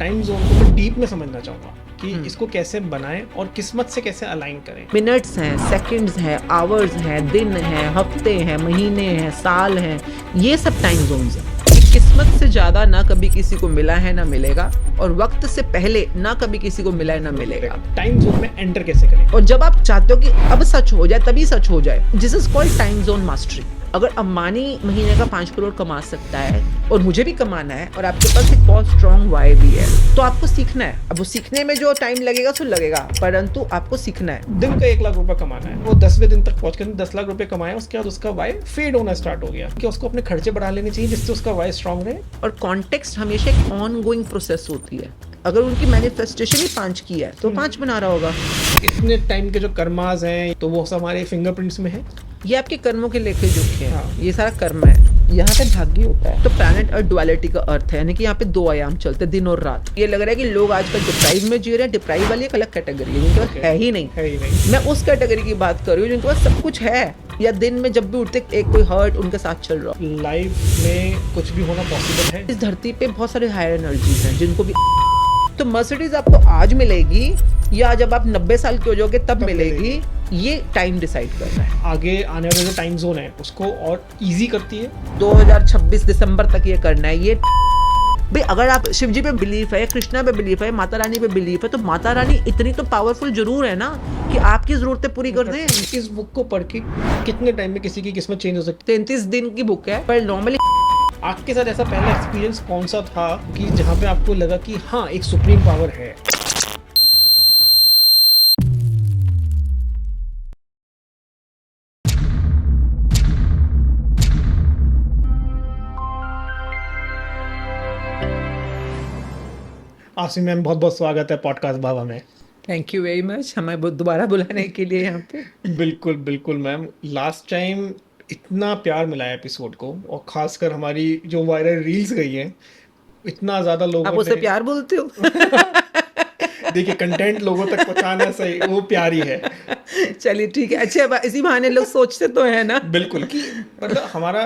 Time zone को मैं deep में समझना चाहूँगा कि इसको कैसे बनाएं और किस्मत से कैसे अलाइन करें। मिनट्स हैं, सेकंड्स हैं, आवर्स हैं, दिन हैं, हफ्ते हैं, महीने हैं, साल हैं, ये सब टाइम जोन्स हैं। किस्मत से ज़्यादा ना कभी किसी को मिला है ना मिलेगा, और वक्त से पहले ना कभी किसी को मिला है ना मिलेगा। टाइम जोन में एंटर कैसे करें? और जब आप चाहते हो कि अब सच हो जाए तभी सच हो जाए, this is called time zone mastery. अगर अंबानी महीने का 5 करोड़ कमा सकता है और मुझे भी कमाना है और आपके पास एक बहुत स्ट्रॉन्ग वाई भी है, तो आपको सीखना है। अब वो सीखने में जो टाइम लगेगा सो लगेगा, परंतु आपको सीखना है। दिन का 1 लाख रुपए कमाना है, वो 10वें दिन तक पहुंचकर 10 लाख रुपए कमाया, उसके बाद उसका वाई फेड होना स्टार्ट हो गया कि उसको अपने खर्चे बढ़ा लेने चाहिए जिससे उसका वाई स्ट्रॉन्ग रहे। और कॉन्टेक्स्ट हमेशा एक ऑन गोइंग प्रोसेस होती है। अगर उनकी मैनिफेस्टेशन ही 5 की है तो 5 बना रहा होगा। इतने टाइम के जो कर्मास हैं तो वो सब हमारे फिंगरप्रिंट्स में है। ये आपके कर्मों के लेखे जोखे हैं। हाँ। ये सारा कर्म है, यहाँ पे भाग्य होता है। तो प्लैनेट अर्थ डुअलिटी का अर्थ है, यानी कि यहाँ पे 2 आयाम चलते हैं, दिन और रात। ये लग रहा है कि लोग आजकल डिप्राइव में जी रहे हैं। डिप्राइव वाली एक अलग कैटेगरी है, जिनके पास है ही नहीं। मैं उस कैटेगरी की बात कर रही हूँ जिनके पास सब कुछ है, या दिन में जब भी उठते एक कोई हर्ट उनके साथ चल रहा हो। लाइफ में कुछ भी होना पॉसिबल है। इस धरती पे बहुत सारे हायर एनर्जीज हैं जिनको भी तो मर्सिडीज आपको आज मिलेगी या जब आप 90 साल के हो जाओगे तब मिलेगी, ये टाइम डिसाइड कर रहा है। आगे आने वाला जो टाइम जोन है उसको और इजी करती है। 2026 दिसंबर तक ये करना है। ये भाई अगर आप शिव जी पे बिलीफ है, कृष्णा पे बिलीफ है, माता रानी पे बिलीफ है, तो माता रानी इतनी तो पावरफुल जरूर है ना कि आपकी जरूरतें पूरी कर दें। इस बुक को पढ़ के कितने टाइम में किसी की किस्मत चेंज हो सकती 33 दिन की बुक है, पर नॉर्मली है? आपके साथ ऐसा पहला एक्सपीरियंस कौन सा था कि जहाँ पे आपको लगा कि हाँ एक सुप्रीम पावर है? आसिम मैम, बहुत बहुत स्वागत है पॉडकास्ट बाबा में। थैंक यू वेरी मच हमें दोबारा बुलाने के लिए यहाँ पे। बिल्कुल बिल्कुल मैम, लास्ट टाइम इतना प्यार मिला है एपिसोड को, और खासकर हमारी जो वायरल रील्स गई हैं, इतना ज़्यादा आप लोगों उसे ने प्यार बोलते हो? देखिए, कंटेंट लोगों तक पहुंचाना सही, वो प्यार ही है। चलिए ठीक है, अच्छा इसी बहाने लोग सोचते तो है ना। बिल्कुल, कि मतलब हमारा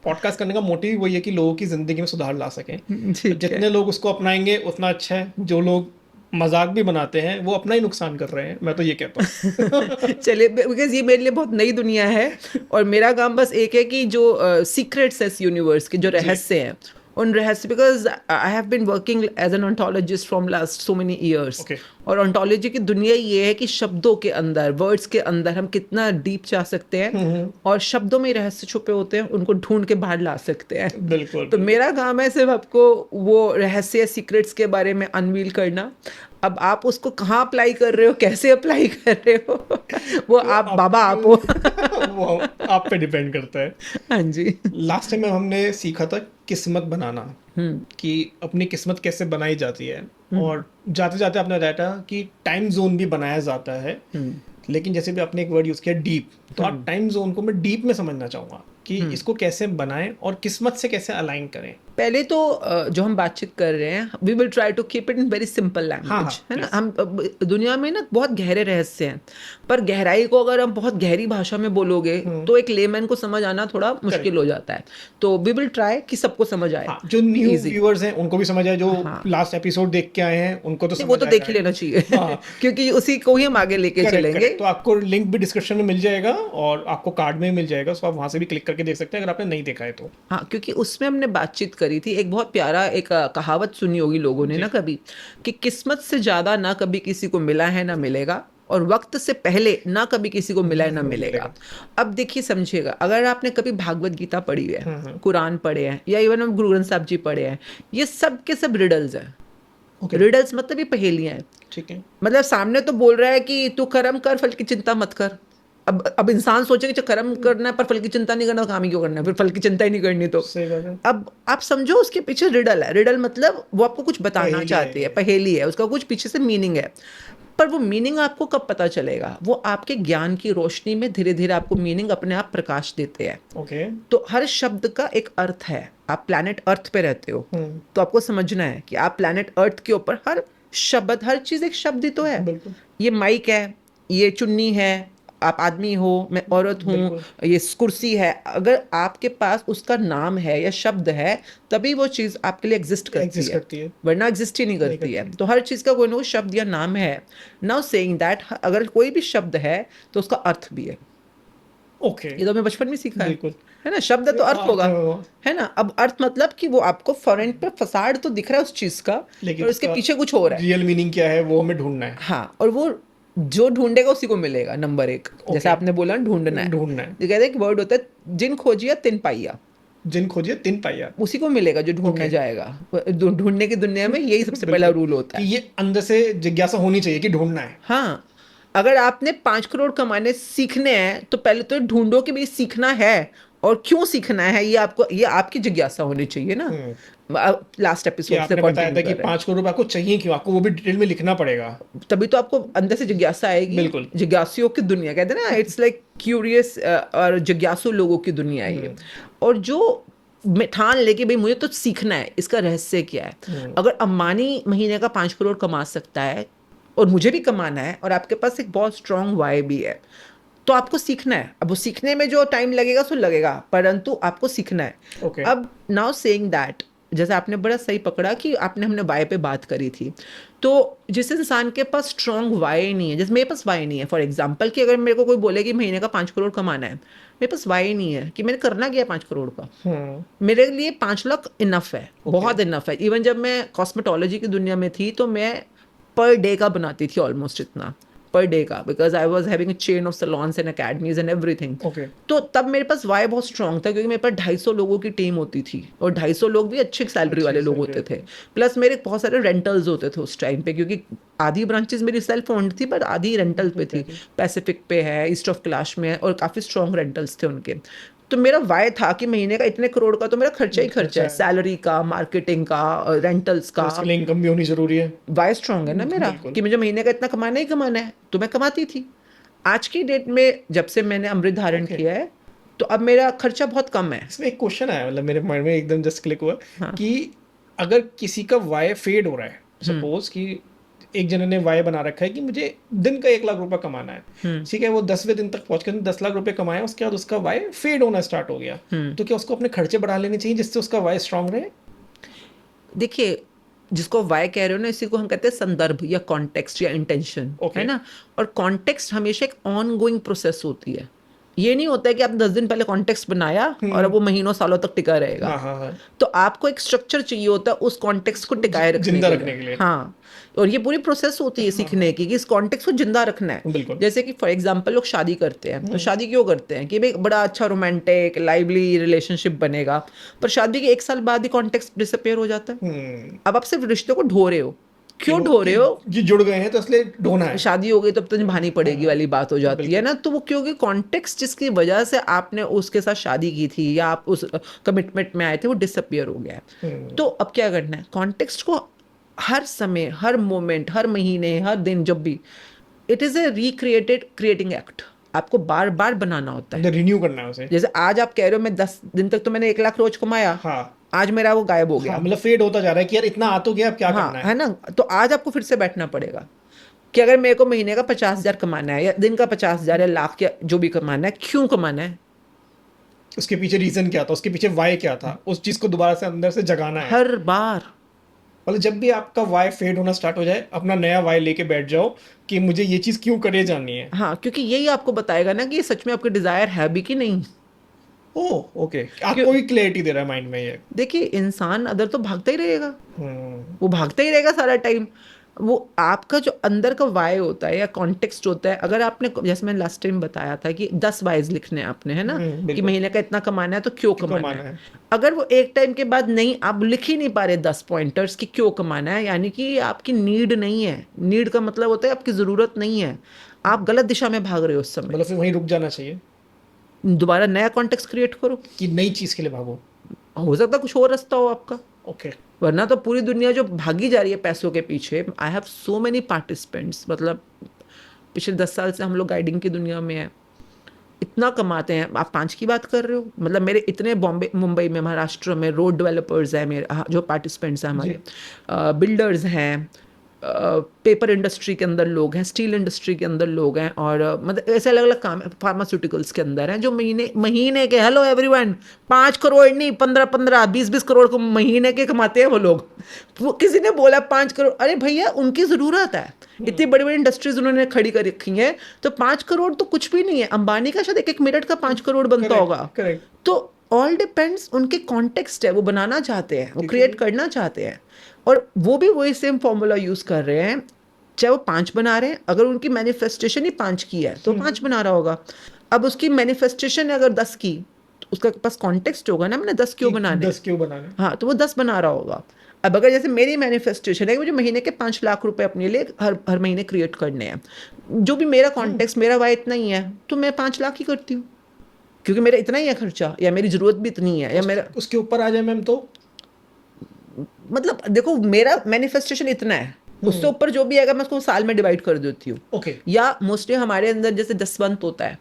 पॉडकास्ट करने का मोटिव वही है कि लोगों की ज़िंदगी में सुधार ला सकें। तो ठीक है। जितने लोग उसको अपनाएंगे उतना अच्छा है। जो लोग मजाक भी बनाते हैं वो अपना ही नुकसान कर रहे हैं, मैं तो ये कहता हूँ। चलिए, बिकॉज ये मेरे लिए बहुत नई दुनिया है और मेरा काम बस एक है कि जो सीक्रेट्स है इस यूनिवर्स के, जो रहस्य हैं उन रहस्य, because I have been working as an ontologist from last so many years. Okay. और ऑन्टोलॉजी की दुनिया ये है कि शब्दों के अंदर, वर्ड्स के अंदर हम कितना डीप जा सकते हैं, और शब्दों में रहस्य छुपे होते हैं, उनको ढूंढ के बाहर ला सकते हैं। बिल्कुल। तो मेरा काम है सिर्फ आपको वो रहस्य, सीक्रेट्स के बारे में अनवील करना। अब आप उसको कहाँ अप्लाई कर रहे हो, कैसे अप्लाई कर रहे हो, वो आप बाबा आप हो। वो आप पे डिपेंड करता है। हाँ जी। लास्ट टाइम में हमने सीखा था किस्मत बनाना, कि अपनी किस्मत कैसे बनाई जाती है, और जाते जाते आपने बताया था कि टाइम जोन भी बनाया जाता है। लेकिन जैसे भी आपने एक वर्ड यूज किया डीप, तो आप टाइम जोन को मैं डीप में समझना चाहूंगा कि इसको कैसे बनाएं और किस्मत से कैसे अलाइन करें। पहले तो जो हम बातचीत कर रहे हैं, we will try to keep it in very simple language, है ना। हम दुनिया में ना बहुत गहरे रहस्य हैं, पर गहराई को अगर हम बहुत गहरी भाषा में बोलोगे तो एक लेमैन को समझ आना थोड़ा मुश्किल हो जाता है। तो वी विल ट्राई कि सबको समझ आए। जो न्यू व्यूअर्स हैं उनको भी समझ आए, जो लास्ट एपिसोड देख के आए हैं उनको तो वो तो देख ही लेना चाहिए। क्योंकि उसी को ही हम आगे लेके चलेंगे। तो आपको लिंक भी डिस्क्रिप्शन में मिल जाएगा और आपको कार्ड में मिल जाएगा, सो आप वहां से भी क्लिक करके देख सकते हैं अगर आपने नहीं देखा है तो। हाँ, क्योंकि उसमें हमने बातचीत करी थी, एक बहुत प्यारा एक कहावत सुनी होगी लोगों ने ना कभी, कि किस्मत से ज्यादा ना कभी किसी को मिला है ना मिलेगा, और वक्त से पहले ना कभी किसी को मिला है ना मिलेगा। अब देखिए, समझिएगा, अगर आपने कभी भागवत गीता पढ़ी है, कुरान पढ़े हैं, या इवन हम गुरु ग्रंथ साहब जी पढ़े हैं, ये सब के सब रिडल्स हैं। रिडल्स मतलब ये पहेलियां हैं। ठीक है। मतलब सामने तो बोल रहा है कि तू कर्म कर, फल की चिंता मत कर। अब इंसान सोचे कि कर्म करना है पर फल की चिंता नहीं करना, काम ही क्यों करना है, फिर फल की चिंता ही नहीं करनी तो। सही बात है। अब आप समझो उसके पीछे रिडल है। रिडल मतलब वो आपको कुछ बताना चाहती है, पहेली है, उसका कुछ पीछे से मीनिंग है। पर वो मीनिंग आपको कब पता चलेगा? वो आपके ज्ञान की रोशनी में धीरे धीरे आपको मीनिंग अपने आप प्रकाश देते हैं। ओके। तो हर शब्द का एक अर्थ है। आप प्लैनेट अर्थ पे रहते हो, तो आपको समझना है कि आप प्लैनेट अर्थ के ऊपर हर शब्द, हर चीज एक शब्द ही तो है। ये माइक है, ये चुन्नी है, आप आदमी हो, मैं औरत हूँ, बिल्कुल ये कुर्सी है, अगर आपके पास उसका नाम है या शब्द है तभी वो चीज़ आपके लिए एग्जिस्ट करती एग्जिस्ट है, करती है, वरना एग्जिस्ट ही नहीं नहीं करती है। करती। तो हर चीज़ का कोई ना कोई शब्द या नाम है। नाउ सेइंग दैट, अगर कोई भी शब्द है तो उसका अर्थ भी है। ओके, ये तो मैं बचपन में सीखा बिल्कुल। है ना, शब्द है तो अर्थ अर्थ होगा, है, है ना। अब अर्थ मतलब कि वो आपको फॉरेन पे फसाड तो दिख रहा है उस चीज का, लेकिन और इसके उसका पीछे कुछ हो रहा है। रियल मीनिंग क्या है वो हमें ढूंढना है। हाँ, और वो जो ढूंढेगा उसी को मिलेगा, नंबर एक। जैसे ओके, आपने बोला ना, ढूंढना है, ढूंढना है। ये कहते हैं कि वर्ड होता है जिन खोजिया तिन पाइया, जिन खोजिए तिन पाइया। उसी को मिलेगा जो ढूंढने ओके। जाएगा। ढूंढने की दुनिया में यही सबसे पहला बिल्कुल, रूल होता कि है। ये अंदर से जिज्ञासा होनी चाहिए कि ढूंढना है। हाँ, अगर आपने 5 करोड़ कमाने सीखने हैं तो पहले तो ढूंढो कि भाई सीखना है और क्यों सीखना है, ये आपको, ये आपकी जिज्ञासा होनी चाहिए ना। हम्म, लास्ट कि एपिसोड से आपने बताया कंटिन्यू था कि कर रहे हैं। 5 करोड़ रुपए आपको चाहिए क्यों, आपको वो भी डिटेल में लिखना पड़ेगा। तभी तो आपको अंदर से जिज्ञासा आएगी। बिल्कुल। जिज्ञासियों की दुनिया कहते हैं ना, इट्स लाइक क्यूरियस और जिज्ञासु लोगों की दुनिया है ये। और जो ठान लेके भाई मुझे तो सीखना है, इसका रहस्य क्या है। अगर अंबानी महीने का 5 करोड़ कमा सकता है और मुझे भी कमाना है, और आपके पास एक बहुत स्ट्रांग वाई भी है, तो आपको सीखना है। अब वो सीखने में जो टाइम लगेगा सो लगेगा, परंतु आपको सीखना है। ओके। अब नाउ सेइंग दैट, जैसे आपने बड़ा सही पकड़ा कि हमने वाई पे बात करी थी। तो जिस इंसान के पास स्ट्रांग वाई नहीं है, जैसे मेरे पास वाई नहीं है फॉर एग्जांपल, कि अगर मेरे को कोई बोले कि महीने का 5 करोड़ कमाना है, मेरे पास वाई नहीं है कि मैंने करना क्या है 5 करोड़ का। मेरे लिए 5 लाख इनफ है, बहुत इनफ है। इवन जब मैं कॉस्मेटोलॉजी की दुनिया में थी तो मैं पर डे का बनाती थी ऑलमोस्ट इतना, पर डे का, because I was having a chain of salons and academies and everything. Okay. तो तब मेरे पास वाई बहुत स्ट्रांग था, क्योंकि मेरे पास 250 लोगों की टीम होती थी, और 250 लोग भी अच्छी सैलरी वाले लोग होते थे। प्लस मेरे बहुत सारे रेंटल्स होते थे उस टाइम पे, क्योंकि आधी ब्रांचेस मेरी सेल्फ ओन्ड थी पर आधी रेंटल पे थी। पैसिफिक पे है, ईस्ट ऑफ कैलाश में है, और काफ़ी स्ट्रांग रेंटल्स थे उनके। तो मेरा वाय था कि महीने का इतने करोड़ का तो मेरा खर्चा ही खर्चा है, सैलरी का, मार्केटिंग का, रेंटल्स तो का। उसके लिए इनकम भी होनी जरूरी है। वाई स्ट्रांग है ना मेरा, बिल्कुल। कि मुझे महीने का इतना कमाना ही कमाना है, तो मैं कमाती थी। आज की डेट में जब से मैंने अमृत धारण ओके। किया है, तो अब मेरा खर्चा बहुत कम है। इसमें एक क्वेश्चन आया, मतलब मेरे माइंड में एकदम जस्ट क्लिक हुआ हाँ। कि अगर किसी का वाई फेड हो रहा है, सपोज कि एक जने ने वाई बना रखा है कि मुझे दिन का 1 लाख रुपए कमाना है, ठीक है, वो 10वें दिन तक पहुंच कर 10 लाख रुपए कमाए, उसके बाद उसका वाई फेड होना स्टार्ट हो गया, तो क्या उसको अपने खर्चे बढ़ा लेने चाहिए जिससे उसका वाई स्ट्रांग रहे? देखिए, जिसको वाई कह रहे हो ना, इसी को हम कहते हैं संदर्भ या कॉन्टेक्स्ट या इंटेंशन, है ना। और कॉन्टेक्स्ट हमेशा एक ऑन गोइंग प्रोसेस होती है। ये नहीं होता है कि आप 10 दिन पहले कॉन्टेक्स्ट बनाया और अब वो महीनों सालों तक टिका रहेगा। हाँ। तो आपको एक स्ट्रक्चर चाहिए होता है उस कॉन्टेक्स्ट को टिकाए रखने जिंदा के रखने के लिए। हाँ, और ये पूरी प्रोसेस होती है सीखने की कि इस कॉन्टेक्स्ट को जिंदा रखना है। बिल्कुल। जैसे कि फॉर एग्जांपल लोग शादी करते हैं, तो शादी क्यों करते हैं कि भाई बड़ा अच्छा रोमांटिक लाइवली रिलेशनशिप बनेगा, पर शादी के 1 साल बाद ही कॉन्टेक्स्ट डिसअपियर हो जाता है। अब आप सिर्फ रिश्ते को ढो रहे हो। क्यों ढो रहे हो? ये जुड़ गए हैं तो इसलिए ढोना है। शादी हो गई तो अब तो निभानी पड़ेगी वाली बात हो जाती है ना। तो वो क्योंकि कॉन्टेक्स्ट जिसकी वजह से आपने उसके साथ शादी की थी या आप उस कमिटमेंट में आए थे, वो डिसअपियर हो गया है। तो अब क्या करना है, कॉन्टेक्स्ट को हर समय, हर मोमेंट, हर महीने, हर दिन, जब भी, it is a recreated creating act. आपको बार बार बनाना होता है, रिन्यू करना है उसे। जैसे आज आप कह रहे हो मैं 10 दिन तक तो मैंने 1 लाख रोज कमाया, हाँ, आज मेरा वो गायब हो गया। मतलब फेड होता जा रहा है कि यार इतना आ तो गया, अब क्या करना है ना। तो आज आपको फिर से बैठना पड़ेगा कि अगर मेरे को महीने का 50,000 कमाना है, या दिन का 50,000 या लाख, या जो भी कमाना है, क्यों कमाना है, उसके पीछे रीजन क्या था, उसके पीछे वाई क्या था, उस चीज को दोबारा से अंदर से जगाना है। हर बार। मतलब जब भी आपका वाई फेड होना स्टार्ट हो जाए, अपना नया वाई लेके बैठ जाओ कि मुझे ये चीज क्यों करे जानी है। हाँ, क्योंकि यही आपको बताएगा ना कि ये सच में आपके डिजायर है भी कि नहीं। ओह ओके, आपको भी क्लैरिटी दे रहा है माइंड में ये। देखिए, इंसान अदर तो भागता ही रहेगा, वो भागता ही रहेगा सारा टाइम। वो आपका जो अंदर का वाई होता है या कॉन्टेक्स्ट होता है, अगर आपने, जैसे मैंने लास्ट टाइम बताया था कि 10 वाइज लिखने हैं आपने, है ना, कि महीने का इतना कमाना है तो क्यों कमाना है। अगर वो एक टाइम के बाद नहीं, आप लिख ही नहीं पा रहे 10 पॉइंटर्स कि क्यों कमाना है, यानी कि आपकी नीड नहीं है। नीड का मतलब होता है आपकी ज़रूरत नहीं है, आप गलत दिशा में भाग रहे हो उस समय। मतलब फिर वहीं रुक जाना चाहिए, दोबारा नया कॉन्टेक्स्ट क्रिएट करो कि नई चीज के लिए भागो। हो सकता है कुछ और रास्ता हो आपका, ओके। वरना तो पूरी दुनिया जो भागी जा रही है पैसों के पीछे। I have so many participants, मतलब पिछले 10 साल से हम लोग गाइडिंग की दुनिया में हैं, इतना कमाते हैं। आप 5 की बात कर रहे हो, मतलब मेरे इतने बॉम्बे, मुंबई में, महाराष्ट्र में रोड डेवलपर्स हैं मेरे जो पार्टिसिपेंट्स हैं हमारे, बिल्डर्स हैं, पेपर इंडस्ट्री के अंदर लोग हैं, स्टील इंडस्ट्री के अंदर लोग हैं, और मतलब ऐसे अलग अलग काम फार्मास्यूटिकल्स के अंदर हैं जो महीने के, हेलो एवरीवन, 5 करोड़ नहीं 15-15 20-20 करोड़ को महीने के कमाते हैं वो लोग। वो किसी ने बोला 5 करोड़, अरे भैया उनकी ज़रूरत है, इतनी बड़ी बड़ी इंडस्ट्रीज उन्होंने खड़ी कर रखी हैं, तो 5 करोड़ तो कुछ भी नहीं है। अंबानी का शायद एक मिनट का 5 करोड़ बनता होगा। तो ऑल डिपेंड्स, उनके कॉन्टेक्स्ट है, वो बनाना चाहते हैं, वो क्रिएट करना चाहते हैं, और वो भी वही सेम फॉर्मूला यूज कर रहे हैं। चाहे वो 5 बना रहे हैं, अगर उनकी मैनिफेस्टेशन ही 5 की है तो 5 बना रहा होगा। अब उसकी मैनिफेस्टेशन है अगर 10 की, तो उसका पास कॉन्टेक्स्ट होगा ना, मैंने 10 क्यों बनाने, हाँ, तो वो 10 बना रहा होगा। अब अगर जैसे मेरी मैनिफेस्टेशन है कि मुझे महीने के 5 लाख रुपए अपने लिए हर महीने क्रिएट करने हैं, जो भी मेरा कॉन्टेक्स्ट, मेरा वाई इतना ही है, तो मैं 5 लाख ही करती हूँ, क्योंकि मेरा इतना ही है खर्चा, या मेरी जरूरत भी इतनी है, या मेरा उसके ऊपर आ जाए मैम तो मतलब देखो मेरा मैनिफेस्टेशन इतना है, उससे ऊपर जो भी आएगा मैं उसको साल में डिवाइड कर देती हूँ। ओके। या मोस्टली हमारे अंदर जैसे दसवंत होता है,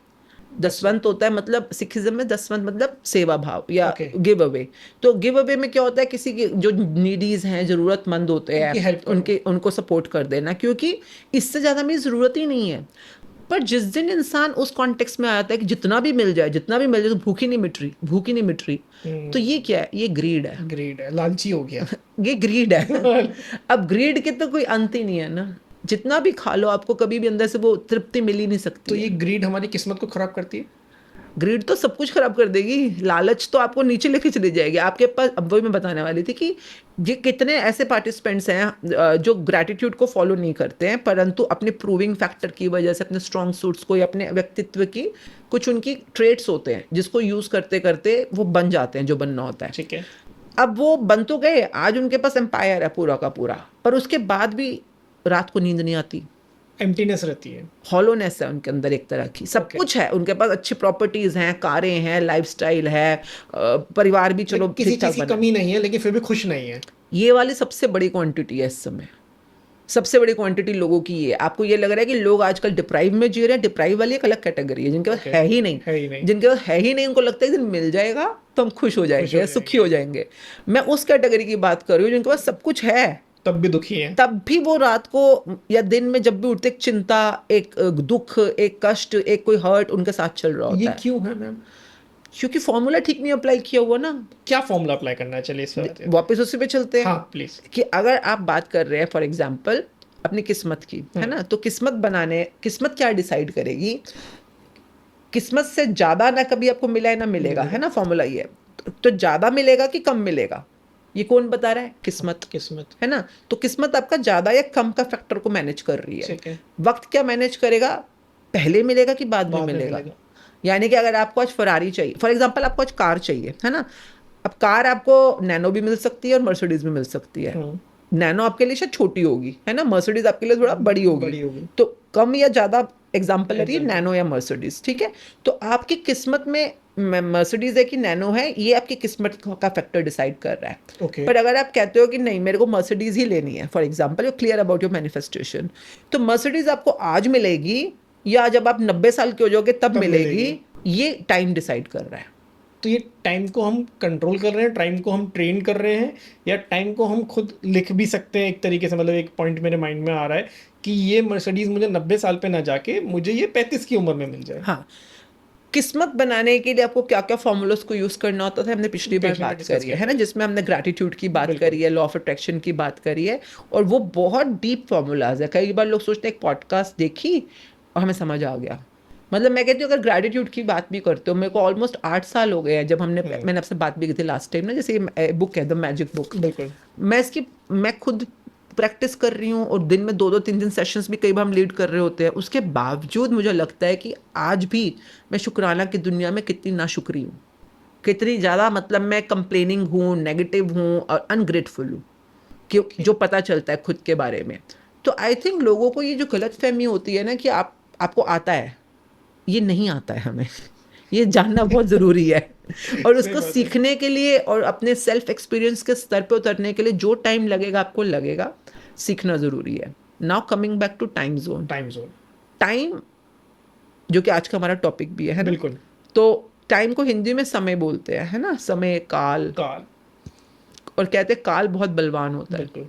दसवंत होता है मतलब सिखिज्म में दसवंत मतलब सेवा भाव या गिव अवे। तो गिव अवे में क्या होता है, किसी के जो नीडीज हैं, जरूरतमंद होते हैं, उनको सपोर्ट कर देना, क्योंकि इससे ज़्यादा मेरी ज़रूरत ही नहीं है। पर जिस दिन इंसान उस कॉन्टेक्स्ट में आता है कि जितना भी मिल जाए तो भूख ही नहीं मिट रही, तो ये क्या है, ये ग्रीड है, लालची हो गया। ये ग्रीड है। अब ग्रीड के तो कोई अंत ही नहीं है ना, जितना भी खा लो आपको कभी भी अंदर से वो तृप्ति मिल ही नहीं सकती। तो ये ग्रीड हमारी किस्मत को खराब करती है। ग्रीड तो सब कुछ खराब कर देगी, लालच तो आपको नीचे लेके चली जाएगी आपके पास। अब वही मैं बताने वाली थी कि ये कितने ऐसे पार्टिसिपेंट्स हैं जो ग्रैटिट्यूड को फॉलो नहीं करते हैं, परंतु अपने प्रूविंग फैक्टर की वजह से, अपने स्ट्रॉन्ग सूट्स को या अपने व्यक्तित्व की कुछ उनकी ट्रेट्स होते हैं जिसको यूज करते करते वो बन जाते हैं जो बनना होता है। ठीक है। अब वो बन तो गए, आज उनके पास एम्पायर है पूरा का पूरा, पर उसके बाद भी रात को नींद नहीं आती, एम्प्टीनेस रहती है, हॉलोनेस है उनके अंदर एक तरह की। सब कुछ है उनके पास, अच्छी प्रॉपर्टीज हैं, कारें हैं, लाइफस्टाइल है, परिवार भी चलो किसी चीज की कमी नहीं है, लेकिन फिर भी खुश नहीं है। ये वाली सबसे बड़ी क्वांटिटी है इस समय, सबसे बड़ी क्वांटिटी लोगों की है। आपको ये लग रहा है कि लोग आजकल डिप्राइव में जी रहे हैं, डिप्राइव वाली एक अलग कैटेगरी है, जिनके पास है ही नहीं, जिनके पास है ही नहीं, उनको लगता है कि मिल जाएगा तो हम खुश हो जाएंगे, सुखी हो जाएंगे। मैं उस कैटेगरी की बात कर रही हूँ जिनके पास सब कुछ है तब भी दुखी है, तब भी वो रात को या दिन में जब भी उठते, एक चिंता, एक दुख, एक कष्ट, एक कोई हर्ट उनके साथ चल रहा होता है। ये क्यों है मैम? क्योंकि फॉर्मूला ठीक नहीं अप्लाई किया हुआ ना। क्या फॉर्मूला अप्लाई करना है? चलिए इस पर वापस उसी पे चलते हैं। हाँ प्लीज। कि अगर आप बात कर रहे हैं फॉर एग्जांपल अपनी किस्मत की, है ना, तो किस्मत क्या डिसाइड करेगी? किस्मत से ज्यादा ना कभी आपको मिला है ना मिलेगा, है ना, फॉर्मूला ये है। तो ज्यादा मिलेगा कि कम मिलेगा, ये कौन बता रहा है? किस्मत है ना। तो किस्मत आपका ज्यादा या कम का फैक्टर को मैनेज कर रही है। वक्त क्या मैनेज करेगा? पहले मिलेगा कि बाद में मिलेगा। यानी कि अगर आपको आज फरारी चाहिए, फॉर एग्जांपल आपको आज कार चाहिए, है ना, अब कार आपको नैनो भी मिल सकती है और मर्सिडीज भी मिल सकती है। नैनो आपके लिए शायद छोटी होगी, है ना, मर्सिडीज आपके लिए थोड़ा बड़ी होगी। तो कम या ज्यादा एग्जाम्पल ले रही है नैनो या मर्सिडीज, ठीक है। तो आपकी किस्मत में मर्सिडीज है कि नैनो है, ये आपकी किस्मत का फैक्टर डिसाइड कर रहा है। पर अगर आप कहते हो कि नहीं मेरे को मर्सिडीज ही लेनी है, for example you clear about your manifestation, तो मर्सिडीज आपको आज मिलेगी या जब आप 90 साल के हो जाओगे तब मिलेगी, ये टाइम डिसाइड कर रहा है। तो ये टाइम को हम कंट्रोल कर रहे हैं, टाइम को हम ट्रेन कर रहे हैं, या टाइम को हम खुद लिख भी सकते हैं एक तरीके से? मतलब एक पॉइंट मेरे माइंड में आ रहा है कि ये मर्सिडीज मुझे 90 साल पे ना जाके मुझे ये 35 की उम्र में मिल जाए। हाँ, किस्मत बनाने के लिए आपको क्या क्या फॉर्मूलाज को यूज करना होता था, हमने पिछली बार बात करी है ना, जिसमें हमने ग्रैटिट्यूड की बात करी है, लॉ ऑफ अट्रैक्शन की बात करी है, और वो बहुत डीप फॉर्मूलाज है। कई बार लोग सोचते हैं एक पॉडकास्ट देखी और हमें समझ आ गया। मतलब मैं कहती हूँ अगर ग्रैटिट्यूड की बात भी करते हो, मेरे को ऑलमोस्ट 8 साल हो गए हैं जब मैंने आपसे बात भी की थी लास्ट टाइम ना, जैसे ये बुक है द मैजिक बुक, बिल्कुल मैं खुद प्रैक्टिस कर रही हूँ, और दिन में 2-2 3-3 सेशंस भी कई बार हम लीड कर रहे होते हैं। उसके बावजूद मुझे लगता है कि आज भी मैं शुक्राना की दुनिया में कितनी नाशुक्री हूँ, कितनी ज़्यादा, मतलब मैं कंप्लेनिंग हूँ, नेगेटिव हूँ और अनग्रेटफुल हूँ, कि जो पता चलता है खुद के बारे में। तो आई थिंक लोगों को ये जो गलतफहमी होती है ना कि आपको आता है, ये नहीं आता है हमें। ये जानना बहुत ज़रूरी है और उसको सीखने के लिए और अपने सेल्फ एक्सपीरियंस के स्तर पे उतरने के लिए जो टाइम लगेगा आपको लगेगा, सीखना ज़रूरी है। Now coming back to time zone, time जो कि आज का हमारा टॉपिक भी है, बिल्कुल। तो टाइम को हिंदी में समय बोलते हैं, है ना, समय, काल। और कहते हैं काल बहुत बलवान होता है।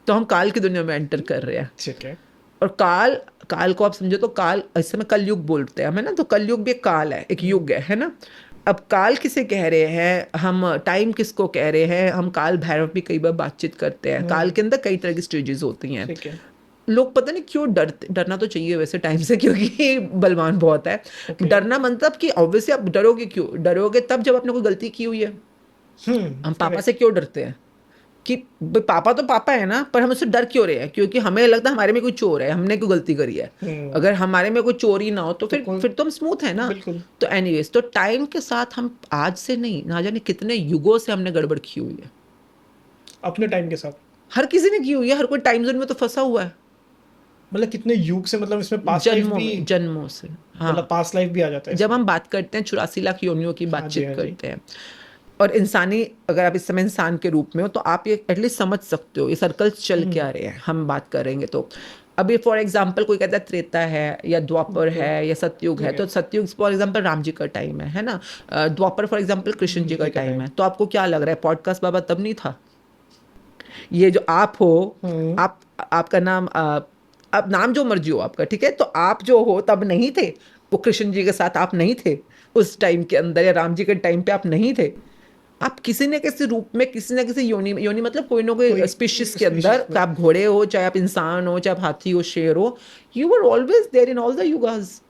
तो हम काल की दुनिया में एंटर कर रहे हैं। ठीक है। और काल काल को आप समझो तो काल, इस समय कलयुग बोलते हैं हमें ना, तो कलयुग भी एक काल है, एक युग है ना। अब काल किसे कह रहे हैं हम, टाइम किसको कह रहे हैं हम, काल भैरव भी कई बार बातचीत करते हैं। काल के अंदर कई तरह की स्टेजेस होती हैं। ठीक है। लोग पता नहीं क्यों डरना तो चाहिए वैसे टाइम से, क्योंकि बलवान बहुत है। डरना मतलब कि ऑब्वियसली आप डरोगे क्यों, डरोगे तब जब आपने कोई गलती की हुई है। हम पापा से क्यों डरते हैं कि पापा तो पापा है ना, पर हम उससे डर क्यों रहे हैं, क्योंकि हमें लगता है हमारे में कोई चोर है, हमने कोई गलती करी है। अगर हमारे में कोई चोरी ना हो तो फिर तो हम स्मूथ है ना। बिल्कुल। तो एनीवेज, तो टाइम के साथ हम आज से नहीं, ना जाने कितने युगों से हमने गड़बड़ की हुई है अपने टाइम के साथ हर किसी ने की हुई है। हर कोई टाइम जोन में तो फंसा हुआ है मतलब कितने युग से, मतलब इसमें पास्ट लाइफ जन्मों भी, में, जन्मों से। हाँ, मतलब पास्ट लाइफ भी आ जाता है जब इसमें। हम बात करते हैं 84 लाख योनियों की हाँ जी, बातचीत हाँ जी। करते हैं, और इंसानी, अगर आप इस समय इंसान के रूप में हो तो आप ये एटलीस्ट समझ सकते हो ये सर्कल्स चल क्या रहे हैं। हम बात करेंगे तो अभी फॉर एग्जांपल कोई कहता है त्रेता है या द्वापर है या सतयुग है, तो सतयुग फॉर एग्जांपल राम जी का टाइम है ना। द्वापर फॉर एग्जांपल कृष्ण जी का टाइम है। तो आपको क्या लग रहा है पॉडकास्ट बाबा तब नहीं था? ये जो आप हो, आप, आपका नाम अब नाम जो मर्जी हो आपका, ठीक है, तो आप जो हो तब नहीं थे, वो कृष्ण जी के साथ आप नहीं थे उस टाइम के अंदर, या राम जी के टाइम पे आप नहीं थे। आप किसी न किसी रूप में, किसी न किसी योनि, योनि मतलब कोई ना कोई स्पीशीज के अंदर, आप घोड़े हो, चाहे आप इंसान हो, चाहे आप हाथी हो, शेर हो, you were always there in all the युगास।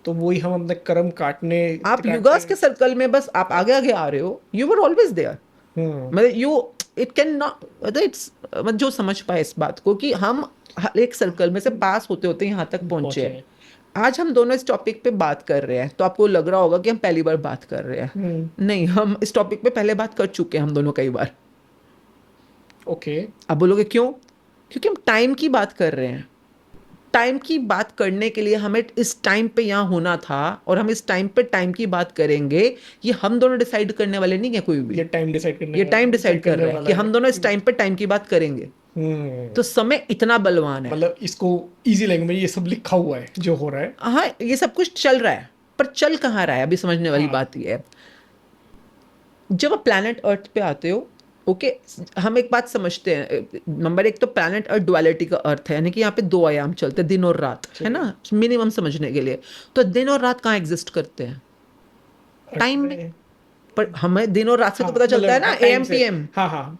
तो वही हम अपने कर्म काटने आप युगास के सर्कल में बस आप आगे आगे आ रहे हो, यू वर ऑलवेज देयर। मतलब यू, इट कैन नॉट, मतलब इट्स, मतलब जो समझ पाए इस बात को कि हम हर एक सर्कल में से पास होते होते यहाँ तक पहुंचे हैं। आज हम दोनों इस टॉपिक पे बात कर रहे हैं, तो आपको लग रहा होगा कि हम पहली बार बात कर रहे हैं। नहीं, हम इस टॉपिक पे पहले बात कर चुके हैं हम दोनों कई बार। ओके। अब बोलोगे क्यों? क्योंकि हम टाइम की बात कर रहे हैं। टाइम की बात करने के लिए हमें इस टाइम पे यहाँ होना था, और हम इस टाइम पे टाइम की बात करेंगे। ये हम दोनों डिसाइड करने वाले नहीं है कोई भी, ये टाइम डिसाइड करने, ये टाइम डिसाइड कर रहा है कि हम दोनों इस टाइम पे टाइम की बात करेंगे। तो समय इतना बलवान है, मतलब इसको इजी लैंग्वेज में ये सब लिखा हुआ है जो हो रहा है। हाँ ये सब कुछ चल रहा है, पर चल कहाँ रहा है अभी समझने वाली बात ये है। जब आप प्लैनेट अर्थ पे आते हो, ओके, हम एक बात समझते हैं। नंबर एक तो प्लैनेट अर्थ डुअलिटी का अर्थ है, यानी कि यहाँ पे दो आयाम चलते हैं, दिन और रात, है ना, मिनिमम समझने के लिए। तो दिन और रात कहाँ एग्जिस्ट करते हैं? टाइम में। पर हमें दिन और रात से तो पता चलता है ना, एएम पीएम।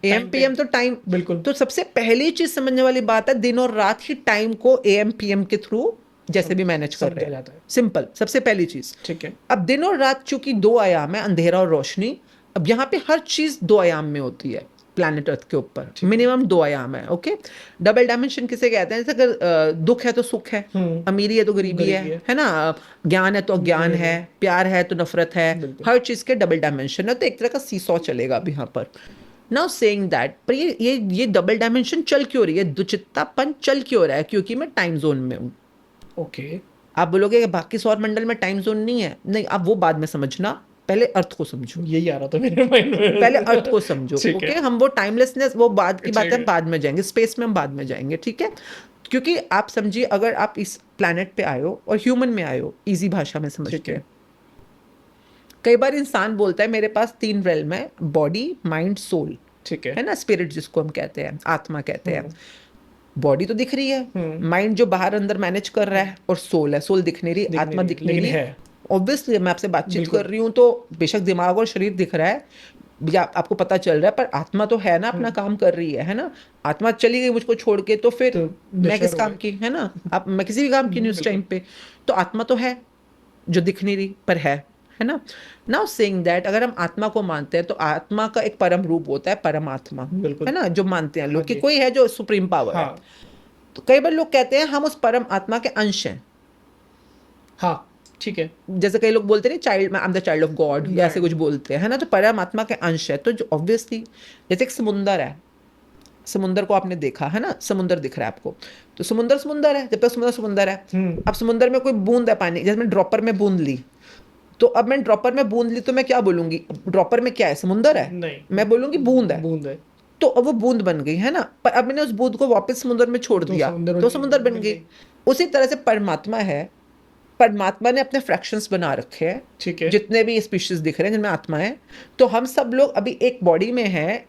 एएम पीएम तो टाइम, बिल्कुल। तो सबसे पहली चीज समझने वाली बात है, दिन और रात ही टाइम को एएम पीएम के थ्रू जैसे भी मैनेज कर रहे हैं। सिंपल, सबसे पहली चीज। ठीक है। अब दिन और रात चूंकि दो आयाम है, अंधेरा और रोशनी, अब यहाँ पे हर चीज दो आयाम में होती है प्लैनेट अर्थ के ऊपर, मिनिमम दो आयाम है। ओके, डबल डायमेंशन किसे कहते हैं? जैसे अगर दुख है तो सुख है, अमीरी है तो गरीबी है ना, ज्ञान है तो अज्ञान है, प्यार है तो नफरत है, हर चीज के डबल डायमेंशन है। तो एक तरह का सीसॉ चलेगा अभी यहाँ पर। नाउ सेइंग दैट, पर ये डबल डायमेंशन चल क्यों रही है, दुचित्तापन चल क्यों रहा है? क्योंकि मैं टाइम जोन में हूँ। ओके। आप बोलोगे कि बाकी सौर मंडल में टाइम जोन नहीं है, नहीं, आप वो बाद में समझना, पहले अर्थ को समझो। यही आ रहा था मेरे माइंड में। पहले अर्थ को समझो, ओके। हम वो टाइमलेसनेस, वो बाद की बात है, बाद में जाएंगे, स्पेस में हम बाद में जाएंगे, ठीक है। क्योंकि आप समझिए, अगर आप इस प्लैनेट पे आए हो और ह्यूमन में आए हो, इजी भाषा में समझते हैं। कई बार इंसान बोलता है मेरे पास 3 रेल्म है, बॉडी, माइंड, सोल, ठीक है ना, स्पिरिट जिसको हम कहते हैं, आत्मा कहते हैं। बॉडी तो दिख रही है, माइंड जो बाहर अंदर मैनेज कर रहा है, और सोल है, सोल दिख नहीं रही, आत्मा दिख नहीं रही है। ऑब्वियसली मैं आपसे बातचीत कर रही हूँ तो बेशक दिमाग और शरीर दिख रहा है, या आपको पता चल रहा है, पर आत्मा तो है ना, अपना काम कर रही है ना। आत्मा चली गई मुझको छोड़ के, तो फिर मैं किस काम की, है ना, आप, मैं किसी भी काम की नहीं उस टाइम पे। तो आत्मा तो है जो दिख नहीं रही पर है ना। नाउ सेइंग दैट, अगर हम आत्मा को मानते हैं तो आत्मा का एक परम रूप होता है, परमात्मा, है ना, जो मानते हैं लोग कि कोई है जो सुप्रीम पावर है। तो कई बार लोग कहते हैं हम उस परम आत्मा के अंश हैं। हाँ, ठीक है। जैसे कई लोग बोलते हैं child, I am the child of God, या ऐसे कुछ बोलते हैं, है ना। तो परमात्मा के अंश है। तो जो ऑब्वियसली, जैसे एक समुंदर है, समुंदर को आपने देखा है ना, समुंदर दिख रहा है आपको, तो समुंदर समुंदर है, जब तक समुंदर समुंदर है। अब समुंदर में कोई बूंद है पानी, जैसे मैं ड्रॉपर में बूंद ली, तो अब मैं ड्रॉपर में बूंद ली तो मैं क्या बोलूंगी? ड्रॉपर में क्या है, समुंदर है? नहीं, मैं बोलूंगी बूंद है। बूंद है। तो अब वो बूंद बन गई, है ना। पर अब मैंने उस बूंद को वापस समुद्र में छोड़ दिया तो समुद्र बन गई। उसी तरह से परमात्मा है, परमात्मा ने अपने फ्रैक्शंस बना रखे हैं, ठीक है। जितने भी स्पीशीज दिख रहे हैं जिनमें आत्मा है। तो हम सब लोग अभी एक बॉडी में हैं,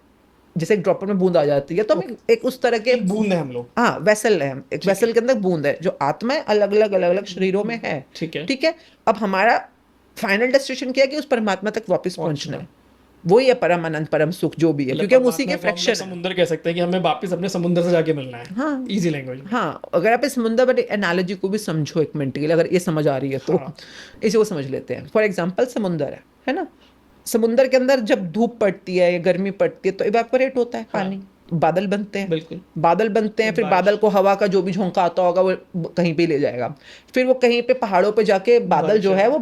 जैसे एक ड्रॉपर में बूंद आ जाती है, तो हम एक उस तरह के बूंद है हम लोग। हाँ, वेसल है, एक वेसल के अंदर बूंद है, जो आत्मा है अलग अलग शरीरों में है। ठीक है। ठीक है, अब हमारा फाइनल डेस्टिनेशन क्या है कि उस परमात्मा तक वापस पहुंचना है। वही है परम अनंत परम सुख जो भी है, क्योंकि हम उसी के फ्रैक्शन है। समुद्र कह सकते हैं कि हमें वापस अपने समुद्र से जाके मिलना है। हाँ, इजी लैंग्वेज। हाँ, अगर आप इस समुद्र वाली एनालॉजी को भी समझो एक मिनट के लिए, अगर ये समझ आ रही है तो इसी को समझ लेते हैं। फॉर एग्जाम्पल समुद्र है ना, समुद्र के अंदर जब धूप पड़ती है या गर्मी पड़ती है तो इवेपोरेट होता है पानी, बादल बनते हैं। बिल्कुल। बादल बनते हैं, फिर बादल को हवा का जो भी झोंका आता होगा वो कहीं पे ले जाएगा, फिर वो कहीं पे पहाड़ों पे जाके बादल जो है वो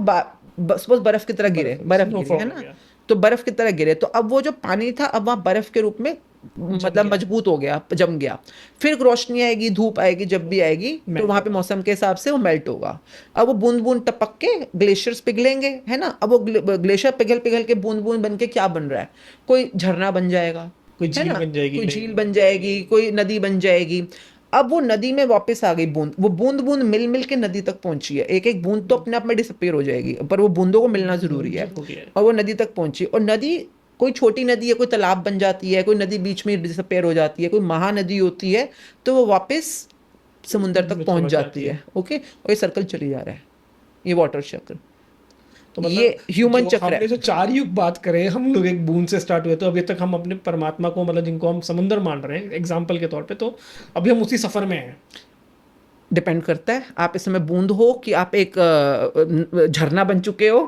सपोज बर्फ की तरह गिरे, बर्फ गिरे है ना, तो बर्फ की तरह गिरे, तो अब वो जो पानी था अब वहाँ बर्फ के रूप में मतलब मजबूत हो गया, जम गया। फिर रोशनी आएगी, धूप आएगी, जब भी आएगी तो वहां पे मौसम के हिसाब से वो मेल्ट होगा। अब वो बूंद बूंद टपक के ग्लेशियर्स पिघलेंगे, है ना। अब वो ग्लेशियर पिघल पिघल के बूंद बूंद बन के क्या बन रहा है, कोई झरना बन जाएगा, कोई झील बन जाएगी, कोई झील बन जाएगी, कोई नदी बन जाएगी। अब वो नदी में वापस आ गई बूंद, वो बूंद बूंद मिल मिल के नदी तक पहुंची है। एक एक बूंद तो अपने आप में डिसअपीयर हो जाएगी, पर वो बूंदों को मिलना जरूरी है, और वो नदी तक पहुंची। और नदी कोई छोटी नदी है, कोई तालाब बन जाती है, कोई नदी बीच में डिसअपीयर हो जाती है, कोई महानदी होती है, तो वो वापस समुद्र तक पहुंच जाती है। ओके, और ये सर्कल चली जा रहा है, ये वाटर चक्र। तो मतलब ये ह्यूमन चक्र है। हमने जो 4 युग बात करें, हम लोग एक बूंद से स्टार्ट हुए, तो अभी तक हम अपने परमात्मा को, मतलब जिनको हम समुद्र मान रहे हैं एग्जाम्पल के तौर पे, तो अभी हम उसी सफर में हैं। डिपेंड करता है आप इस समय बूंद हो कि आप एक झरना बन चुके हो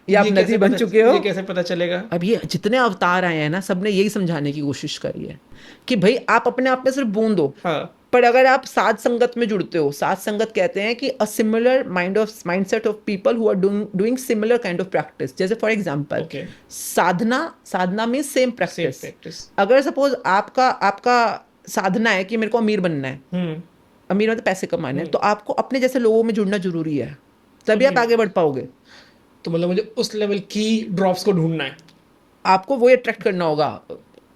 या आप नदी बन चुके हो। ये कैसे पता चलेगा? अब ये जितने अवतार आए हैं ना, सबने यही समझाने की कोशिश करी है कि भाई आप अपने आप में सिर्फ बूंद हो। हाँ। पर अगर आप साध संगत में जुड़ते हो, साध संगत कहते हैं कि a similar mindset of people who are doing similar kind of practice. जैसे for example sadhana means same practice. अगर सपोज आपका साधना है कि मेरे को अमीर बनना है, अमीर मतलब पैसे कमाने हैं, तो आपको अपने जैसे लोगों में जुड़ना जरूरी है, तभी आप आगे बढ़ पाओगे। तो मतलब मुझे उस लेवल की ड्रॉप्स को ढूंढना है, आपको वो अट्रैक्ट करना होगा,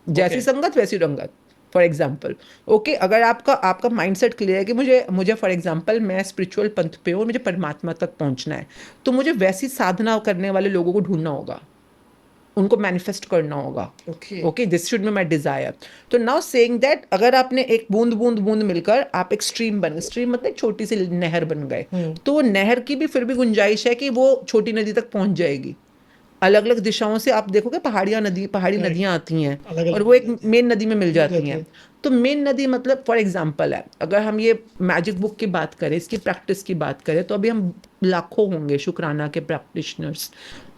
जैसी संगत वैसी रंगत। फॉर एग्जाम्पल ओके, अगर आपका माइंडसेट क्लियर है कि मुझे फॉर एग्जाम्पल मैं स्पिरिचुअल पंथ पे हूँ और मुझे परमात्मा तक पहुंचना है, तो मुझे वैसी साधना करने वाले लोगों को ढूंढना होगा, उनको मैनिफेस्ट करना होगा। Okay, this should be my desire. तो नाउ सेइंग दैट अगर आपने एक बूंद बूंद बूंद मिलकर आप एक स्ट्रीम बन गए, स्ट्रीम मतलब एक छोटी सी नहर बन गए, तो वो नहर की भी फिर भी गुंजाइश है कि वो छोटी नदी तक पहुंच जाएगी। अलग अलग दिशाओं से आप देखोगे पहाड़ी नदियां आती हैं और वो एक मेन नदी में मिल जाती हैं। तो मेन नदी मतलब फॉर एग्जांपल है, अगर हम ये मैजिक बुक की बात करें, इसकी प्रैक्टिस की बात करें, तो अभी हम लाखों होंगे शुक्राना के प्रैक्टिशनर्स।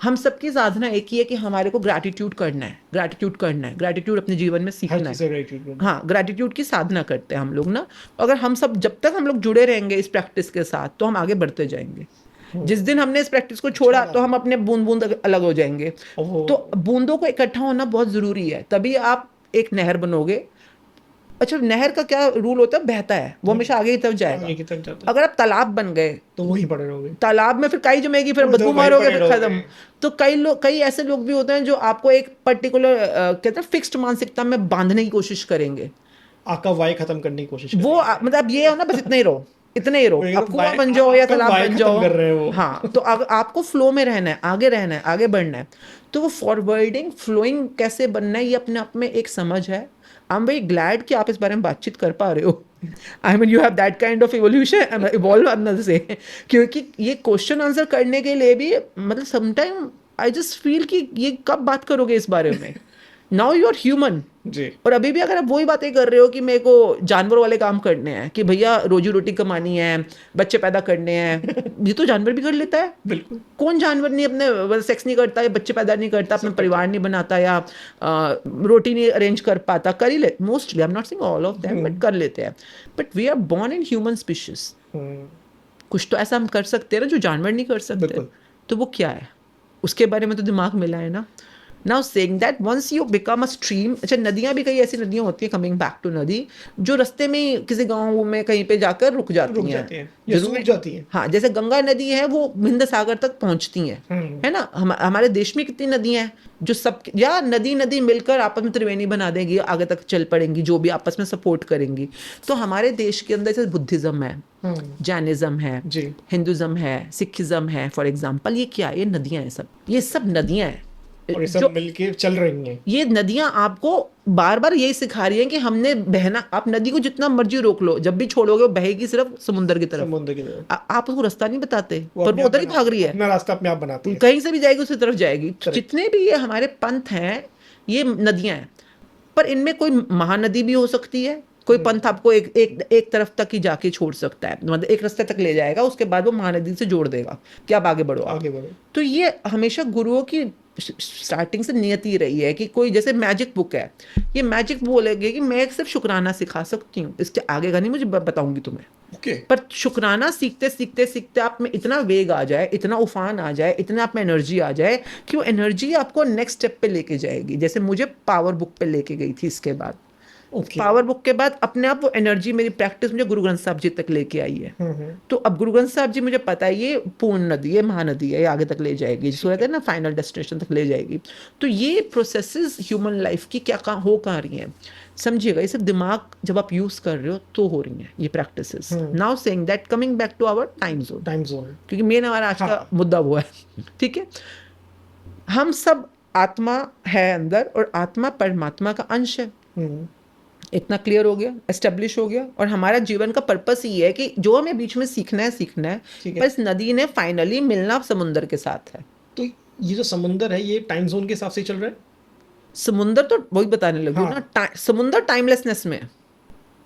हम सबकी साधना एक ही है कि हमारे को ग्रैटिट्यूड करना है, ग्रैटिट्यूड अपने जीवन में सीखना है। हाँ, ग्रैटिट्यूड की साधना करते हैं हम लोग ना। अगर हम सब जब तक हम लोग जुड़े रहेंगे इस प्रैक्टिस के साथ, तो हम आगे बढ़ते जाएंगे। जिस दिन हमने इस प्रैक्टिस को छोड़ा तो हम अपने बूंद बूंद अलग हो जाएंगे। तो बूंदों को इकट्ठा होना बहुत जरूरी है, तभी आप एक नहर बनोगे। अच्छा, नहर का क्या रूल होता है? बहता है, वो हमेशा आगे की तरफ जाएगा। अगर आप तालाब बन गए तो वहीं पड़े रहोगे, तालाब में फिर काई जमेगी, फिर बदबू मारोगे, फिर खत्म। तो कई ऐसे लोग भी होते हैं जो आपको एक पर्टिकुलर कहते हैं फिक्स्ड मानसिकता में बांधने की कोशिश करेंगे, आपका वाई खत्म करने की कोशिश वो मतलब ये हो ना, बस इतने ही रहो, आप कुआं बन जाओ या तालाब बन जाओ। हाँ, तो आपको फ्लो में रहना है, आगे बढ़ना है। तो वो फॉरवर्डिंग फ्लोइंग कैसे बनना है, ये अपने आप में एक समझ है। आई एम वेरी ग्लैड कि आप इस बारे में बातचीत कर पा रहे हो। I mean you have that kind of evolution, evolve अंदर से, क्योंकि ये क्वेश्चन आंसर करने के लिए भी मतलब समटाइम आई जस्ट फील कि ये कब बात करोगे इस बारे में। नाउ यू आर ह्यूमन जी, और अभी भी अगर आप वही बातें कर रहे हो कि मेरे को जानवर वाले काम करने हैं, कि भैया रोजी रोटी कमानी है, बच्चे पैदा करने हैं, ये तो जानवर भी कर लेता है। बिल्कुल, कौन जानवर नहीं अपने सेक्स नहीं करता या बच्चे पैदा नहीं करता, अपना परिवार नहीं बनाता या रोटी नहीं अरेंज कर पाता? कर ही ले mostly, I am not saying all of them, but कर लेते हैं। But we are born in human species. कुछ तो ऐसा हम कर सकते हैं ना जो जानवर नहीं कर सकते, तो वो क्या है? उसके बारे में तो दिमाग मिला है ना। Now saying that once you become a stream, अच्छा नदियाँ भी कई ऐसी नदियाँ होती हैं, coming back to नदी, जो रास्ते में किसी गांव में कहीं पे जाकर रुक जाती हैं या सूख जाती हैं। हाँ, जैसे गंगा नदी है वो हिंद सागर तक पहुंचती हैं, है ना। हमारे देश में कितनी नदियाँ हैं जो सब, या नदी मिलकर आपस में त्रिवेणी बना देंगी, आगे तक चल पड़ेंगी, जो भी आपस में सपोर्ट करेंगी। तो हमारे देश के अंदर जैसे बुद्धिज्म है, जैनिज्म है, हिंदुज्म है, सिखिज्म है, फॉर एग्जाम्पल, ये क्या है? ये नदियाँ हैं, सब ये सब नदियाँ हैं। और ये सब जो मिलके चल रही हैं। ये नदियां आपको बार बार यही सिखा रही हैं कि हमने बहना, आप नदी को जितना मर्जी रोक लो, जब भी छोड़ोगे वो बहेगी सिर्फ समुद्र की तरफ। समुद्र की तरफ आप उसको रास्ता नहीं बताते, वो पर अपने वो आप उधर ही भाग रही है, अपना रास्ता अपने आप बनाती है। कहीं से भी जाएगी उसी तरफ जाएगी। तो Correct. जितने भी ये हमारे पंथ हैं, ये नदियां हैं, पर इनमें कोई महानदी भी हो सकती है। कोई पंथ आपको एक तरफ तक ही जाके छोड़ सकता है, मतलब एक रास्ते तक ले जाएगा, उसके बाद वो महानदी से जोड़ देगा कि आप आगे बढ़ो। आगे बढ़ो। तो ये हमेशा गुरुओं की स्टार्टिंग से नियति रही है कि कोई जैसे मैजिक बुक है, ये मैजिक बोलेगी कि मैं सिर्फ शुक्राना सिखा सकती हूँ, इसके आगे का नहीं मुझे बताऊंगी तुम्हें। ओके। पर शुक्राना सीखते सीखते सीखते आप में इतना वेग आ जाए, इतना उफान आ जाए, इतना आप में एनर्जी आ जाए कि वो एनर्जी आपको नेक्स्ट स्टेप पे लेके जाएगी। जैसे मुझे पावर बुक पे लेके गई थी, इसके बाद ओके। पावर बुक के बाद अपने आप वो एनर्जी, मेरी प्रैक्टिस मुझे गुरु ग्रंथ साहब जी तक लेके आई है। तो अब गुरु ग्रंथ साहब जी मुझे पता है ये पूर्ण नदी है, महानदी है, ये आगे तक ले जाएगी, जिसको कहते हैं ना फाइनल डेस्टिनेशन तक ले जाएगी। तो ये प्रोसेसेस ह्यूमन लाइफ की क्या कहाँ रही हैं, समझिएगा। ये सब दिमाग जब आप यूज कर रहे हो तो हो रही हैं ये practices. Now saying that, coming back to our time zone, क्योंकि मेन हमारा आज का मुद्दा वो है, ठीक है। हम सब आत्मा है अंदर, और आत्मा परमात्मा का अंश है। इतना क्लियर हो गया, एस्टेब्लिश हो गया। और हमारा जीवन का पर्पस ये है कि जो हमें बीच में सीखना है, पर इस नदी ने फाइनली मिलना समुंदर के साथ है। तो ये जो समुंदर है ये टाइम जोन के हिसाब से चल रहा है। समुंदर तो वही बताने लगी ना, समुंदर टाइमलेसनेस में।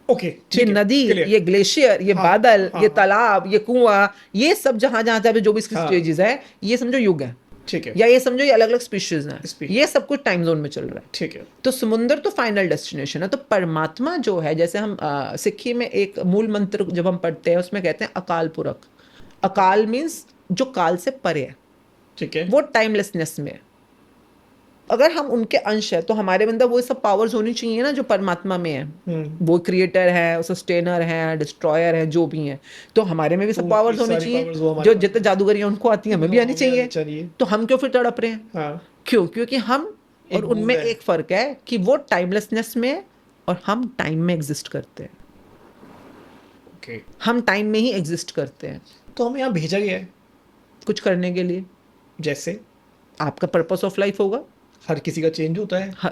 ओके, ये नदी, ये ग्लेशियर, ये बादल, ये तालाब, ये कुआं, ये सब जहां जहां जो भी इसकी स्टेजेस है, ये समझो युग है, ठीक है। या ये समझो ये अलग अलग स्पीशीज हैं, ये सब कुछ टाइम जोन में चल रहा है, ठीक है। तो समुंदर तो फाइनल डेस्टिनेशन है। तो परमात्मा जो है, जैसे हम सिक्खी में एक मूल मंत्र जब हम पढ़ते हैं उसमें कहते हैं अकाल पुरख। अकाल मीन्स जो काल से परे है, ठीक है। वो टाइमलेसनेस में। अगर हम उनके अंश है तो हमारे अंदर वो सब पावर्स होनी चाहिए ना जो परमात्मा में है। वो क्रिएटर है, सस्टेनर है, डिस्ट्रॉयर है, जो भी है, तो हमारे में भी सब पावर्स होनी चाहिए। जो जितने जादूगरी हैं उनको आती है, हमें भी आनी चाहिए। तो हम क्यों फिर तड़प रहे हैं? क्यों? क्योंकि हम और उनमें एक फर्क है कि वो टाइमलेसनेस में और हम टाइम में एग्जिस्ट करते हैं। हम टाइम में ही एग्जिस्ट करते हैं। तो हमें यहाँ भेजा गया है कुछ करने के लिए। जैसे आपका पर्पस ऑफ लाइफ होगा, हर किसी का चेंज होता है।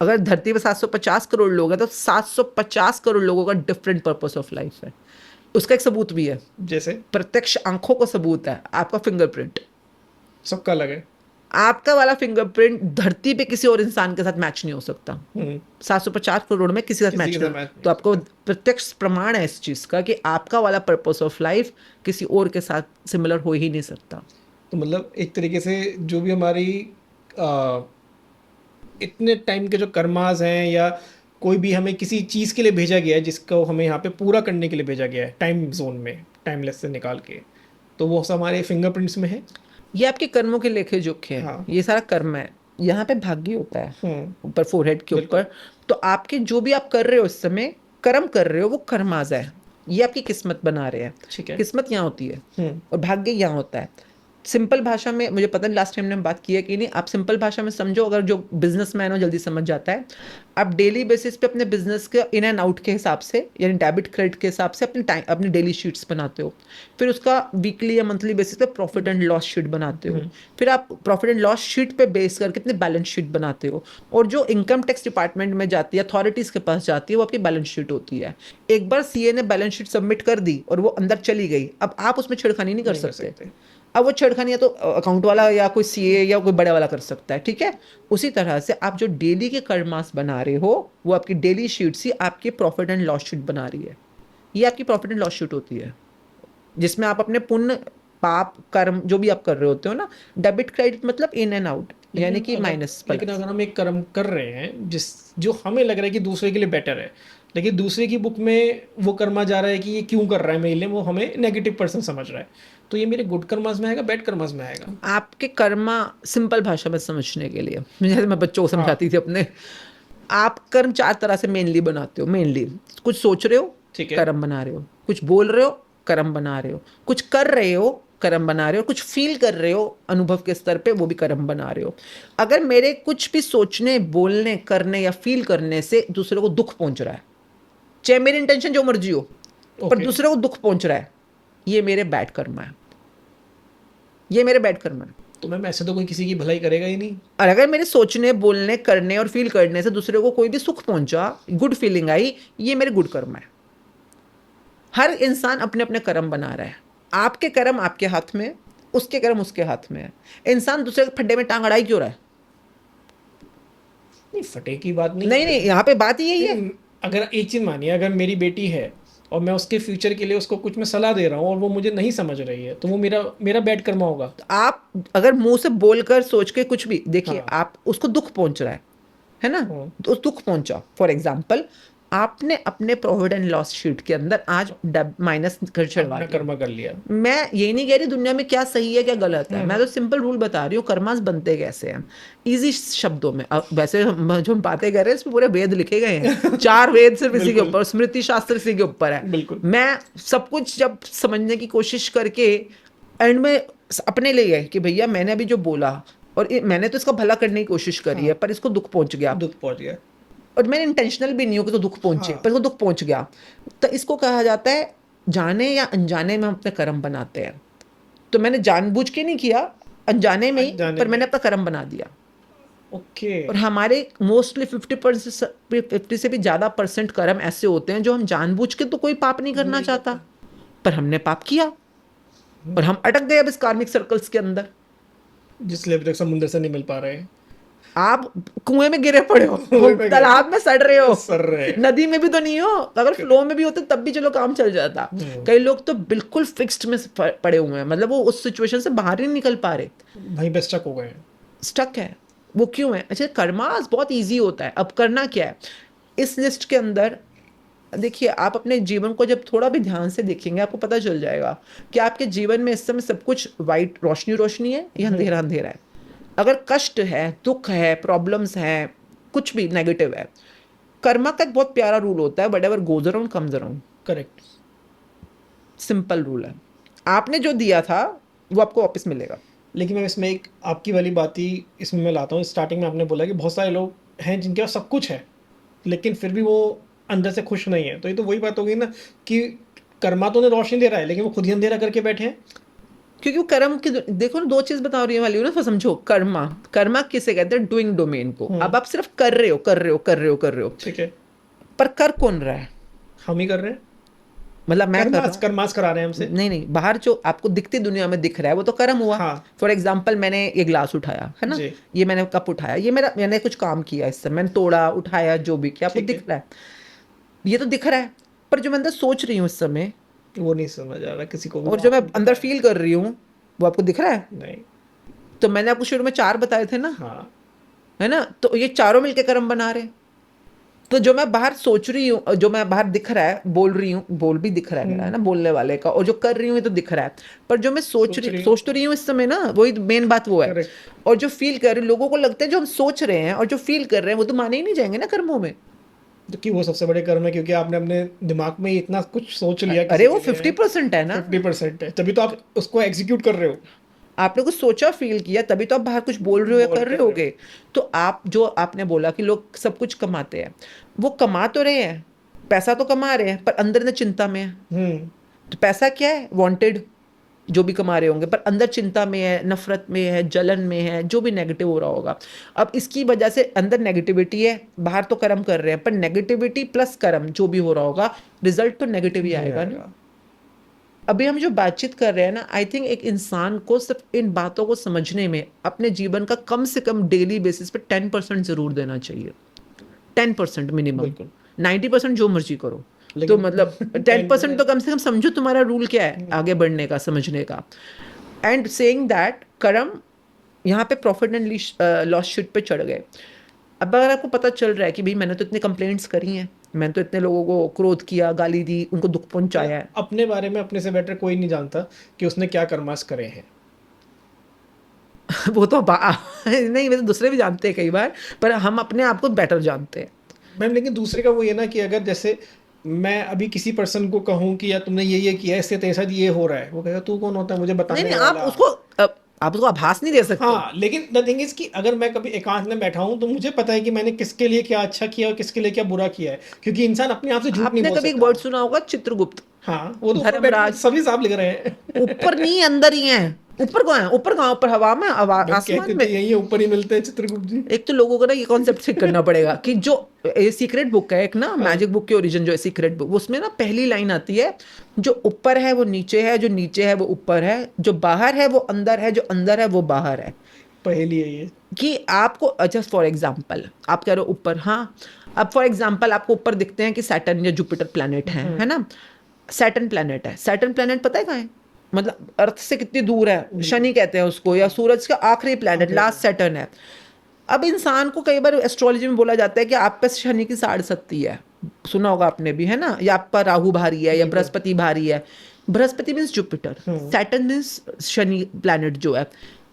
अगर धरती पर 750 करोड़ लोग हैं तो 750 करोड़ लोगों का डिफरेंट पर्पस ऑफ लाइफ है। उसका एक सबूत भी है, जैसे प्रत्यक्ष आंखों का सबूत है, आपका फिंगरप्रिंट। सबका अलग है। आपका वाला फिंगरप्रिंट धरती पे किसी और इंसान के साथ मैच नहीं हो सकता। 750 करोड़ में किसी के साथ मैच नहीं। तो आपको प्रत्यक्ष प्रमाण है इस चीज का कि आपका वाला पर्पस ऑफ लाइफ किसी और के साथ सिमिलर हो ही नहीं सकता। तो मतलब एक तरीके से जो भी हमारी इतने टाइम के जो कर्मास हैं, या कोई भी हमें किसी चीज़ के लिए भेजा गया है जिसको हमें यहाँ पे पूरा करने के लिए भेजा गया है टाइम जोन में, टाइमलेस से निकाल के, तो वो सब हमारे फिंगरप्रिंट्स में है। ये आपके कर्मों के लेखे जोखे हैं। ये सारा कर्म है। यहाँ पे भाग्य होता है ऊपर फोरहेड के ऊपर। तो आपके जो भी आप कर रहे हो इस समय, कर्म कर रहे हो, वो कर्माज है। ये आपकी किस्मत बना रहे हैं। ठीक है। किस्मत यहाँ होती है और भाग्य यहाँ होता है। सिंपल भाषा में, मुझे पता नहीं लास्ट टाइम ने बात की है कि नहीं, आप सिंपल भाषा में समझो, अगर जो बिजनेसमैन हो जल्दी समझ जाता है। आप डेली बेसिस पे अपने बिजनेस के इन एंड आउट के हिसाब से, यानी डेबिट क्रेडिट के हिसाब से अपनी डेली शीट्स बनाते हो। फिर उसका वीकली या मंथली बेसिस पे प्रॉफिट एंड लॉस शीट बनाते हो। फिर आप प्रॉफिट एंड लॉस शीट पे बेस करके अपने बैलेंस शीट बनाते हो। और जो इनकम टैक्स डिपार्टमेंट में जाती है, अथॉरिटीज के पास जाती है, वो आपकी बैलेंस शीट होती है। एक बार सीए ने बैलेंस शीट सबमिट कर दी और वो अंदर चली गई, अब आप उसमें छेड़खानी नहीं कर सकते। अब वो छेड़खानी या तो अकाउंट वाला या कोई सीए या कोई बड़े वाला कर सकता है, ठीक है। उसी तरह से आप जो डेली के कर्मास बना रहे हो, वो आपकी डेली शीट्स ही आपकी प्रॉफिट एंड लॉस शीट बना रही है। ये आपकी प्रॉफिट एंड लॉस शीट होती है, जिसमें आप अपने पुण्य पाप कर्म जो भी आप कर रहे होते हो ना, डेबिट क्रेडिट मतलब इन एंड आउट, यानी कि माइनस। लेकिन अगर हम एक कर्म कर रहे हैं जो हमें लग रहा है कि दूसरे के लिए बेटर है, लेकिन दूसरे की बुक में वो कर्मा जा रहा है कि ये क्यों कर रहा है मेरे लिए, वो हमें नेगेटिव पर्सन समझ रहा है, तो ये मेरे गुड कर्मास में आएगा, बैड कर्मास में आएगा? आपके कर्मा सिंपल भाषा में समझने के लिए, जैसे मैं बच्चों को समझाती थी अपने, आप कर्म 4 तरह से मेनली बनाते हो। मेनली कुछ सोच रहे हो, कर्म बना रहे हो। कुछ बोल रहे हो, कर्म बना रहे हो। कुछ कर रहे हो, कर्म बना रहे हो। कुछ फील कर रहे हो अनुभव के स्तर पे, वो भी कर्म बना रहे हो। अगर मेरे कुछ भी सोचने, बोलने, करने या फील करने से दूसरे को दुख पहुंच रहा है, चाहे मेरी इंटेंशन जो मर्जी हो, पर दूसरे को दुख पहुंच रहा है, ये मेरे बैड कर्म है। ये मेरे बैड कर्म है। तो मैम ऐसे तो कोई किसी की भलाई करेगा ही नहीं। और अगर मेरे सोचने, बोलने, करने और फील करने से दूसरे को कोई भी सुख पहुंचा, गुड फीलिंग आई, ये मेरे गुड कर्म है। हर इंसान अपने अपने कर्म बना रहा है। आपके कर्म आपके हाथ में, उसके कर्म उसके हाथ में है। इंसान दूसरे के फड्डे में टांग अड़ाई क्यों रहा है? नहीं, फटे की बात नहीं। नहीं, यहाँ पे बात यही है। अगर एक चीज मानिए, अगर मेरी बेटी है और मैं उसके फ्यूचर के लिए उसको कुछ मैं सलाह दे रहा हूँ और वो मुझे नहीं समझ रही है, तो वो मेरा मेरा बैड कर्मा होगा। तो आप अगर मुंह से बोलकर सोच के कुछ भी देखिए, हाँ। आप उसको दुख पहुंच रहा है ना, तो दुख पहुंचा। फॉर एग्जाम्पल, आपने अपने प्रॉफिट एंड लॉस शीट के अंदर आज माइनस कर चढ़वा अपना दिया। कर्मा कर लिया। मैं यही नहीं कह रही दुनिया में क्या सही है क्या गलत है, मैं तो सिंपल रूल बता रही हूँ कर्मास बनते कैसे हैं, इजी शब्दों में। अब वैसे जो हम बातें कर रहे हैं इसमें पूरे वेद लिखे गए हैं, 4 वेद सिर्फ इसी के ऊपर, स्मृति शास्त्र इसी के ऊपर है। बिल्कुल। मैं सब कुछ जब समझने की कोशिश करके एंड में अपने लिए है कि भैया मैंने अभी जो बोला और मैंने तो इसका भला करने की कोशिश करी है, पर इसको दुख पहुंच गया, दुख पहुंच गया, और मैंने इंटेंशनल भी नहीं हो कि तो दुख पहुंचे, पर इसको दुख पहुंच गया, तो इसको कहा जाता है जाने या अनजाने में हम अपने कर्म बनाते हैं। तो मैंने जानबूझ के नहीं किया, अनजाने में ही, पर मैंने अपना कर्म बना दिया। ओके। और हमारे मोस्टली 50% से भी ज्यादा परसेंट कर्म ऐसे होते हैं जो हम जानबूझ के तो कोई पाप नहीं करना चाहता, पर हमने पाप किया और हम अटक गए अब इस कार्मिक सर्कल्स के अंदर, जिसलिए अभी तक समुद्र से नहीं मिल पा रहे हैं। आप कुएं में गिरे पड़े हो, तालाब में सड़ रहे हो, नदी में भी तो नहीं हो। अगर फ्लो में भी होते तब भी चलो काम चल जाता। कई लोग तो बिल्कुल फिक्स्ड में पड़े हुए हैं, मतलब वो उस सिचुएशन से बाहर ही नहीं निकल पा रहे, वहीं पे स्टक हो गए हैं। स्टक है। वो क्यों है? अच्छा, कर्मा बहुत ईजी होता है। अब करना क्या है इस लिस्ट के अंदर? देखिए, आप अपने जीवन को जब थोड़ा भी ध्यान से देखेंगे आपको पता चल जाएगा कि आपके जीवन में इस समय सब कुछ वाइट रोशनी रोशनी है या अंधेरा अंधेरा है। अगर कष्ट है, दुख है, प्रॉब्लम्स हैं, कुछ भी नेगेटिव है, कर्मा का एक बहुत प्यारा रूल होता है, whatever goes around comes around. Correct, simple rule है। आपने जो दिया था वो आपको वापस मिलेगा। लेकिन मैं इसमें एक आपकी वाली बात ही इसमें मैं लाता हूँ। स्टार्टिंग में आपने बोला कि बहुत सारे लोग हैं जिनके पास सब कुछ है लेकिन फिर भी वो अंदर से खुश नहीं है। तो ये तो वही बात होगी ना कि कर्मा तो उन्हें रोशनी दे रहा है लेकिन वो खुद ही अंधेरा करके बैठे हैं। क्योंकि वो कर्म की देखो ना, 2 चीज बता रही वाली हूँ ना, तो समझो कर्मा, कर्मा किसे कहते हैं? डूइंग डोमेन को। अब आप सिर्फ कर रहे हो कर रहे हो कर रहे हो कर रहे हो, ठीक है, पर कर कौन रहा है? हम ही कर रहे हैं। मतलब मैं कर्मास करा रहे हैं हमसे। नहीं, बाहर जो आपको दिखती दुनिया में दिख रहा है वो तो कर्म हुआ। हाँ। फॉर एग्जाम्पल, मैंने ये ग्लास उठाया है ना, ये मैंने कप उठाया, ये मैंने कुछ काम किया, इससे मैंने तोड़ा, उठाया, जो भी किया, आपको दिख रहा है, ये तो दिख रहा है। पर जो मैं अंदर सोच रही हूँ इस समय, वो नहीं समझ आ रहा किसी को भी। और जो मैं अंदर फील कर रही हूँ वो आपको दिख रहा है? नहीं। तो मैंने आपको शुरू में 4 बताए थे ना। हाँ। है ना, तो ये चारों मिलके कर्म बना रहे। तो जो मैं बाहर सोच रही हूँ, जो मैं बाहर दिख रहा है, बोल रही हूँ, बोल भी दिख रहा है मेरा, है ना, बोलने वाले का, और जो कर रही हूँ ये तो दिख रहा है, पर जो मैं सोच तो रही हूँ इस समय ना, वही मेन बात वो है। और जो फील कर रही हूँ, लोगों को लगता है जो हम सोच रहे हैं और जो फील कर रहे हैं वो तो माने ही नहीं जाएंगे ना कर्मों में। कि वो सबसे बड़े कर्म है क्योंकि आपने अपने दिमाग में इतना कुछ सोच लिया। अरे वो 50% है ना, 50% है, तभी तो आप उसको एग्जीक्यूट कर रहे हो। आपने कुछ सोचा, फील किया, तभी तो आप बाहर कुछ बोल रहे हो या कर रहे होगे। तो आप जो आपने बोला कि लोग सब कुछ कमाते हैं, वो कमा तो रहे हैं, पैसा तो कमा रहे हैं, पर अंदर ने चिंता में है। तो पैसा क्या है? वांटेड, जो भी कमा रहे होंगे, पर अंदर चिंता में है, नफरत में है, जलन में है, जो भी नेगेटिव हो रहा होगा। अब इसकी वजह से अंदर नेगेटिविटी है, बाहर तो कर्म कर रहे हैं, पर नेगेटिविटी प्लस कर्म जो भी हो रहा होगा, रिजल्ट तो नेगेटिव ही आएगा ना। अभी हम जो बातचीत कर रहे हैं ना, आई थिंक एक इंसान को सिर्फ इन बातों को समझने में अपने जीवन का कम से कम डेली बेसिस पे 10% जरूर देना चाहिए। 10% मिनिमम। 90% जो मर्जी करो, तो मतलब 10% तो कम से कम समझो तुम्हारा रूल क्या है आगे बढ़ने का, समझने का। एंड सेइंग दैट कर्म यहाँ पे प्रॉफिट एंड लॉस शीट पे चढ़ गए। अब अगर आपको पता चल रहा है कि भाई मैंने तो इतनी कंप्लेंट्स करी हैं, मैंने तो इतने लोगों को क्रोध किया, गाली दी, उनको दुख पहुंचाया है। अपने बारे में अपने से बेटर कोई नहीं जानता कि उसने क्या कर्मास करे हैं। वो तो नहीं, वैसे दूसरे भी जानते हैं कई बार, पर हम अपने आप को बेटर जानते हैं मैम। लेकिन दूसरे का वो ये ना कि अगर जैसे मैं अभी किसी पर्सन को कहूँ कि यार तुमने ये किया, इससे तेरे साथ ये हो रहा है, वो कहेगा तू कौन होता है मुझे बताने वाला? आप उसको आभास नहीं दे सकते। हाँ, लेकिन द थिंग इज कि अगर मैं कभी एकांत में बैठा हूँ तो मुझे पता है कि मैंने किसके लिए क्या अच्छा किया और किसके लिए क्या बुरा किया है, क्योंकि इंसान अपने आप से झूठ नहीं बोल सकता। आपने कभी एक वर्ड सुना होगा चित्रगुप्त? हाँ, वो तो धर्मराज सभी साहब लिख रहे हैं। ऊपर नहीं अंदर ही है, ऊपर कहाँ है, ऊपर कहाँ, ऊपर हवा में, आसमान में, यही ऊपर ही मिलते हैं चित्रगुप्त जी। एक तो लोगों को ना ये कॉन्सेप्ट सीख करना पड़ेगा कि जो सीक्रेट बुक है एक ना, मैजिक बुक की ओरिजिन जो है सीक्रेट बुक, उसमें ना पहली लाइन आती है, जो ऊपर है वो नीचे है, जो नीचे है वो ऊपर है, जो बाहर है वो अंदर है, जो अंदर है वो बाहर है। पहली है ये कि आपको जस्ट फॉर एग्जाम्पल आप कह रहे हो ऊपर, हाँ, अब फॉर एग्जाम्पल आपको ऊपर दिखते हैं कि सैटर्न या जुपिटर प्लैनेट है ना, सैटर्न प्लैनेट है, सैटर्न प्लैनेट पता है कहाँ है, मतलब अर्थ से कितनी दूर है, शनि कहते हैं उसको, या सूरज का आखिरी प्लैनेट लास्ट सैटर्न है। अब इंसान को कई बार एस्ट्रोलॉजी में बोला जाता है कि आप पे शनि की साढ़ शक्ति है, सुना होगा आपने भी, है ना, या आप पर राहु भारी है या बृहस्पति भारी है। Brihaspati means Jupiter, Saturn means Shani planet जो है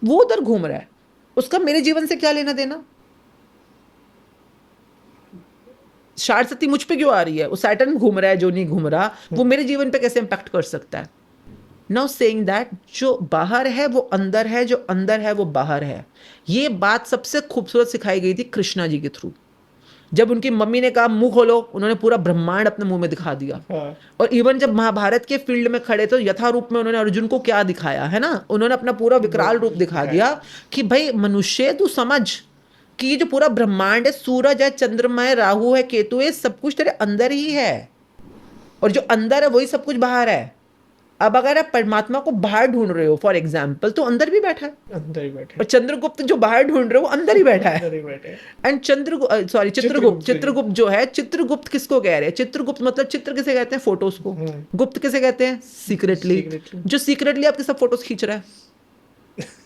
वो उधर घूम रहा है, उसका मेरे जीवन से क्या लेना देना? साढ़ शक्ति मुझ पे क्यों आ रही है? वो सैटर्न घूम रहा है, जो नहीं घूम रहा वो मेरे जीवन पे कैसे इंपैक्ट कर सकता है? नाउ सेइंग दैट जो बाहर है वो अंदर है, जो अंदर है वो बाहर है। ये बात सबसे खूबसूरत सिखाई गई थी कृष्णा जी के थ्रू। जब उनकी मम्मी ने कहा मुंह खोलो, उन्होंने पूरा ब्रह्मांड अपने मुंह में दिखा दिया। और इवन जब महाभारत के फील्ड में खड़े तो यथा रूप में उन्होंने अर्जुन को क्या दिखाया है ना, उन्होंने अपना पूरा विकराल रूप दिखा दिया कि भाई मनुष्य तू समझ कि ये जो पूरा ब्रह्मांड है, सूरज है, चंद्रमा है, राहु है, केतु है, सब कुछ तेरे अंदर ही है, और जो अंदर है वही सब कुछ बाहर है। अब अगर आप परमात्मा को बाहर ढूंढ रहे हो फॉर एग्जाम्पल, तो अंदर भी बैठा है, अंदर ही बैठे, और चंद्रगुप्त जो बाहर ढूंढ रहे हो अंदर ही बैठा है। एंड चित्रगुप्त जो है, चित्रगुप्त किसको कह रहे हैं? चित्रगुप्त मतलब चित्र किसे कहते हैं? फोटोज को। गुप्त किसे कहते हैं? सीक्रेटली। जो सीक्रेटली आपके सब फोटोज खींच रहा है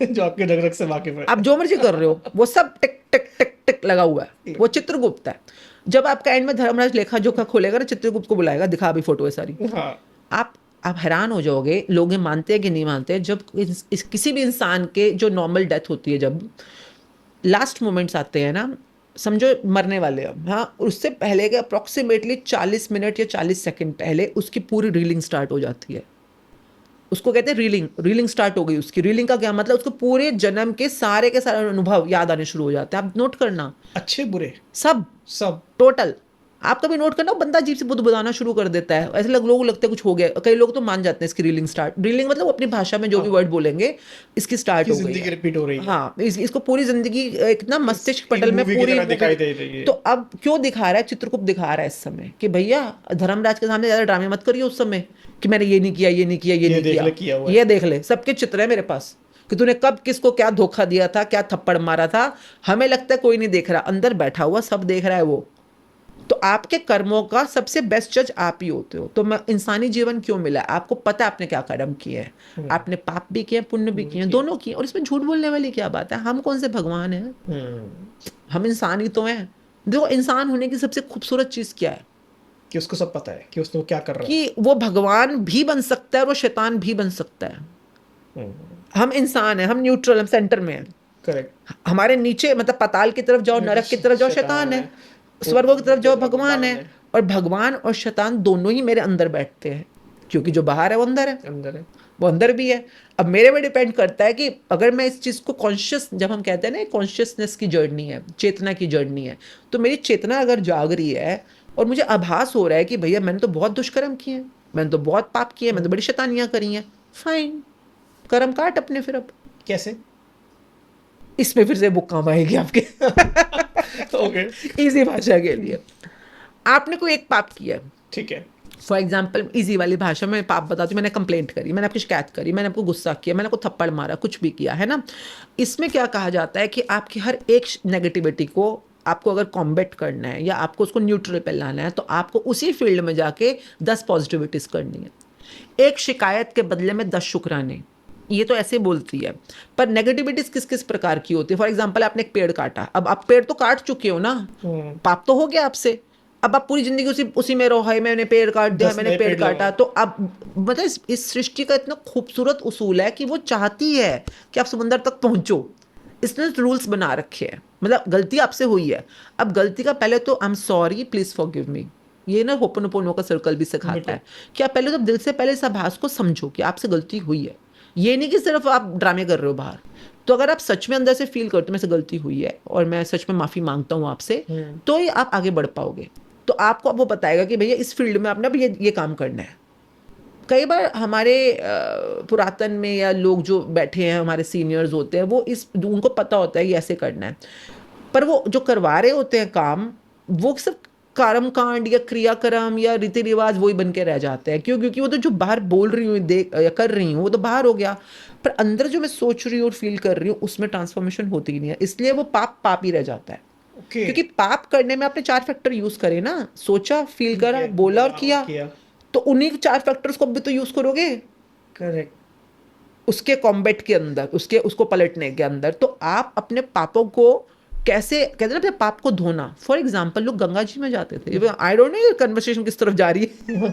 जो आपके रग रग से वाकिफ है, आप जो मर्जी कर रहे हो, वो सब टिक टिक टिक टिक लगा हुआ है, वो चित्रगुप्त है। जब आपका एंड में धर्मराज लेखा जोखा खोलेगा ना, चित्रगुप्त को बुलाएगा, दिखा अभी फोटो है सारी। आप हैरान हो जाओगे, लोग ये मानते हैं कि नहीं मानते, जब किसी भी इंसान के जो नॉर्मल डेथ होती है, जब लास्ट मोमेंट्स आते हैं ना, समझो मरने वाले हम, हाँ, उससे पहले के अप्रॉक्सीमेटली 40 मिनट या 40 सेकंड पहले उसकी पूरी रीलिंग स्टार्ट हो जाती है। उसको कहते हैं रीलिंग स्टार्ट हो गई उसकी। रीलिंग का क्या मतलब? उसको पूरे जन्म के सारे अनुभव याद आने शुरू हो जाते हैं। आप नोट करना, अच्छे बुरे सब टोटल आप कभी नोट करना, बंदा अजीब से बुदबुदाना शुरू कर देता है, ऐसे लोगों को लगता है कुछ हो गया। कई लोग तो मान जाते हैं इसकी रीलिंग मतलब अपनी भाषा में जो भी वर्ड बोलेंगे, इसकी स्टार्ट हो गई, जिंदगी रिपीट हो रही है। हाँ, इसको पूरी जिंदगी एक ना मस्तिष्क पटल में पूरी दिखाई दे रही है। तो अब क्यों दिखा रहा है? चित्रगुप्त दिखा रहा है इस समय कि भैया धर्मराज के सामने ज्यादा ड्रामे मत करिए उस समय कि मैंने ये नहीं किया, ये नहीं किया, ये नहीं किया, ये देख ले, सबके चित्र है मेरे पास कि तूने कब किसको क्या धोखा दिया था, क्या थप्पड़ मारा था। हमें लगता है कोई नहीं देख रहा, अंदर बैठा हुआ सब देख रहा है वो। तो आपके कर्मों का सबसे बेस्ट जज आप ही होते हो। तो मैं इंसानी जीवन क्यों मिला? आपको पता है आपने क्या कर्म किए हैं, आपने पाप भी किए, पुण्य भी किए, दोनों किए, और इसमें झूठ बोलने वाली क्या बात है? हम कौन से भगवान हैं? हम इंसान ही तो हैं। देखो, इंसान होने की सबसे खूबसूरत चीज क्या है? कि उसको सब पता है कि उसने क्या कर रहा है, कि वो भगवान भी बन सकता है और वो शैतान भी बन सकता है। हम इंसान है, हम न्यूट्रल, हम सेंटर में हैं। करेक्ट। हमारे नीचे मतलब पाताल की तरफ जाओ, नरक की तरफ जाओ, शैतान है, स्वर्ग की तरफ जाओ, भगवान है। और भगवान और शैतान दोनों ही मेरे अंदर बैठते हैं, क्योंकि जो बाहर है वो अंदर है, वो अंदर भी है। अब मेरे पे डिपेंड करता है कि अगर मैं इस चीज़ को कॉन्शियस, जब हम कहते हैं ना कॉन्शियसनेस की जर्नी है, चेतना की जर्नी है, तो मेरी चेतना अगर जाग रही है और मुझे आभास हो रहा है कि भैया मैंने तो बहुत दुष्कर्म किए हैं, मैंने तो बहुत पाप किए हैं, मैंने तो बड़ी शैतानियाँ करी हैं, फाइन, कर्म काट अपने। फिर अब कैसे? इसमें फिर से बुक काम आएगी आपके ओके, इजी भाषा के लिए। आपने कोई एक पाप किया, ठीक है, फॉर एग्जाम्पल इजी वाली भाषा में पाप बताती हूँ, मैंने कंप्लेंट करी, मैंने आपकी शिकायत करी, मैंने आपको गुस्सा किया, मैंने आपको थप्पड़ मारा, कुछ भी किया है ना। इसमें क्या कहा जाता है कि आपकी हर एक नेगेटिविटी को आपको अगर कॉम्बैट करना है या आपको उसको न्यूट्रल पे लाना है, तो आपको उसी फील्ड में जाके 10 पॉजिटिविटीज करनी है। एक शिकायत के बदले में 10 शुक्राने, ये तो ऐसे बोलती है। पर नेगेटिविटीज किस किस प्रकार की होती है? फॉर एग्जाम्पल आपने एक पेड़ काटा, अब आप पेड़ तो काट चुके हो ना, पाप तो हो गया आपसे, अब आप पूरी जिंदगी उसी में रहो, है मैंने पेड़ काट दिया, मैंने पेड़ काटा। तो अब मतलब इस सृष्टि का इतना खूबसूरत उसूल है कि वो चाहती है कि आप समुंदर तक पहुंचो। इसने रूल्स बना रखे हैं, मतलब गलती आपसे हुई है, अब गलती का पहले तो I am sorry, please forgive me, ये ना होपनोपोनो का सर्कल भी सिखाता है कि आप पहले तो दिल से पहले इस आभास को समझो कि आपसे गलती हुई है। ये नहीं कि सिर्फ आप ड्रामे कर रहे हो बाहर। तो अगर आप सच में अंदर से फील करते हो मेरे से गलती हुई है और मैं सच में माफी मांगता हूँ आपसे, तो ही आप आगे बढ़ पाओगे। तो आपको अब वो बताएगा कि भैया इस फील्ड में आपने अब ये काम करना है। कई बार हमारे पुरातन में या लोग जो बैठे हैं हमारे सीनियर्स होते हैं, वो उनको पता होता है कि ऐसे करना है, पर वो जो करवा रहे होते हैं काम, वो सिर्फ कर्म कांड या क्रियाक्रम या रीति रिवाज वही बन के रह जाते हैं। क्यों? क्योंकि वो तो जो बाहर बोल रही हूँ देख या कर रही हूँ वो तो बाहर हो गया, पर अंदर जो मैं सोच रही हूँ और फील कर रही हूँ उसमें ट्रांसफॉर्मेशन होती ही नहीं है, इसलिए वो पाप पाप ही रह जाता है। ओके। क्योंकि पाप करने में आपने 4 फैक्टर यूज करे ना, सोचा, फील करा, बोला और किया, तो उन्हीं 4 फैक्टर्स को भी तो यूज करोगे। करेक्ट। उसके कॉम्बैट के अंदर, उसको पलटने के अंदर। तो आप अपने पापों को कैसे, कहते हैं ना, अपने पाप को धोना। फॉर एग्जाम्पल, लोग गंगा जी में जाते थे। आई डोंट नो ये कन्वर्सेशन किस तरफ जा रही है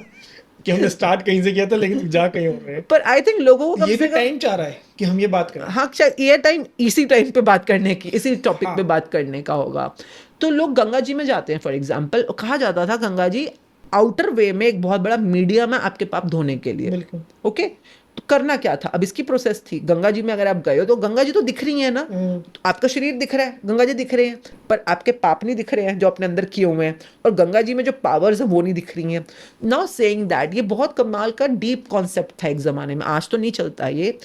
कि हमने स्टार्ट कहीं से किया था लेकिन जा कहीं हो रहे हैं। पर आई थिंक लोगों को ये भी टाइम चाह रहा है कि हम ये बात करें। हाँ, ये टाइम इसी टाइम पे बात करने की, इसी टॉपिक हाँ। पे बात करने का होगा। तो लोग गंगा जी में जाते हैं फॉर एग्जाम्पल, कहा जाता था गंगा जी आउटर वे में एक बहुत बड़ा मीडियम है आपके पाप धोने के लिए। बिल्कुल। ओके, तो करना क्या था? अब इसकी प्रोसेस थी, गंगा जी में अगर आप गए हो तो गंगा जी तो दिख रही है ना, तो आपका शरीर दिख रहा है, गंगा जी दिख रहे हैं, पर आपके पाप नहीं दिख रहे हैं जो आपने अंदर किए हुए हैं, और गंगा जी में जो पावर्स है वो नहीं दिख रही हैं। नाउ सेइंग दैट, ये बहुत कमाल का डीप कॉन्सेप्ट था एक जमाने में, आज तो नहीं चलता ये।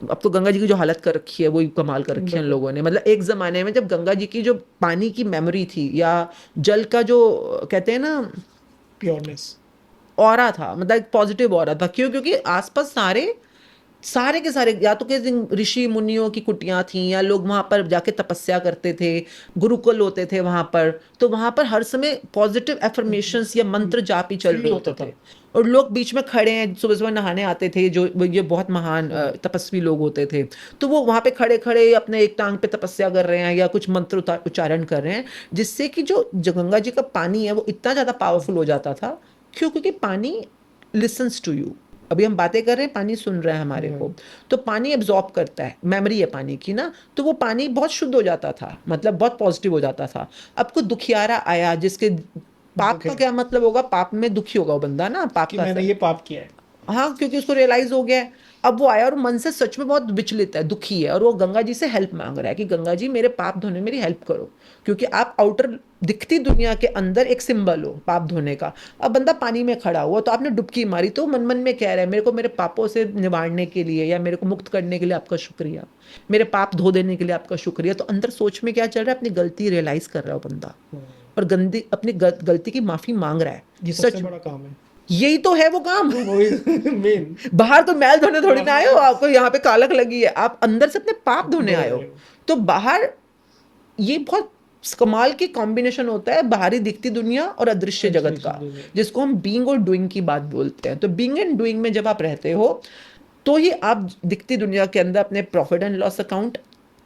अब तो गंगा जी की जो हालत कर रखी है वही कमाल कर रखी है इन लोगों ने। मतलब एक जमाने में जब गंगा जी की जो पानी की मेमोरी थी, या जल का जो कहते हैं ना प्योरनेस, ऑरा था, मतलब एक पॉजिटिव ऑरा था। क्यों? क्योंकि आसपास सारे के सारे या तो किसी ऋषि मुनियों की कुटियां थी, या लोग वहां पर जाके तपस्या करते थे, गुरुकुल होते थे वहां पर, तो वहां पर हर समय पॉजिटिव एफर्मेशंस या मंत्र जाप ही चल रहे होते थे। और लोग बीच में खड़े हैं, सुबह सुबह नहाने आते थे, जो ये बहुत महान तपस्वी लोग होते थे, तो वो वहां पे खड़े खड़े अपने एक टांग पे तपस्या कर रहे हैं या कुछ मंत्र उच्चारण कर रहे हैं, जिससे कि जो गंगा जी का पानी है वो इतना ज्यादा पावरफुल हो जाता था। क्यों? क्योंकि पानी लिसन्स टू यू। अभी हम बातें कर रहे हैं, पानी सुन रहा है हमारे को, तो पानी एब्जॉर्ब करता है, मेमोरी है पानी की ना, तो वो पानी बहुत शुद्ध हो जाता था, मतलब बहुत पॉजिटिव हो जाता था। अब कोई दुखियारा आया जिसके पाप का क्या मतलब होगा, पाप में दुखी होगा वो बंदा ना, पाप कि का मैंने ये पाप किया है। हाँ, क्योंकि उसको रियलाइज हो गया है। अब वो आया और मन से सच में बहुत विचलित है, दुखी है, और वो गंगा जी से हेल्प मांग रहा है कि गंगा जी मेरे पाप धोने मेरी हेल्प करो, क्योंकि आप आउटर दिखती दुनिया के अंदर एक सिंबल हो पाप धोने का। अब बंदा पानी में खड़ा हुआ, तो आपने डुबकी मारी, तो मन मन में कह रहा है मेरे को मेरे पापों से निवारने के लिए या मेरे को मुक्त करने के लिए आपका शुक्रिया, मेरे पाप धो देने के लिए आपका शुक्रिया। तो अंदर सोच में क्या चल रहा है, अपनी गलती रियलाइज कर रहा है वो बंदा, और अपनी गलती की माफी मांग रहा है। ये सबसे बड़ा काम है। यही तो है वो काम मेन। बाहर तो मैल धोने थोड़ी ना आए हो, आपको यहाँ पे कालक लगी है, आप अंदर से अपने पाप धोने आए हो। तो बाहर ये बहुत कमाल की कॉम्बिनेशन होता है, बाहरी दिखती दुनिया और अदृश्य जगत का, जिसको हम बीइंग और डूइंग की बात बोलते हैं। तो बीइंग एंड डूइंग में जब आप रहते हो तो ही आप दिखती दुनिया के अंदर अपने प्रॉफिट एंड लॉस अकाउंट,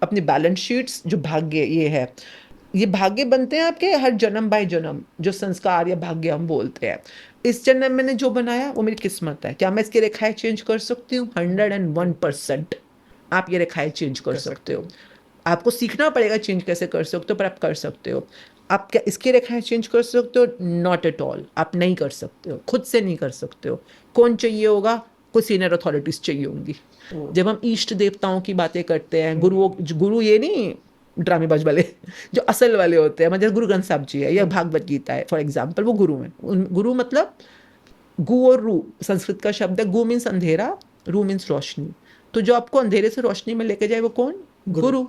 अपनी बैलेंस शीट्स, जो भाग्य ये है, ये भाग्य बनते हैं आपके हर जन्म बाय जन्म, जो संस्कार या भाग्य हम बोलते हैं। इस जन्म मैंने जो बनाया वो मेरी किस्मत है। क्या मैं इसकी रेखाएं चेंज कर सकती हूँ? 101% आप ये रेखाएं चेंज कर सकते हो। आपको सीखना पड़ेगा चेंज कैसे कर सकते हो, पर आप कर सकते हो। आप क्या इसकी रेखाएं चेंज कर सकते हो? नॉट एट ऑल, आप नहीं कर सकते हो, खुद से नहीं कर सकते हो। कौन चाहिए होगा? कोई सीनियर अथॉरिटीज चाहिए होंगी। जब हम इष्ट देवताओं की बातें करते हैं, गुरु ये नहीं ड्रामेबाज वाले, जो असल वाले होते हैं, मतलब गुरु ग्रंथ साहब जी है या भागवत गीता है फॉर एग्जाम्पल, वो गुरु हैं। गुरु मतलब गु और रू संस्कृत का शब्द है। गु मीन्स अंधेरा, रू मीन्स रोशनी। तो जो आपको अंधेरे से रोशनी में लेके जाए वो कौन? गुरु।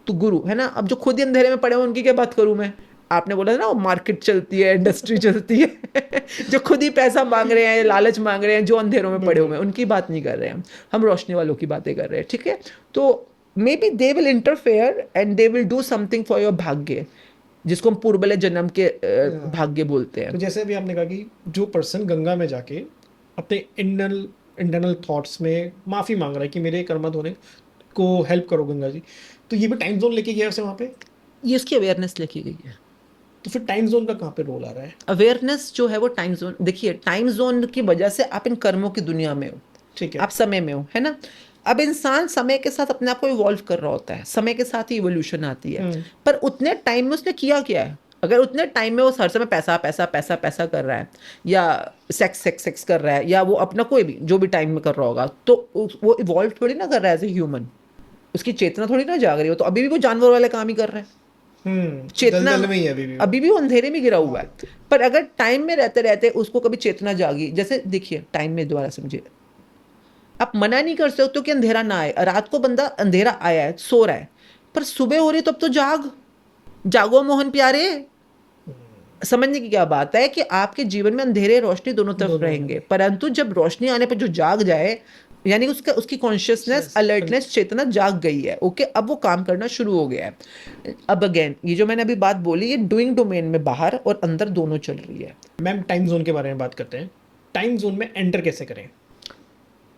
तो गुरु है ना। अब जो खुद ही अंधेरे में पड़े हो उनकी क्या बात करूं मैं? आपने बोला ना वो मार्केट चलती है, इंडस्ट्री चलती है जो खुद ही पैसा मांग रहे हैं, लालच मांग रहे हैं, जो अंधेरों में पड़े हुए हैं, उनकी बात नहीं कर रहे हैं हम रोशनी वालों की बातें कर रहे हैं। ठीक है, तो may be they will interfere and they will do something for your भाग्य, जिसको हम पूर्वले जन्म के भाग्य बोलते हैं। तो जैसे अभी आपने कहा कि जो पर्सन गंगा में जाके अपने इंटरनल थॉट्स में माफी मांग रहा है कि मेरे कर्म धोने को हेल्प करो गंगा जी, तो ये भी टाइम जोन लेके गया उसे वहाँ पे? ये उसकी अवेयरनेस लेके गई है। तो फिर टाइम जोन का कहाँ पे रोल आ रहा है? अवेयरनेस जो है वो टाइम जोन, देखिए टाइम जोन की वजह से आप इन कर्मों की दुनिया में हो, ठीक है, आप समय में हो, है ना। अब इंसान समय के साथ अपने आप को इवॉल्व कर रहा होता है, समय के साथ ही इवोल्यूशन आती है। पर उतने टाइम में उसने किया क्या है? अगर उतने टाइम में वो हर समय पैसा पैसा पैसा पैसा कर रहा है, या सेक्स सेक्स सेक्स कर रहा है, या वो अपना कोई भी जो भी टाइम में कर रहा होगा, तो वो इवॉल्व थोड़ी ना कर रहा है एज ए ह्यूमन, उसकी चेतना थोड़ी ना जाग रही हो, तो अभी भी वो जानवर वाले काम ही कर रहा है। चेतना दलदल में ही है अभी भी वो अंधेरे में गिरा हुआ है। पर अगर टाइम में रहते रहते उसको कभी चेतना जागी, जैसे देखिए टाइम में दोबारा समझिए, आप मना नहीं कर सकते कि अंधेरा ना आए। रात को बंदा अंधेरा आया है, सो रहा है, पर सुबह हो रही तब तो जागो मोहन प्यारे। समझने की क्या बात है कि आपके जीवन में अंधेरे रोशनी दोनों तरफ रहेंगे, परंतु जब रोशनी आने पर जो जाग जाए, यानी उसकी कॉन्शियसनेस, अलर्टनेस, चेतना जाग गई है, ओके, अब वो काम करना शुरू हो गया है। अब अगेन ये जो मैंने अभी बात बोली, ये डूइंग डोमेन में बाहर और अंदर दोनों चल रही है। मैम टाइम जोन के बारे में बात करते हैं। टाइम जोन में एंटर कैसे करें?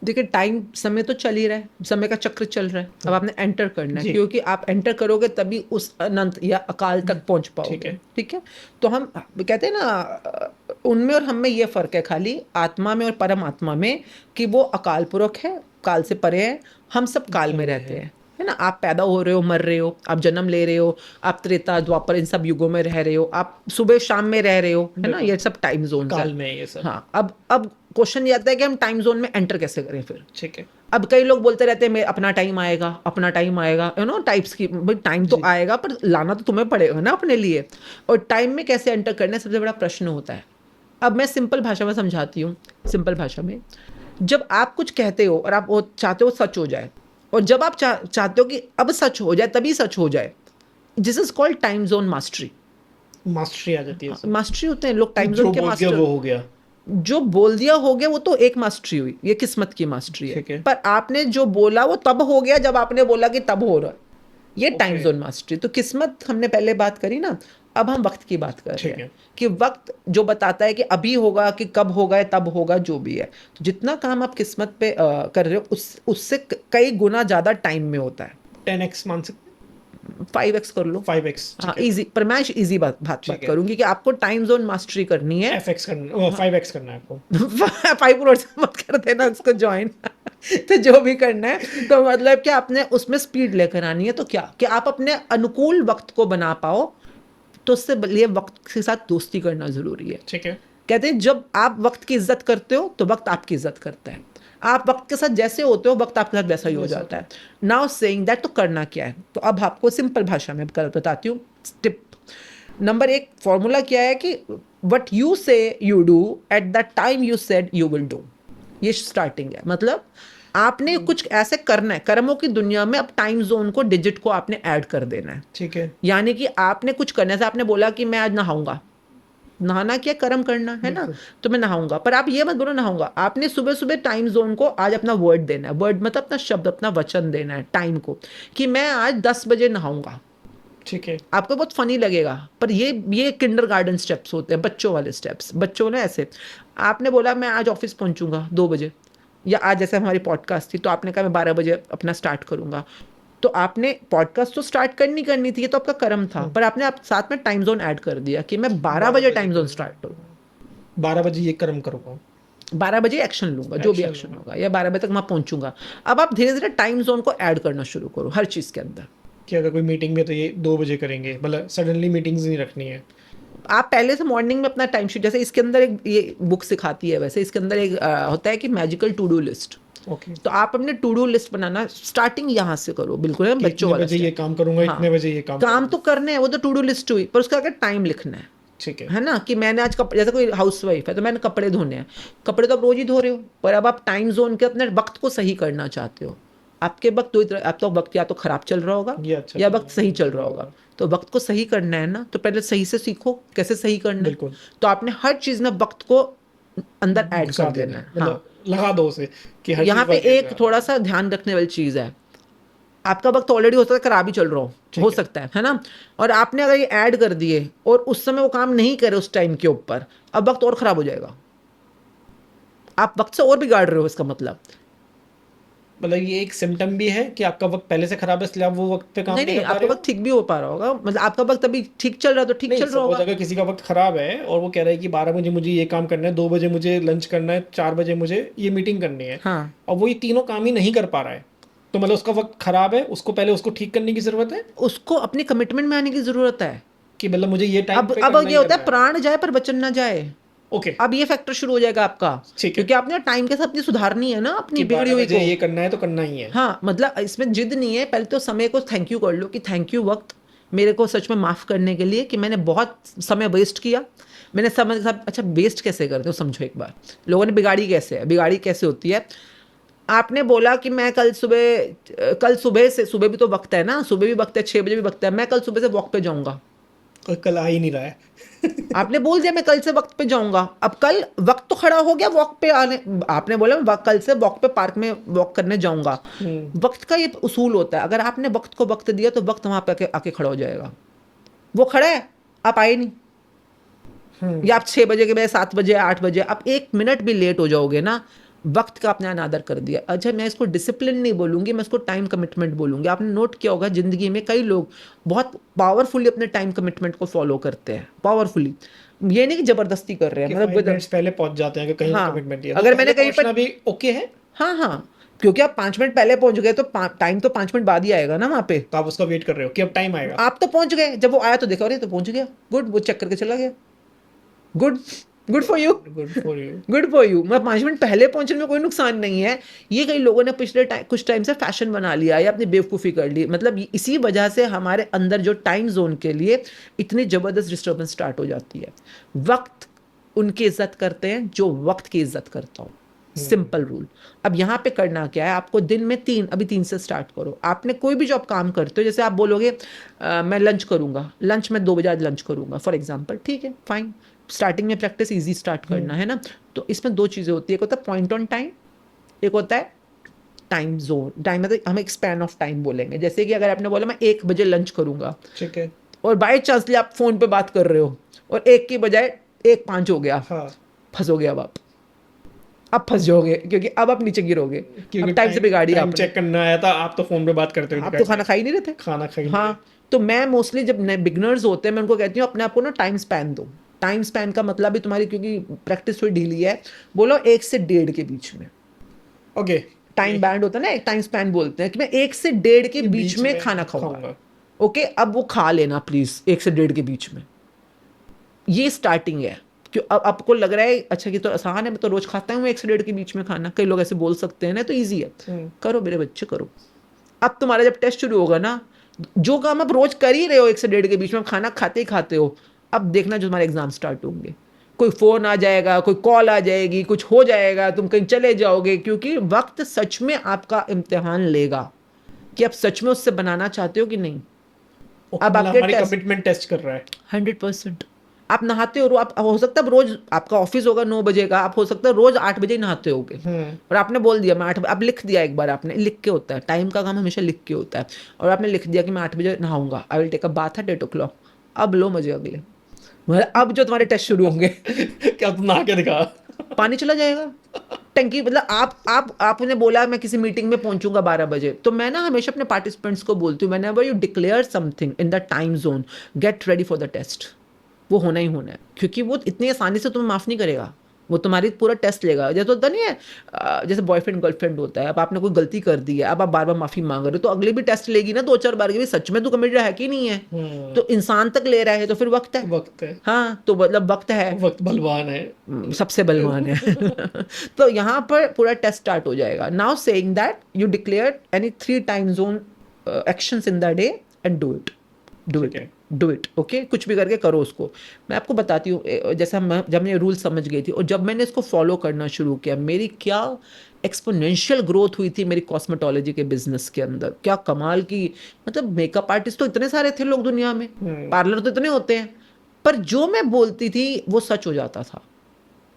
देखिए टाइम, समय तो चल ही रहा है, समय का चक्र चल रहा है, अब आपने एंटर करना है, क्योंकि आप एंटर करोगे तभी उस अनंत या अकाल तक पहुंच पाओगे। ठीक है, तो हम कहते हैं ना, उनमें और हम में ये फर्क है खाली, आत्मा में और परमात्मा में, कि वो अकाल पुरख है, काल से परे है, हम सब काल में रहते हैं, है ना। आप पैदा हो रहे हो, मर रहे हो, आप जन्म ले रहे हो, आप त्रेता द्वापर इन सब युगों में रह रहे हो, आप सुबह शाम में रह रहे हो, है ना, ये सब टाइम जोन काल में ये सब। हाँ, अब क्वेश्चन ये आता है कि हम टाइम जोन में एंटर कैसे करें फिर। ठीक है, अब कई लोग बोलते रहते हैं अपना टाइम आएगा, अपना टाइम आएगा, यू नो, टाइप्स की। भाई टाइम तो आएगा, पर लाना तो तुम्हें पड़ेगा ना अपने लिए। और टाइम में कैसे एंटर करना है, सबसे बड़ा प्रश्न होता है। अब मैं सिंपल भाषा में समझाती हूँ। सिंपल भाषा में, जब आप कुछ कहते हो और आप वो चाहते हो सच हो जाए, और जब आप चाहते हो कि अब सच हो जाए, तभी सच हो जाए, this is called time zone mastery. Mastery आ जाती है। मास्टरी होते हैं लोग टाइम जोन के मास्टर। वो हो गया, जो बोल दिया हो गया, वो तो एक मास्टरी हुई, ये किस्मत की मास्टरी है। पर आपने जो बोला वो तब हो गया जब आपने बोला कि तब हो रहा है, ये टाइम जोन मास्टरी। तो किस्मत हमने पहले बात करी ना, अब हम वक्त की बात कर रहे हैं कि वक्त जो बताता है कि अभी होगा, कि कब होगा, तब होगा, जो भी है। तो जितना काम आप किस्मत पे कर रहे हो, उससे कई गुना ज्यादा टाइम में होता है। 10x मान सकते, 5x कर लो, 5x। हाँ, इजी। पर मैं इजी बात करूंगी कि आपको टाइम जोन मास्टरी करनी है। fx करना, 5x करना है आपको। 5 मत कर देना उसको ज्वाइन। तो जो भी करना है, तो मतलब कि आपने उसमें स्पीड लेकर आनी है। तो क्या कि आप अपने अनुकूल वक्त को बना पाओ, तो उससे लिए वक्त के साथ दोस्ती करना जरूरी है। ठीक है, कहते हैं जब आप वक्त की इज्जत करते हो तो वक्त आपकी इज्जत करता है। आप वक्त के साथ जैसे होते हो, वक्त आपके साथ वैसा ही हो जाता है। नाउ सेइंग दैट, तो करना क्या है, तो अब आपको सिंपल भाषा में बताती हूँ। टिप नंबर 1, फॉर्मूला क्या है कि व्हाट यू से you do at the time you said you will do. ये स्टार्टिंग है, मतलब आपने कुछ ऐसे करना है। कर्मों की दुनिया में अब टाइम जोन को, डिजिट को आपने ऐड कर देना है। ठीक है, यानी कि आपने कुछ करने से, आपने बोला कि मैं आज नहाऊंगा, नहाना क्या, कर्म करना है ना, तो मैं नहाऊंगा। पर आप ये मत बोलो नहाऊंगा, आपने सुबह सुबह टाइम जोन को आज अपना वर्ड देना है। वर्ड मतलब अपना शब्द, अपना वचन देना है टाइम को, कि मैं आज 10 बजे नहाऊंगा। ठीक है, आपको बहुत फनी लगेगा, पर ये किंडरगार्टन स्टेप्स होते हैं, बच्चों वाले स्टेप्स। बच्चों ने ऐसे, आपने बोला मैं आज ऑफिस पहुंचूंगा 2 बजे, या आज जैसे हमारी पॉडकास्ट थी तो आपने कहा मैं 12 बजे अपना स्टार्ट करूंगा। तो आपने पॉडकास्ट तो स्टार्ट करनी थी, ये तो आपका कर्म था, पर आपने आप साथ में टाइम जोन ऐड कर दिया कि मैं 12 बजे टाइम जोन स्टार्ट करूँ, 12 बजे ये कर्म करूँगा, 12 बजे एक्शन लूंगा, जो भी एक्शन होगा, या 12 बजे तक मैं पहुंचूंगा। अब आप धीरे धीरे टाइम जोन को ऐड करना शुरू करो हर चीज़ के अंदर। कि अगर कोई मीटिंग में तो ये 2 बजे करेंगे, मतलब सडनली मीटिंग्स नहीं रखनी है। आप पहले से मॉर्निंग में अपना टाइम शीट, जैसे इसके अंदर एक ये बुक सिखाती है, वैसे इसके अंदर एक होता है कि मैजिकल टू डू लिस्ट। तो आप अपने टू डू लिस्ट बनाना स्टार्टिंग यहाँ से करो, बिल्कुल है बच्चों वाला। बजे ये काम करूंगा, इतने बजे ये काम तो करने हैं, वो तो टू डू लिस्ट हुई, पर उसका अगर टाइम लिखना है। ठीक है ना, कि मैंने आज जैसे कोई हाउसवाइफ है तो मैंने कपड़े धोने हैं, कपड़े तो आप रोज ही धो रहे हो, पर अब आप टाइम जोन के अपने वक्त को सही करना चाहते हो। आपके वक्त दो तरह, आप तो वक्त या तो खराब चल रहा होगा या वक्त सही चल रहा होगा। तो वक्त को सही करना है ना, तो पहले सही से सीखो कैसे सही करना है। तो आपने हर चीज में वक्त को अंदर ऐड कर देना है। हाँ, लगा दो उसे कि हर यहाँ पे एक थोड़ा सा ध्यान रखने वाली चीज है, आपका वक्त ऑलरेडी हो सकता है खराब ही चल रहा हो सकता है ना, और आपने अगर ये ऐड कर दिए और उस समय वो काम नहीं करे उस टाइम के ऊपर, अब वक्त और खराब हो जाएगा, आप वक्त से और बिगाड़ रहे हो। इसका मतलब ये एक सिम्टम भी है कि आपका वक्त पहले से खराब है, इसलिए आप वो वक्त पे काम नहीं कर पा रहे हो। आपका वक्त ठीक भी हो पा रहा होगा, मतलब आपका वक्त अभी ठीक चल रहा है तो ठीक चल रहा होगा। अगर किसी का वक्त खराब है और वो कह रहा है कि 12 बजे मुझे ये काम करना है, 2 बजे मुझे लंच करना है, 4 बजे मुझे ये मीटिंग करनी है, और वो ये तीनों काम ही नहीं कर पा रहा है, तो मतलब उसका वक्त खराब है, उसको पहले उसको ठीक करने की जरूरत है, उसको अपनी कमिटमेंट में आने की जरूरत है कि मतलब मुझे ये टाइम अब ये होता है प्राण जाए पर वचन ना जाए। ओके, अब ये फैक्टर शुरू हो जाएगा आपका, क्योंकि आपने टाइम के साथ अपनी सुधारनी है ना, अपनी बिगड़ी हुई को। ये करना है तो करना ही है। हाँ, मतलब इसमें जिद नहीं है, पहले तो समय को थैंक यू कर लो कि थैंक यू वक्त मेरे को सच में माफ़ करने के लिए कि मैंने बहुत समय वेस्ट किया। मैंने समझ सब अच्छा वेस्ट कैसे करते हो समझो एक बार, लोगों ने बिगाड़ी कैसे है, बिगाड़ी कैसे होती है। आपने बोला कि मैं कल सुबह से, सुबह भी तो वक्त है ना, सुबह भी वक्त है, 6 बजे भी वक्त है, मैं कल सुबह से वॉक पे जाऊंगा। और कल आ ही नहीं रहा है। आपने बोल दिया मैं कल से वक्त पे जाऊंगा, अब कल वक्त तो खड़ा हो गया वॉक पे आने, आपने बोला मैं कल से वॉक पे पार्क में वॉक करने जाऊंगा। वक्त का ये उसूल होता है, अगर आपने वक्त को वक्त दिया तो वक्त वहां पे आके खड़ा हो जाएगा। वो खड़ा है, आप आए नहीं, या आप 6 बजे के बजाय 7 बजे 8 बजे, आप 1 मिनट भी लेट हो जाओगे ना, वक्त का आपने अनादर कर दिया। अच्छा मैं इसको डिसिप्लिन नहीं बोलूंगी, मैं इसको टाइम कमिटमेंट बोलूंगी। आपने नोट किया होगा जिंदगी में कई लोग बहुत पावरफुली अपने टाइम कमिटमेंट को फॉलो करते हैं, पावरफुली, ये नहीं कि जबरदस्ती कर रहे हैं, कि मतलब 5 मिनट्स पहले पहुंच जाते हैं कि कहीं हाँ, कमिटमेंट है, अगर तो मैंने पहले कहीं पर पहुंचना भी ओके है। हाँ हाँ, क्योंकि आप 5 मिनट पहले पहुंच गए तो टाइम तो 5 मिनट बाद ही आएगा ना वहां पे। तो आप उसका वेट कर रहे हो कि अब टाइम आएगा। आप तो पहुंच गए, जब वो आया तो देखा अरे तो पहुंच गया, गुड, वो चेक करके चला गया, good, good for you, good for you. Good for you. मैं 5 मिनट पहले पहुंचने में कोई नुकसान नहीं है। ये कई लोगों ने पिछले कुछ टाइम से फैशन बना लिया या अपनी बेवकूफ़ी कर ली, मतलब इसी वजह से हमारे अंदर जो टाइम जोन के लिए इतनी ज़बरदस्त डिस्टर्बेंस स्टार्ट हो जाती है। वक्त उनकी इज्जत करते हैं जो वक्त की इज्जत करता हो, सिंपल रूल। अब यहाँ पे करना क्या है, आपको दिन में 3 से स्टार्ट करो। आपने कोई भी जो आप काम करते हो, जैसे आप बोलोगे मैं लंच करूंगा, लंच में 2 बजे आज लंच करूंगा फॉर एग्जांपल, ठीक है फाइन, स्टार्टिंग में प्रैक्टिस इजी स्टार्ट करना है ना। तो इसमें 2 चीज़ें होती है, एक होता है पॉइंट ऑन टाइम, एक होता है टाइम जोन। टाइम मतलब हम एक स्पैन ऑफ टाइम बोलेंगे, जैसे कि अगर आपने बोला मैं 1 बजे लंच करूंगा, ठीक है, और बाई चांसली आप फोन पे बात कर रहे हो और 1 की बजाय 1:05 हो गया, हाँ, फंसोगे। अब फंस जाओगे, क्योंकि अब आप नीचे गिरोगे, अब टाइम से बिगाड़ी टाइम आपने। चेक करना आया था, आप तो फोन पे बात करते हो, आप तो खाना खा ही नहीं रहे थे, खाना खाई नहीं हाँ। तो मैं मोस्टली जब नए बिगनर्स होते हैं मैं उनको कहती हूँ अपने आप को ना टाइम स्पैन दो। टाइम स्पैन का मतलब भी तुम्हारी, क्योंकि प्रैक्टिस थोड़ी ढीली है, बोलो 1 से 1:30 के बीच में। ओके, टाइम बैंड होता है ना, एक टाइम स्पैन बोलते हैं कि मैं 1 से 1:30 के बीच में खाना खाऊंगा। ओके, अब वो खा लेना प्लीज 1 से 1:30 के बीच में, ये स्टार्टिंग है। क्यों अब आपको लग रहा है अच्छा कि तो आसान है, मैं तो रोज खाता हूँ 1 से 1:30 के बीच में खाना, कई लोग ऐसे बोल सकते हैं ना, तो ईजी है। करो मेरे बच्चे करो। अब तुम्हारा जब टेस्ट शुरू होगा ना, जो काम आप रोज कर ही रहे हो 1 से 1:30 के बीच में, खाना खाते ही खाते हो, अब देखना जो तुम्हारे एग्जाम स्टार्ट होंगे, कोई फोन आ जाएगा, कोई कॉल आ जाएगी, कुछ हो जाएगा, तुम कहीं चले जाओगे, क्योंकि वक्त सच में आपका इम्तिहान लेगा कि आप सच में उससे बनाना चाहते हो कि नहीं। अब आपके हमारी कमिटमेंट टेस्ट कर रहा है 100%। आप नहाते हो, आप हो सकता है रोज आपका ऑफिस होगा 9 बजे का, आप हो सकता है रोज 8 बजे ही नहाते होगे, और आपने बोल दिया मैं 8 बजे, आप लिख दिया एक बार, आपने लिख के होता है, टाइम का काम हमेशा लिख के होता है, और आपने लिख दिया कि मैं 8 बजे नहाऊंगा, I will take a bath at 8 o'clock। अब लो मजे अगले, मतलब अब जो तुम्हारे टेस्ट शुरू होंगे क्या तुम नहा के दिखा, पानी चला जाएगा टंकी, मतलब आपने बोला मैं किसी मीटिंग में पहुंचूंगा 12 बजे, तो मैं ना हमेशा अपने पार्टिसिपेंट्स को बोलती हूँ whenever you declare something in the time zone, get ready for the test. वो होना ही होना है, क्योंकि वो इतनी आसानी से तुम्हें माफ़ नहीं करेगा, वो तुम्हारी पूरा टेस्ट लेगा। जैसे होता नहीं है जैसे बॉयफ्रेंड गर्लफ्रेंड होता है, अब आपने कोई गलती कर दी है, अब आप बार बार माफ़ी मांग रहे हो, तो अगले भी टेस्ट लेगी ना 2-4 बार के भी, सच में तू कमिटेड है कि नहीं है। तो इंसान तक ले रहा है तो फिर वक्त है, हाँ, तो मतलब वक्त है, वक्त बलवान है, सबसे बलवान है तो यहाँ पर पूरा टेस्ट स्टार्ट हो जाएगा। Now saying that you declare any 3 time zone actions in the day and do it, okay, कुछ भी करके करो उसको। मैं आपको बताती हूँ, जैसे जब मैं रूल समझ गई थी और जब मैंने इसको फॉलो करना शुरू किया, मेरी क्या एक्सपोनेंशियल ग्रोथ हुई थी मेरी कॉस्मेटोलॉजी के बिजनेस के अंदर, क्या कमाल की, मतलब मेकअप आर्टिस्ट तो इतने सारे थे लोग दुनिया में, पार्लर तो इतने होते हैं, पर जो मैं बोलती थी वो सच हो जाता था,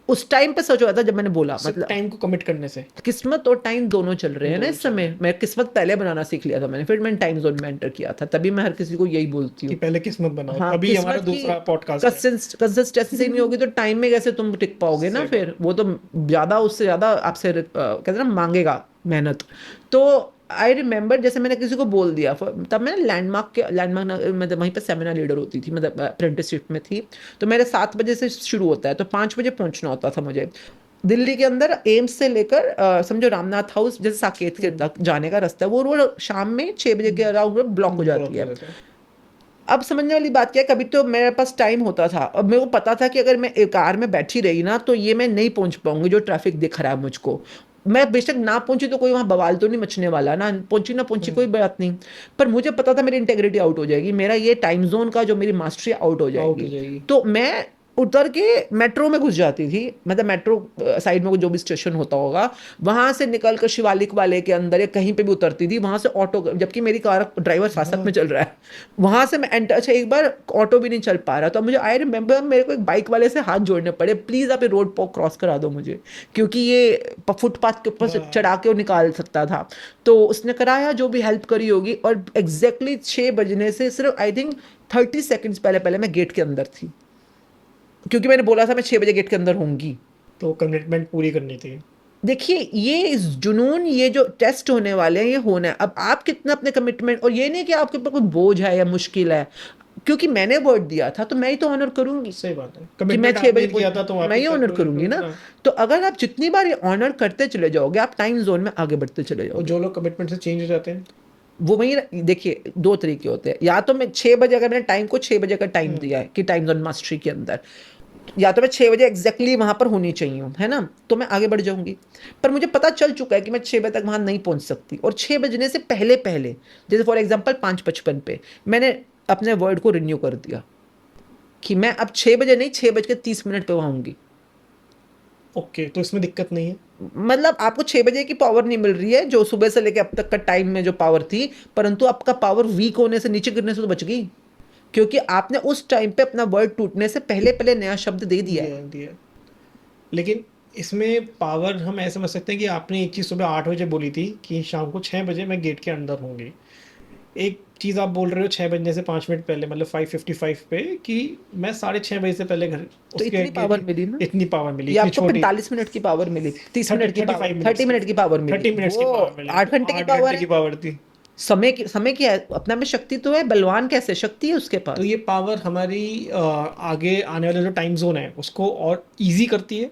उस टाइम पे सच हो जाता जब मैंने बोला, मतलब टाइम को कमिट करने से। किस्मत और टाइम दोनों चल रहे हैं ना इस समय। मैं किस्मत पहले बनाना सीख लिया था मैंने, फिर मैंने टाइम जोन में एंटर किया था, तभी मैं हर किसी को यही बोलती हूँ कि पहले किस्मत बनाओ, हाँ, अभी हमारा दूसरा पॉडकास्ट है। कंसिस्टेंसी नहीं होगी तो टाइम में कैसे तुम टिक पाओगे ना, फिर वो तो ज्यादा उससे ज्यादा आपसे कहते हैं ना मांगेगा मेहनत। तो आई रिमेंबर जैसे मैंने किसी को बोल दिया, तब मैं लैंडमार्क मतलब वहीं पे सेमिनार लीडर होती थी, मतलब अप्रेंटिसशिप में थी, तो मेरे 7 बजे से शुरू होता है, तो 5 बजे पहुंचना होता था मुझे दिल्ली के अंदर, एम्स से लेकर समझो रामनाथ हाउस जैसे साकेत के तक जाने का रास्ता है, वो रोड शाम में 6 बजे के अराउंड ब्लॉक हो जाती है। अब समझने वाली बात क्या है, कभी तो मेरे पास टाइम होता था, अब मेरे को पता था कि अगर मैं कार में बैठी रही ना तो ये मैं नहीं पहुंच पाऊंगी, जो ट्रैफिक दिख रहा है मुझको, मैं बेशक ना पहुंची तो कोई वहां बवाल तो नहीं मचने वाला ना, पहुंची कोई बात नहीं, पर मुझे पता था मेरी इंटेग्रिटी आउट हो जाएगी, मेरा ये टाइम जोन का जो मेरी मास्टरी आउट हो जाएगी। तो मैं उतर के मेट्रो में घुस जाती थी, मतलब मेट्रो साइड में जो भी स्टेशन होता होगा वहां से निकल कर शिवालिक वाले के अंदर या कहीं पे भी उतरती थी, वहां से ऑटो, जबकि मेरी कार ड्राइवर शासक में चल रहा है, वहां से मैं एंटर, अच्छा एक बार ऑटो भी नहीं चल पा रहा, तो मुझे आई रिमेम्बर मेरे को एक बाइक वाले से हाथ जोड़ने पड़े, प्लीज आप ये रोड पर क्रॉस करा दो मुझे, क्योंकि ये फुटपाथ के ऊपर से चढ़ा के वो निकाल सकता था। तो उसने कराया, जो भी हेल्प करी होगी, और एग्जैक्टली 6 बजने से सिर्फ आई थिंक 30 सेकेंड्स पहले पहले मैं गेट के अंदर थी, क्योंकि मैंने बोला था मैं 6 बजे गेट के अंदर होंगी। तो कमिटमेंट पूरी करनी थी। देखिए ये जुनून, ये जो टेस्ट होने वाले हैं ये होना है, अब आप कितना अपने कमिटमेंट, और ये नहीं कि आपके ऊपर कोई बोझ है या मुश्किल है, क्योंकि मैंने वर्ड दिया था तो मैं ही तो ऑनर करूंगी। सही बात है, कि मैं 6 बजे किया था तो मैं ही ऑनर करूंगी ना। तो अगर आप जितनी बार ये ऑनर करते चले जाओगे आप टाइम जोन में आगे बढ़ते चले जाओगे। और जो लोग कमिटमेंट से चेंज हो जाते हैं वो वही, देखिए 2 तरीके होते हैं, या तो मैं 6 बजे, अगर मैंने टाइम को 6 बजे का टाइम दिया है कि टाइम जोन मास्टरी के अंदर, या तो मैं 6 बजे एग्जैक्टली वहां पर होनी चाहिए हूँ, है ना, तो मैं आगे बढ़ जाऊंगी। पर मुझे पता चल चुका है कि मैं 6 बजे तक वहां नहीं पहुंच सकती, और 6 बजने से पहले पहले, जैसे फॉर एग्जांपल 5:55 पे मैंने अपने वर्ड को रिन्यू कर दिया कि मैं अब 6 बजे नहीं, 6:30 पे वहां आऊंगी। ओके, तो इसमें दिक्कत नहीं है। मतलब आपको 6 बजे की पावर नहीं मिल रही है जो सुबह से लेकर अब तक का टाइम में जो पावर थी, परंतु आपका पावर वीक होने से, नीचे गिरने से तो बच गई, क्योंकि आपने उस टाइम पे अपना वर्ड टूटने से पहले पहले नया शब्द दे दिया है। लेकिन इसमें पावर हम ऐसे समझ सकते हैं कि आपने एक चीज़ सुबह 8 बजे बोली थी कि शाम को 6 बजे मैं गेट के अंदर होंगी, एक चीज़ आप बोल रहे हो 6 बजने से 5 मिनट पहले, मतलब 5:55 पे, कि मैं 6:30 बजे से पहले घर, तो इतनी पावर मिली ना, इतनी पावर मिली, ये आपको 45 मिनट की पावर मिली, 30 मिनट की पावर, 30 मिनट की पावर मिली, 30 मिनट्स की पावर मिली, 8 घंटे की पावर थी। समय की अपना में शक्ति तो है, बलवान कैसे शक्ति है उसके पास। तो ये पावर हमारी आगे आने वाले जो टाइम जोन है उसको और इजी करती है।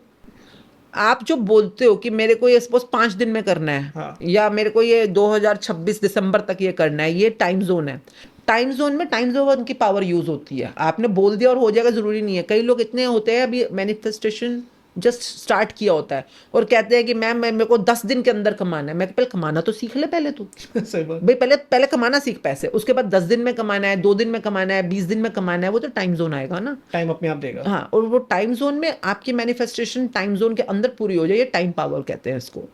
आप जो बोलते हो कि मेरे को ये सपोज 5 दिन में करना है, हाँ। या मेरे को ये 2026 दिसंबर तक ये करना है, ये टाइम जोन है। टाइम जोन में टाइम जोन की पावर यूज होती है, आपने बोल दिया और हो जाएगा जरूरी नहीं है। कई लोग इतने होते हैं, अभी मैनिफेस्टेशन जस्ट स्टार्ट किया होता है और कहते हैं कि मैम मैं मेरे को 10 दिन के अंदर कमाना है। मैं पहले कमाना तो सीख ले, पहले तू सही बात। भाई पहले पहले कमाना सीख पैसे, उसके बाद 10 दिन में कमाना है, 2 दिन में कमाना है, 20 दिन में कमाना है, वो तो टाइम जोन आएगा ना, टाइम अपने आप देगा। हाँ, और वो टाइम जोन में आपकी मैनिफेस्टेशन टाइम जोन के अंदर पूरी हो जाए, ये टाइम पावर कहते हैं इसको।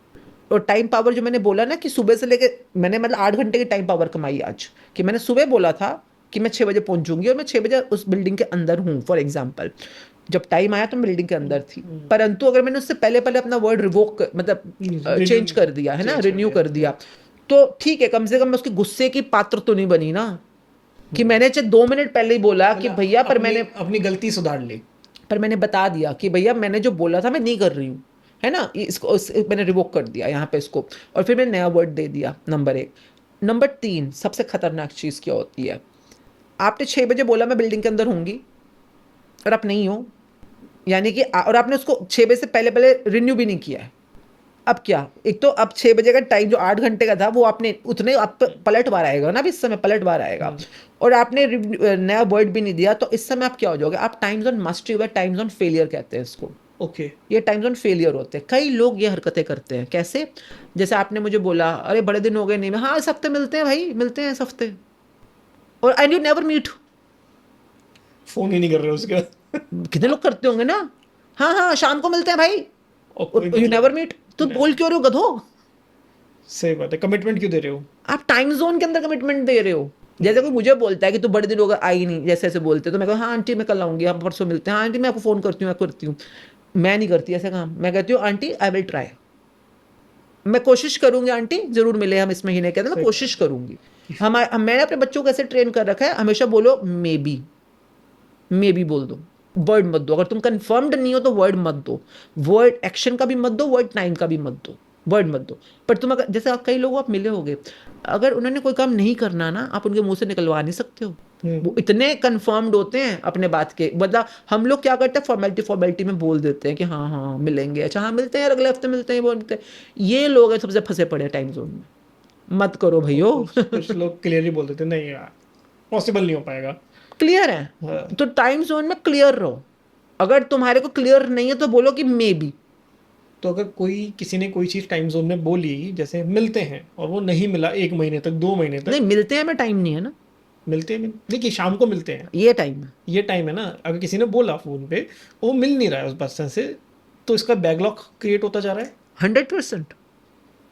और टाइम पावर जो मैंने बोला ना कि सुबह से लेके मैंने मतलब 8 घंटे की टाइम पावर कमाई आज, कि मैंने सुबह बोला था कि मैं 6 बजे पहुंचूंगी और मैं 6 बजे उस बिल्डिंग के अंदर हूँ, फॉर एग्जाम्पल जब टाइम आया तो मैं बिल्डिंग के अंदर थी, परंतु अगर मैंने उससे पहले पहले अपना वर्ड रिवोक मतलब चेंज कर दिया है ना, रिन्यू कर दिया, तो ठीक है, कम से कम मैं उसके गुस्से की पात्र तो नहीं बनी ना, कि मैंने चाहे 2 मिनट पहले ही बोला कि भैया, पर मैंने अपनी गलती सुधार ली, पर मैंने बता दिया कि भैया मैंने जो बोला था मैं नहीं कर रही हूँ, है ना, इसको मैंने रिवोक कर दिया यहाँ पे इसको, और फिर मैंने नया वर्ड दे दिया, नंबर 1। नंबर 3 सबसे खतरनाक चीज़ क्या होती है, आपने 6 बजे बोला मैं बिल्डिंग के अंदर होंगी और आप नहीं हो, यानी कि और आपने उसको 6 बजे से पहले पहले रिन्यू भी नहीं किया है। अब क्या, एक तो अब 6 बजे का टाइम जो 8 घंटे का था वो आपने उतने, आप पलटवार आएगा ना, अभी इस समय पलटवार आएगा, और आपने नया वर्ड भी नहीं दिया, तो इस समय आप क्या हो जाओगे, आप टाइम जोन मास्टरी हुआ, टाइम जोन फेलियर कहते हैं इसको। ओके। ये टाइम जोन फेलियर होते हैं। कई लोग ये हरकतें करते हैं, कैसे, जैसे आपने मुझे बोला अरे बड़े दिन हो गए नहीं, हाँ इस हफ्ते मिलते हैं भाई, मिलते हैं इस हफ्ते, और and you never meet, phone ही नहीं कर रहे उसके बाद। कितने लोग करते होंगे ना, हाँ हाँ शाम को मिलते हैं भाई, यू नेवर मीट, तो बोल क्यों रहे हो गधो। सही बात है, कमिटमेंट क्यों दे रहे हो, आप टाइम जोन के अंदर कमिटमेंट दे रहे हो। जैसे कोई मुझे बोलता है कि तू बड़े दिन होगा आई नहीं, जैसे ऐसे बोलते, तो मैं कहूँ हाँ आंटी मैं कल आऊंगी, हम परसों मिलते हैं, हाँ आंटी मैं आपको फोन करती हूँ, मैं करती हूँ। मैं नहीं करती ऐसे काम, मैं कहती हूँ आंटी आई विल ट्राई, मैं कोशिश करूंगी आंटी, जरूर मिले हम इस महीने के अंदर, मैं कोशिश करूंगी। मैंने अपने बच्चों को ऐसे ट्रेन कर रखा है, हमेशा बोलो मे बी बोल दो, वर्ड मत दो, अगर तुम कंफर्म्ड नहीं हो तो वर्ड मत दो, वर्ड एक्शन का भी मत दो, वर्ड टाइम का भी मत दो, वर्ड मत दो। पर तुम अगर, जैसे आप कई लोगों आप मिले होगे, अगर उन्होंने कोई काम नहीं करना ना, आप उनके मुंह से निकलवा नहीं सकते हो, वो इतने कंफर्म्ड होते हैं अपने बात के। मतलब हम लोग क्या करते हैं, फॉर्मेलिटी में बोल देते हैं कि हाँ हाँ मिलेंगे, अच्छा हाँ मिलते हैं, अगले हफ्ते मिलते हैं, बोलते हैं। ये लोग हैं सबसे फंसे पड़े टाइम जोन में, मत करो भैयो। कुछ लोग क्लियरली बोल देते नहीं यार पॉसिबल नहीं हो पाएगा। क्लियर है, तो टाइम जोन में क्लियर रहो। अगर तुम्हारे को क्लियर नहीं है तो बोलो कि मे बी, तो अगर कोई किसी ने कोई चीज़ टाइम जोन में बोली, जैसे मिलते हैं और वो नहीं मिला 1 महीने तक, 2 महीने नहीं तक, मिलते हैं, मैं टाइम नहीं है ना, मिलते हैं देखिए शाम को मिलते हैं, ये टाइम है। ये टाइम है ना। अगर किसी ने बोला फ़ोन पे, वो मिल नहीं रहा है उस पर्सन से, तो इसका बैकलॉग क्रिएट होता जा रहा है। 100%।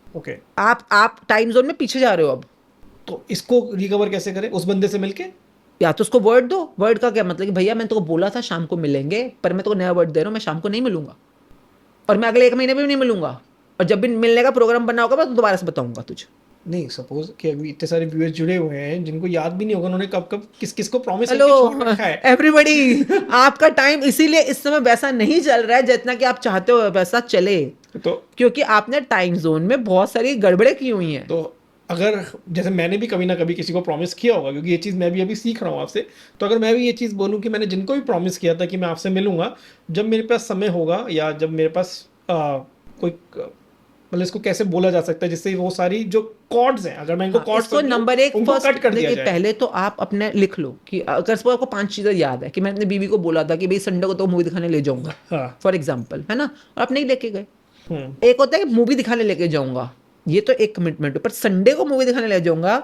ओके, आप टाइम जोन में पीछे जा रहे हो अब। तो इसको रिकवर कैसे करें उस बंदे से मिलके? या तो उसको वर्ड दो, वर्ड का क्या मतलब कि भैया मैंने तो बोला था शाम को मिलेंगे, पर मैं तो नया वर्ड दे रहा हूँ, मैं शाम को नहीं मिलूंगा, और मैं अगले 1 महीने में भी नहीं मिलूंगा, और जब भी मिलने का प्रोग्राम बना होगा मैं दोबारा से बताऊंगा तुझे। नहीं, सपोज कि अभी इतने सारे व्यूअर्स जुड़े हुए हैं जिनको याद भी नहीं होगा उन्होंने कब कब किस किस को प्रॉमिस हेलो करके छोड़ रखा है। एवरीबॉडी, आपका टाइम इसीलिए इस समय वैसा नहीं चल रहा है जितना कि आप चाहते हो वैसा चले, तो क्योंकि आपने टाइम जोन में बहुत सारी गड़बड़े की हुई हैं। तो अगर जैसे मैंने भी कभी ना कभी किसी को प्रॉमिस किया होगा, क्योंकि ये चीज़ मैं भी अभी सीख रहा हूँ आपसे, तो अगर मैं भी ये चीज़ बोलूँ कि मैंने जिनको भी प्रॉमिस किया था कि मैं आपसे मिलूंगा जब मेरे पास समय होगा, या जब मेरे पास कोई मतलब इसको कैसे बोला जा सकता है जिससे वो सारी जो कॉर्ड्स हैं, अगर मैं इनको कॉर्ड्स इसको नंबर एक उनको फर्स्ट कट कर दिया देखिए, जाए। पहले तो आप अपने लिख लो कि अगर सपोज आपको 5 चीजें याद है कि मैं अपनी बीवी को बोला था कि भाई संडे को तो मूवी दिखाने ले जाऊंगा, हाँ। फॉर एग्जाम्पल, है ना, और आप नहीं लेके गए। हम्म। एक होता है कि मूवी दिखाने लेके जाऊंगा, ये तो एक कमिटमेंट है, पर संडे को मूवी दिखाने ले जाऊंगा,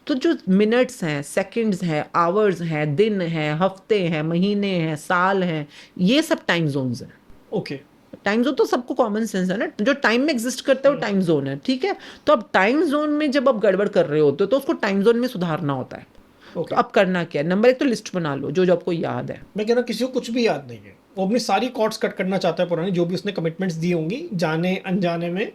तो जो मिनट्स हैं, सेकंड्स हैं, आवर्स हैं, दिन हैं, हफ्ते हैं, महीने हैं, साल हैं, ये सब टाइम जोन्स हैं। ओके। टाइम जोन तो सबको कॉमन सेंस है ना, जो टाइम में एग्जिस्ट करता है वो टाइम जोन है, ठीक है। तो अब टाइम जोन में जब आप गड़बड़ कर रहे होते हो तो उसको टाइम जोन में सुधारना होता है। ओके। तो अब करना क्या है, नंबर 1 तो लिस्ट बना लो जो जो आपको याद है। मैं कह रहा हूँ किसी को कुछ भी याद नहीं है, वो अपनी सारी कॉर्ड्स कट करना चाहता है पुरानी, जो भी उसने कमिटमेंट्स दी होंगी जाने अनजाने में,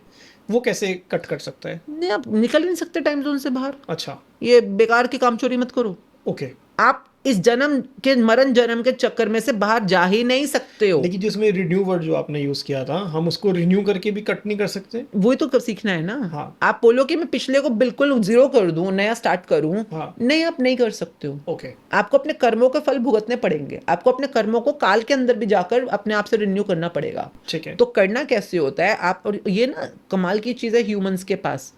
वो कैसे कट कर सकता है? नहीं, आप निकल ही नहीं सकते टाइम जोन से बाहर। अच्छा। ये बेकार की काम चोरी मत करो। ओके। आप इस जन्म के मरण जन्म के चक्कर में से बाहर जा ही नहीं सकते हो। लेकिन जिसमें रिन्यू वर्ड जो आपने यूज किया था, हम उसको रिन्यू करके भी कट नहीं कर सकते? वही तो सीखना है ना। हाँ। आप बोलो कि मैं पिछले को बिल्कुल जीरो कर दूं, नया स्टार्ट करूं, हाँ। नहीं, आप नहीं कर सकते हो। ओके। आपको अपने कर्मों के फल भुगतने पड़ेंगे, आपको अपने कर्मों को काल के अंदर भी जाकर अपने आप से रिन्यू करना पड़ेगा। ठीक है। तो करना कैसे होता है आप, और ये ना कमाल की चीज़ है ह्यूमंस के पास,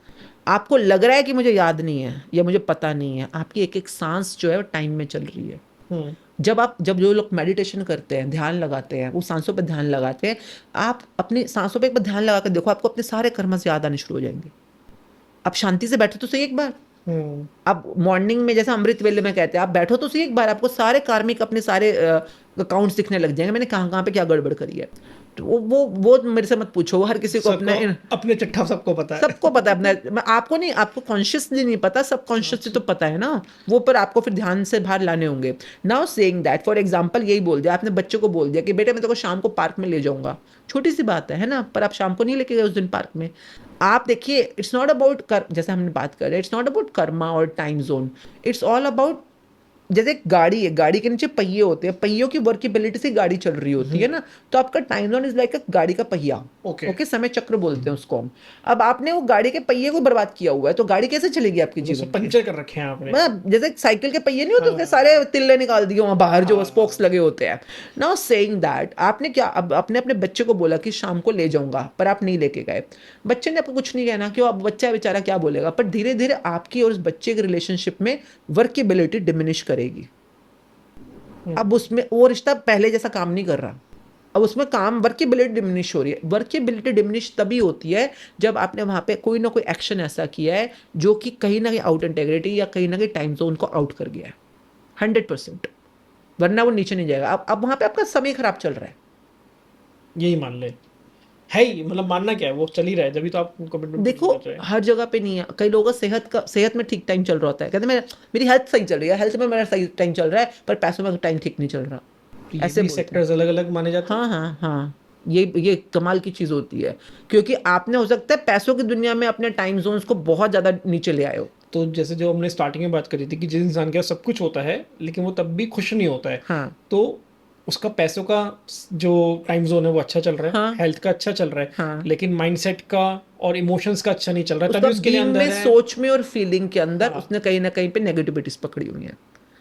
आपको लग रहा है कि मुझे याद नहीं है या मुझे पता नहीं है, आपकी एक एक सांस जो है वो टाइम में चल रही है। जब जो लोग मेडिटेशन करते हैं, ध्यान लगाते हैं, वो सांसों पे ध्यान लगाते हैं, आप अपनी सांसों पे एक बार ध्यान लगा कर देखो, आपको अपने सारे कर्म याद आने शुरू हो जाएंगे। आप शांति से बैठो तो सही एक बार, अब मॉर्निंग में जैसा अमृत वेले में कहते हैं, आप बैठो तो सही एक बार, आपको सारे कार्मिक अपने सारे अकाउंट्स दिखने लग जाएंगे, मैंने कहाँ कहाँ पे क्या गड़बड़ करी है। तो वो मेरे से मत पूछो, वो हर किसी को अपने चिट्ठा सबको पता है, सबको पता है अपना, आपको नहीं, आपको कॉन्शियसली नहीं पता, सब कॉन्शियसली तो पता है ना वो, पर आपको फिर ध्यान से बाहर लाने होंगे। Now saying that, for example यही बोल दिया आपने बच्चे को, बोल दिया कि बेटे मैं तेरे को शाम को पार्क में ले जाऊंगा, छोटी सी बात है ना, पर आप शाम को नहीं लेके गए उस दिन पार्क में। आप देखिए, इट्स नॉट अबाउट जैसे हमने बात कर रहे हैं, इट्स नॉट अबाउट कर्मा और time zone, it's all about, जैसे एक गाड़ी है, गाड़ी के नीचे पहिए होते हैं, पहियों की वर्केबिलिटी से गाड़ी चल रही होती है ना, तो आपका टाइम जोन इज लाइक गाड़ी का पहिया। ओके, समय चक्र बोलते हैं उसको हम। अब आपने वो गाड़ी के पहिए को बर्बाद किया हुआ है, तो गाड़ी कैसे चलेगी आपकी जीवन में? पंचर कर रखे हैं आपने, मतलब जैसे साइकिल के पहिए नहीं होते, उसके सारे तिल्ले निकाल दिए वहां बाहर, जो स्पोक्स लगे होते हैं। नाउ सेइंग दैट, आपने क्या, अब आपने अपने बच्चे को बोला कि शाम को ले जाऊंगा, पर आप नहीं लेके गए, बच्चे ने आपको कुछ नहीं कहना, क्यों, अब बच्चा बेचारा क्या बोलेगा, पर धीरे धीरे आपकी और उस बच्चे के रिलेशनशिप में वर्केबिलिटी डिमिनिश करेगी। अब उसमें वो रिश्ता पहले जैसा काम नहीं कर रहा, अब उसमें काम, वर्केबिलिटी डिमिनिश हो रही है। वर्केबिलिटी डिमिनिश तभी होती है जब आपने वहां पे कोई ना कोई एक्शन ऐसा किया है जो कि कहीं ना कहीं आउट इंटेग्रिटी या कहीं ना कहीं टाइम जोन को आउट कर गया है 100%, वरना वो नीचे नहीं जाएगा। अब वहां पे आपका समय खराब चल रहा है, यही मान ले है ही, मतलब मानना क्या है, वो चल ही रहा है, जब भी तो आप कमिटमेंट देखो हर जगह पे नहीं है, कई लोगों का सेहत में ठीक टाइम चल रहा होता है, कहते हैं मेरी हेल्थ सही चल रही है, हेल्थ में मेरा सही टाइम चल रहा है, पर पैसों में टाइम ठीक नहीं चल रहा, ऐसे सेक्टर्स अलग अलग माने जाते हैं। हाँ हाँ हाँ, ये कमाल की चीज होती है, क्योंकि आपने हो सकता है पैसों की दुनिया में अपने टाइम जोन्स को बहुत ज्यादा नीचे ले आए हो। तो जैसे जो हमने स्टार्टिंग में बात करी थी कि जिस इंसान के पास सब कुछ होता है लेकिन वो तब भी खुश नहीं होता है, हाँ, तो उसका पैसों का जो टाइम जोन है वो अच्छा चल रहा है, हाँ, हेल्थ का अच्छा चल रहा है, हाँ, लेकिन माइंडसेट का और इमोशंस का अच्छा नहीं चल रहा है, उसका तभी उसके लिए बीइंग अंदर में, है। सोच में और फीलिंग के अंदर हाँ। उसने कहीं ना कहीं पे नेगेटिविटीज पकड़ी हुई है।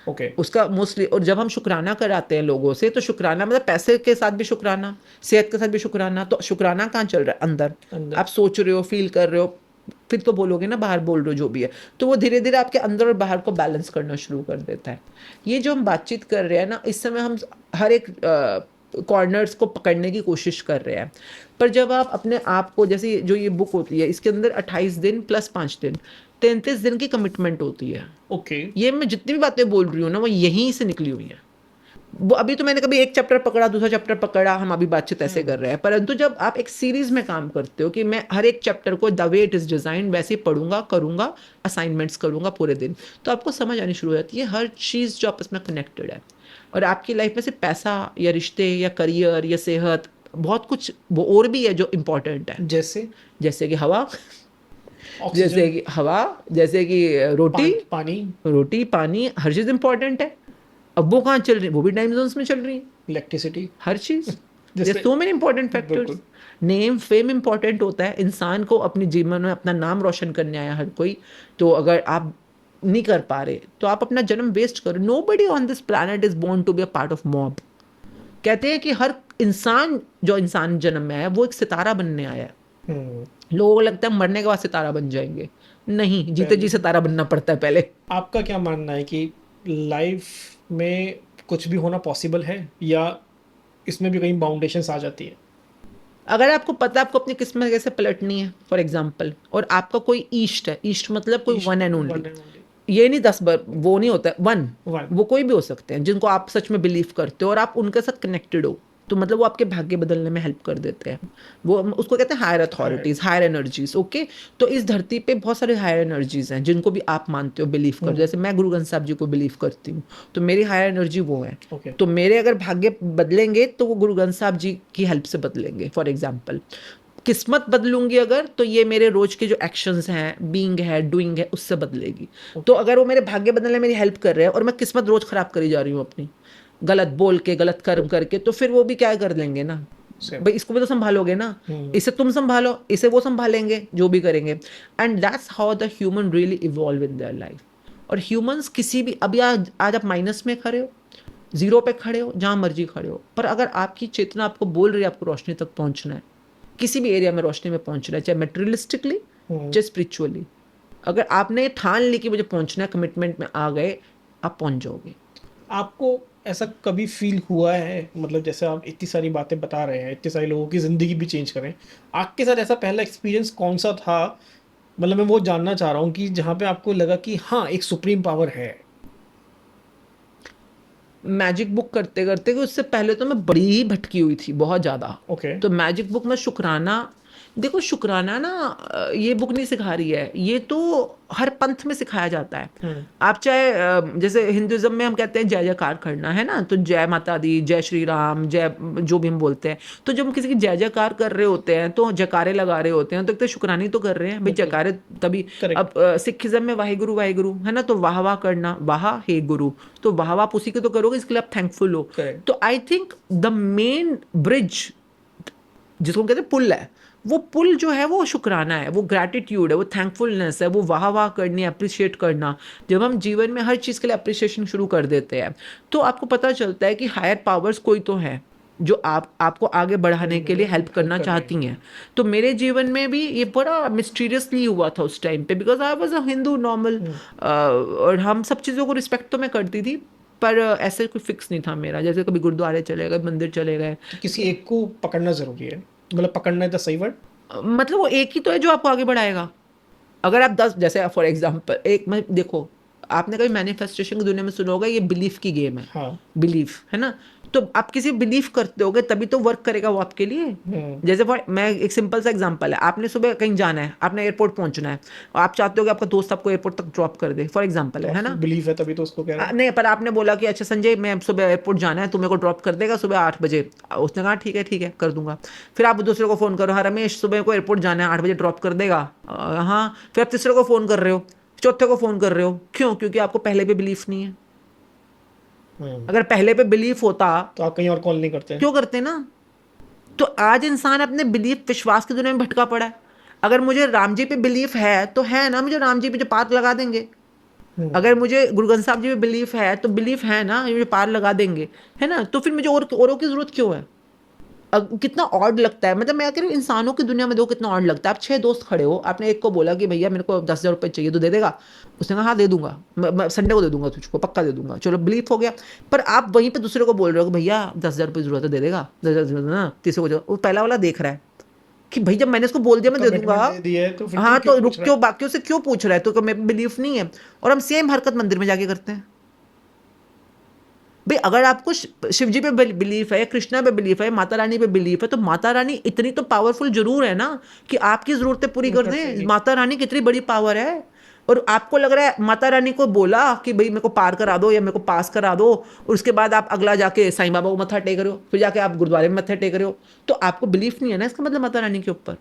ओके। उसका मोस्टली, और जब हम शुक्राना कराते हैं लोगों से, तो शुक्राना मतलब पैसे के साथ भी शुक्राना, सेहत के साथ भी शुक्राना, तो शुक्राना कहाँ चल रहा है? अंदर आप सोच रहे हो, फील कर रहे हो, फिर तो बोलोगे ना, बाहर बोल रहे हो जो भी है, तो वो धीरे धीरे आपके अंदर और बाहर को बैलेंस करना शुरू कर देता है। ये जो हम बातचीत कर रहे हैं ना, इस समय हम हर एक कॉर्नर्स को पकड़ने की कोशिश कर रहे हैं। पर जब आप अपने आप को, जैसे जो ये बुक होती है इसके अंदर 28 दिन प्लस 5 दिन 33 दिन की कमिटमेंट होती है। ओके। ये मैं जितनी भी बातें बोल रही हूँ ना वो यहीं से निकली हुई है। वो अभी तो मैंने कभी एक चैप्टर पकड़ा, दूसरा चैप्टर पकड़ा, हम अभी बातचीत ऐसे कर रहे हैं, परंतु जब आप एक सीरीज में काम करते हो कि मैं हर एक चैप्टर को the way it is design वैसे ही पढ़ूंगा, करूंगा, असाइनमेंट्स करूंगा पूरे दिन, तो आपको समझ आनी शुरू हो जाती है हर चीज जो आपस में कनेक्टेड है। और आपकी लाइफ में सिर्फ पैसा या रिश्ते या करियर या सेहत, बहुत कुछ वो और भी है जो इम्पोर्टेंट है, जैसे कि हवा, जैसे कि हवा, जैसे कि रोटी, रोटी पानी, हर चीज इंपॉर्टेंट है। अब वो कहाँ चल रही है, वो भी टाइम जोन्स में चल रही है, इलेक्ट्रिसिटी, हर चीज, so many important factors. Name fame important होता है, इंसान को अपने जीवन में अपना नाम रोशन करने आया हर कोई, तो अगर आप नहीं कर पा रहे तो आप अपना जन्म वेस्ट करो। Nobody on this planet is born to be a part of mob. कहते हैं कि हर इंसान जो इंसान जन्म में आया वो एक सितारा बनने आया है। लोगों को लगता है मरने के बाद सितारा बन जाएंगे, नहीं, जीते जी सितारा बनना पड़ता है पहले। आपका क्या मानना है कि लाइफ में कुछ भी होना पॉसिबल है या इसमें भी कहीं बाउंडेशंस आ जाती है? अगर आपको पता है आपको अपनी किस्मत कैसे पलटनी है, फॉर एग्जाम्पल, और आपका कोई ईष्ट है, ईष्ट मतलब कोई वन एंड ओनली, ये नहीं 10 बार, वो नहीं होता है वन, वो कोई भी हो सकते हैं जिनको आप सच में बिलीव करते हो और आप उनके साथ कनेक्टेड हो, तो मतलब वो आपके भाग्य बदलने में हेल्प कर देते हैं। वो उसको कहते हैं higher authorities, higher energies. Okay, तो इस धरती पे बहुत सारे हायर एनर्जीज हैं जिनको भी आप मानते हो, बिलीव करते हो। जैसे मैं गुरु ग्रंथ साहब जी को बिलीव करती हूँ, तो मेरी हायर एनर्जी वो है। तो मेरे अगर भाग्य बदलेंगे तो वो गुरु ग्रंथ साहब जी की हेल्प से बदलेंगे। फॉर एग्जाम्पल, किस्मत बदलूंगी अगर, तो ये मेरे रोज के जो एक्शंस हैं, बीइंग है, डूइंग है, उससे बदलेगी। तो अगर वो मेरे भाग्य बदलने में मेरी हेल्प कर रहे हैं और मैं किस्मत रोज खराब करी जा रही हूँ अपनी, गलत बोल के, गलत कर्म करके, तो फिर वो भी क्या कर लेंगे ना, भाई इसको भी तो संभालोगे ना, इसे तुम संभालो, इसे वो संभालेंगे, जो भी करेंगे। And that's how the human really evolve in their life. और ह्यूमंस किसी भी, अभी आज आप माइनस में खड़े हो, जीरो पे खड़े हो, जहां मर्जी खड़े हो, पर अगर आपकी चेतना आपको बोल रही है आपको रोशनी तक पहुंचना है, किसी भी एरिया में रोशनी में पहुंचना है, चाहे मेटेरियलिस्टिकली चाहे स्पिरिचुअली, अगर आपने ठान ली कि मुझे पहुंचना है, कमिटमेंट में आ गए, आप पहुंच जाओगे। आपको ऐसा कभी फील हुआ है, मतलब जैसे आप इतनी सारी बातें बता रहे हैं, इतने सारे लोगों की ज़िंदगी भी चेंज करें, आपके साथ ऐसा पहला एक्सपीरियंस कौन सा था? मतलब मैं वो जानना चाह रहा हूँ कि जहाँ पे आपको लगा कि हाँ एक सुप्रीम पावर है। मैजिक बुक करते करते, उससे पहले तो मैं बड़ी ही भटकी हुई थी बहुत ज़्यादा। तो मैजिक बुक में शुक्राना, देखो शुक्राना ना, ये बुक नहीं सिखा रही है, ये तो हर पंथ में सिखाया जाता है। आप चाहे जैसे हिंदुइज्म में हम कहते हैं जय जयकार करना है ना, तो जय माता दी, जय श्री राम, जय जो भी हम बोलते हैं, तो जब हम किसी की जय जयकार कर रहे होते हैं तो जयकारे लगा रहे होते हैं, तो शुक्रानी तो कर रहे हैं भाई, जयकारे तभी। अब सिखिज्म में वाहिगुरु वाहिगुरु है ना, तो वाह वाह करना, वाह हे गुरु, तो वाह वाह उसी के तो करोगे, इसके लिए आप थैंकफुल हो। तो I think the main bridge जिसको हम कहते हैं पुल है, वो पुल जो है वो शुक्राना है, वो ग्रैटिट्यूड है, वो थैंकफुलनेस है, वो वाह वाह करनी, अप्रिशिएट करना। जब हम जीवन में हर चीज़ के लिए अप्रिशिएशन शुरू कर देते हैं तो आपको पता चलता है कि हायर पावर्स कोई तो है जो आपको आगे बढ़ाने के लिए हेल्प करना चाहती हैं। तो मेरे जीवन में भी ये बड़ा मिस्टीरियसली हुआ था उस टाइम पे, because I was a Hindu normal, और हम सब चीज़ों को रिस्पेक्ट तो मैं करती थी, पर ऐसे कोई फिक्स नहीं था मेरा, जैसे कभी गुरुद्वारे चले गए, मंदिर चले गए। तो किसी एक को पकड़ना ज़रूरी है, मतलब पकड़ना है द सही वर्ड, मतलब वो एक ही तो है जो आपको आगे बढ़ाएगा। अगर आप 10, जैसे फॉर एग्जांपल एक, मैं देखो, आपने कभी मैनिफेस्टेशन की दुनिया में सुना होगा, ये बिलीफ की गेम है। हाँ। बिलीफ है ना, तो आप किसी बिलीव करते होगे तभी तो वर्क करेगा वो आपके लिए। जैसे मैं एक सिंपल सा एग्जांपल है, आपने सुबह कहीं जाना है, आपने एयरपोर्ट पहुंचना है, आप चाहते हो कि आपका दोस्त आपको एयरपोर्ट तक ड्रॉप कर दे, फॉर एग्जांपल है ना, बिलीव है तभी तो उसको कह रहा है। नहीं, पर आपने बोला कि अच्छा संजय मैं सुबह एयरपोर्ट जाना है, तू मेरे को ड्रॉप कर देगा सुबह 8 बजे। उसने कहा ठीक है कर दूंगा। फिर आप दूसरे को फोन करो, हाँ रमेश सुबह को एयरपोर्ट जाना है, 8 बजे ड्रॉप कर देगा। हाँ, फिर आप तीसरे को फोन कर रहे हो, चौथे को फोन कर रहे हो, क्यों? क्योंकि आपको पहले पे बिलीफ नहीं है। अगर पहले पे बिलीफ होता तो आप कहीं और कॉल नहीं करते। क्यों करते ना? तो आज इंसान अपने बिलीफ, विश्वास की दुनिया में भटका पड़ा है। अगर मुझे राम जी पे बिलीफ है तो है ना, मुझे राम जी पे जो पार लगा देंगे। अगर मुझे गुरु ग्रंथ साहब जी पे बिलीफ है तो बिलीफ है ना, मुझे पार लगा देंगे, है ना, तो फिर मुझे औरों की जरूरत क्यों है? कितना ऑड लगता है, मतलब मैं कह रही हूँ इंसानों की दुनिया में दो कितना ऑड लगता है। आप 6 दोस्त खड़े हो, आपने एक को बोला कि भैया मेरे को 10,000 रुपये चाहिए, तो दे देगा? उसने कहा हाँ दे दूंगा, मैं संडे को दे दूंगा तुझको, पक्का दे दूंगा, चलो बिलीव हो गया। पर आप वहीं पे दूसरे को बोल रहे हो कि भैया 10,000 रुपये जरूरत है, दे देगा 10,000 ना, तीसरे को वो पहला वाला देख रहा है कि भाई जब मैंने उसको बोल दिया मैं दे दूंगा, हाँ तो रुक क्यों, बाकियों से क्यों पूछ रहा है, तो मैं बिलीफ नहीं है। और हम सेम हरकत मंदिर में जाके करते हैं। भाई अगर आपको शिव जी पे बिलीफ है, कृष्णा पे बिलीफ है, माता रानी पे बिलीफ है, तो माता रानी इतनी तो पावरफुल जरूर है ना कि आपकी जरूरतें पूरी कर दें। माता रानी कितनी बड़ी पावर है। और आपको लग रहा है माता रानी को बोला कि भाई मेरे को पार करा दो या मेरे को पास करा दो, और उसके बाद आप अगला जाके साईं बाबा को मत्था टेक रहे हो, फिर जाके आप गुरुद्वारे में मत्था टेक रहे हो, तो आपको बिलीफ नहीं है ना, इसका मतलब माता रानी के ऊपर।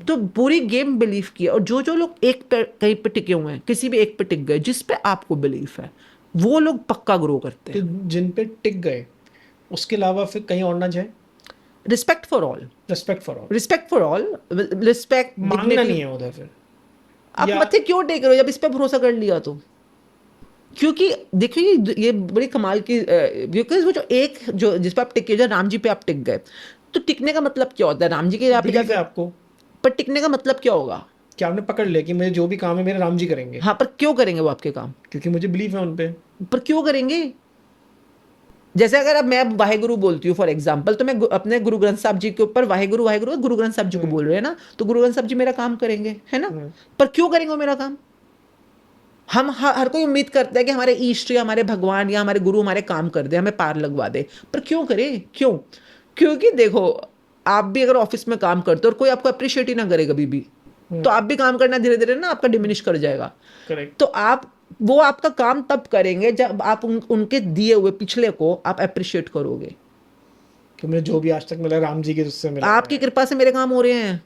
तो पूरी गेम बिलीफ की है। और जो जो लोग एक पे कहीं पे टिके हुए हैं, किसी भी एक पे टिक गए जिस पे आपको बिलीफ है, वो लोग पक्का ग्रो करते हैं। तो जिन पे टिक गए, उसके अलावा फिर कहीं और ना जाए। Respect for all, respect for all, respect for all, respect, मांगना नहीं है उधर फिर। आप मत्थे क्यों टेक रहे हो जब इस पे भरोसा कर लिया तो? क्योंकि देखिए ये बड़ी कमाल की, बिकॉज वो जो एक जो जिस पे आप टिके, जो राम जी पे आप टिक गए, तो टिकने का मतलब क्या होता है? राम जी के यहाँ पे जाके आपको, पर टिकने का मतलब क्या होगा कि आपने पकड़ लिया कि मुझे जो भी काम है मेरे राम जी करेंगे। हाँ, पर क्यों करेंगे वो आपके काम? क्योंकि मुझे बिलीव है उन पे। पर क्यों करेंगे? जैसे अगर अब मैं वाहेगुरु बोलती हूँ फॉर एग्जाम्पल, तो मैं अपने गुरु ग्रंथ साहब जी के ऊपर वाहेगुरु वाहेगुरु गुरु ग्रंथ साहब जी को बोल रहे हैं ना, तो गुरु ग्रंथ साहब जी मेरा काम करेंगे, है ना? पर क्यों करेंगे वो मेरा काम? हम हर कोई उम्मीद करता है कि हमारे ईष्ट या हमारे भगवान या हमारे गुरु हमारे काम कर दे, हमें पार लगवा दे। पर क्यों करे? क्यों? क्योंकि देखो, आप भी अगर ऑफिस में काम करते हो और कोई आपको अप्रिशिएट ही ना करे कभी भी, तो आप भी काम करना धीरे धीरे ना आपका डिमिनिश कर जाएगा। करेक्ट। तो आप वो आपका काम तब करेंगे जब आप उनके दिए हुए पिछले को आप अप्रिशिएट करोगे कि मुझे जो भी आज तक मिला राम जी के उससे मिला, आपकी कृपा से मेरे काम हो रहे हैं।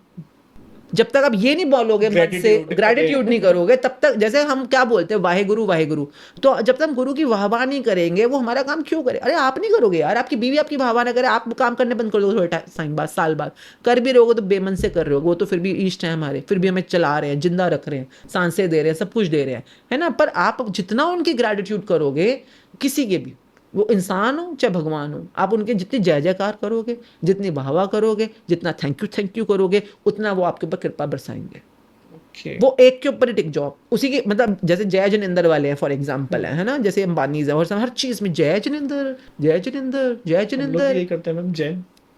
जब तक आप ये नहीं बोलोगे, मन से ग्रेटिट्यूड नहीं करोगे, तब तक, जैसे हम क्या बोलते हैं वाहेगुरु वाहेगुरु, तो जब तक हम गुरु की वाहवाह नहीं करेंगे, वो हमारा काम क्यों करे? अरे आप नहीं करोगे यार, आपकी बीवी आपकी वाहवाह ना करे, आप काम करने बंद कर दो थोड़े टाइम बाद, साल बाद कर भी रहोगे तो बेमन से कर रहे हो, वो तो फिर भी इष्ट है हमारे, फिर भी हमें चला रहे हैं, जिंदा रख रहे हैं, सांसें दे रहे हैं, सब कुछ दे रहे हैं, है ना? पर आप जितना उनकी ग्रेटिट्यूड करोगे, किसी के भी, वो इंसान हो चाहे भगवान हो, आप उनके जितनी जय जयकार करोगे, जितनी वाहवाह करोगे, जितना थैंक यू करोगे, उतना वो आपके ऊपर कृपा बरसाएंगे। वो एक के ऊपर ही टिक जाओ, उसी की, मतलब जैसे जय जिनेंद्र वाले हैं फॉर एग्जांपल है ना, जैसे अंबानीज है, और हर चीज में जय जिनेंद्र जय जिनेंद्र जय जिनेंद्र, यही करते हैं मैम, जय।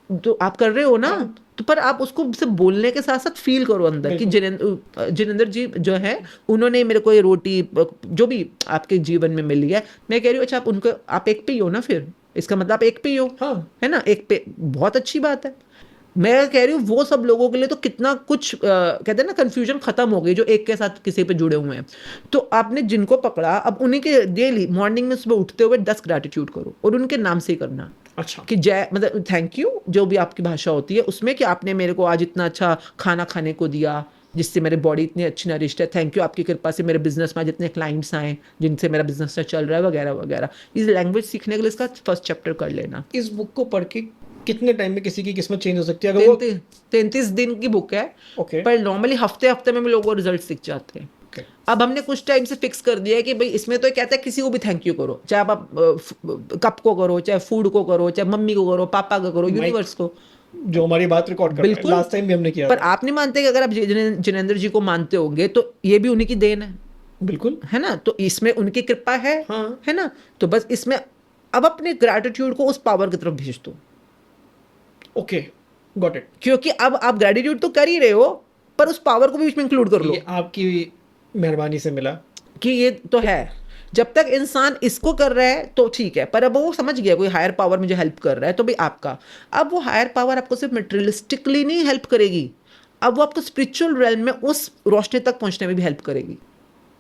तो आप कर रहे हो ना, तो पर आप उसको सिर्फ बोलने के साथ साथ फील करो अंदर कि जिनेंद्र जी जो है, उन्होंने मेरे को ये रोटी जो भी आपके जीवन में मिली है, मैं कह रही हूँ अच्छा आप उनको, आप एक पे ही हो ना, फिर इसका मतलब आप एक पे ही हो, है ना? एक पे, बहुत अच्छी बात है। मैं कह रही हूँ वो सब लोगों के लिए तो कितना कुछ कहते हैं ना, कंफ्यूजन खत्म हो गई जो एक के साथ किसी पे जुड़े हुए हैं। तो आपने जिनको पकड़ा, अब उन्हीं के डेली मॉर्निंग में सुबह उठते हुए 10 ग्रेटिट्यूड करो, और उनके नाम से ही करना। अच्छा। कि जय मतलब थैंक यू, जो भी आपकी भाषा होती है उसमें, कि आपने मेरे को आज इतना अच्छा खाना खाने को दिया जिससे मेरी बॉडी इतनी अच्छी नरिश्ड है, थैंक यू आपकी कृपा से मेरे बिजनेस में जितने क्लाइंट्स आए जिनसे मेरा बिजनेस चल रहा है, वगैरह वगैरह। इस लैंग्वेज सीखने के लिए इसका फर्स्ट चैप्टर कर लेना। इस बुक को पढ़ के कितने टाइम में किसी की किस्मत चेंज हो सकती है? अगर वो 33 दिन की बुक है, पर नॉर्मली हफ्ते हफ्ते में लोगों को रिजल्ट दिख जाते हैं। अब हमने कुछ टाइम से फिक्स कर दिया है कि भाई इसमें तो कहता है किसी को भी थैंक यू करो, चाहे आप कप को करो, चाहे फूड को करो, चाहे मम्मी को करो, पापा को करो, यूनिवर्स को, जो हमारी बात रिकॉर्ड कर रहा है। लास्ट टाइम भी हमने किया, पर आप नहीं मानते कि अगर आप जिनेंद्र जी को मानते होंगे तो ये भी उन्हीं की देन है। बिल्कुल, है ना? तो इसमें उनकी कृपा है, है ना? तो बस इसमें अब अपने ग्रेटिट्यूड को उस पावर की तरफ भेज दो। Okay, got it. क्योंकि अब आप ग्रेटिट्यूड तो कर ही रहे हो, पर उस पावर को भी इसमें इंक्लूड कर लो। ये आपकी मेहरबानी से मिला कि ये तो है। जब तक इंसान इसको कर रहा है तो ठीक है, पर अब वो समझ गया कोई हायर पावर मुझे हेल्प कर रहा है, तो भी आपका, अब वो हायर पावर आपको सिर्फ मटेरियलिस्टिकली नहीं हेल्प करेगी, अब वो आपको स्पिरिचुअल रेल्म में उस रोशनी तक पहुंचने में भी हेल्प करेगी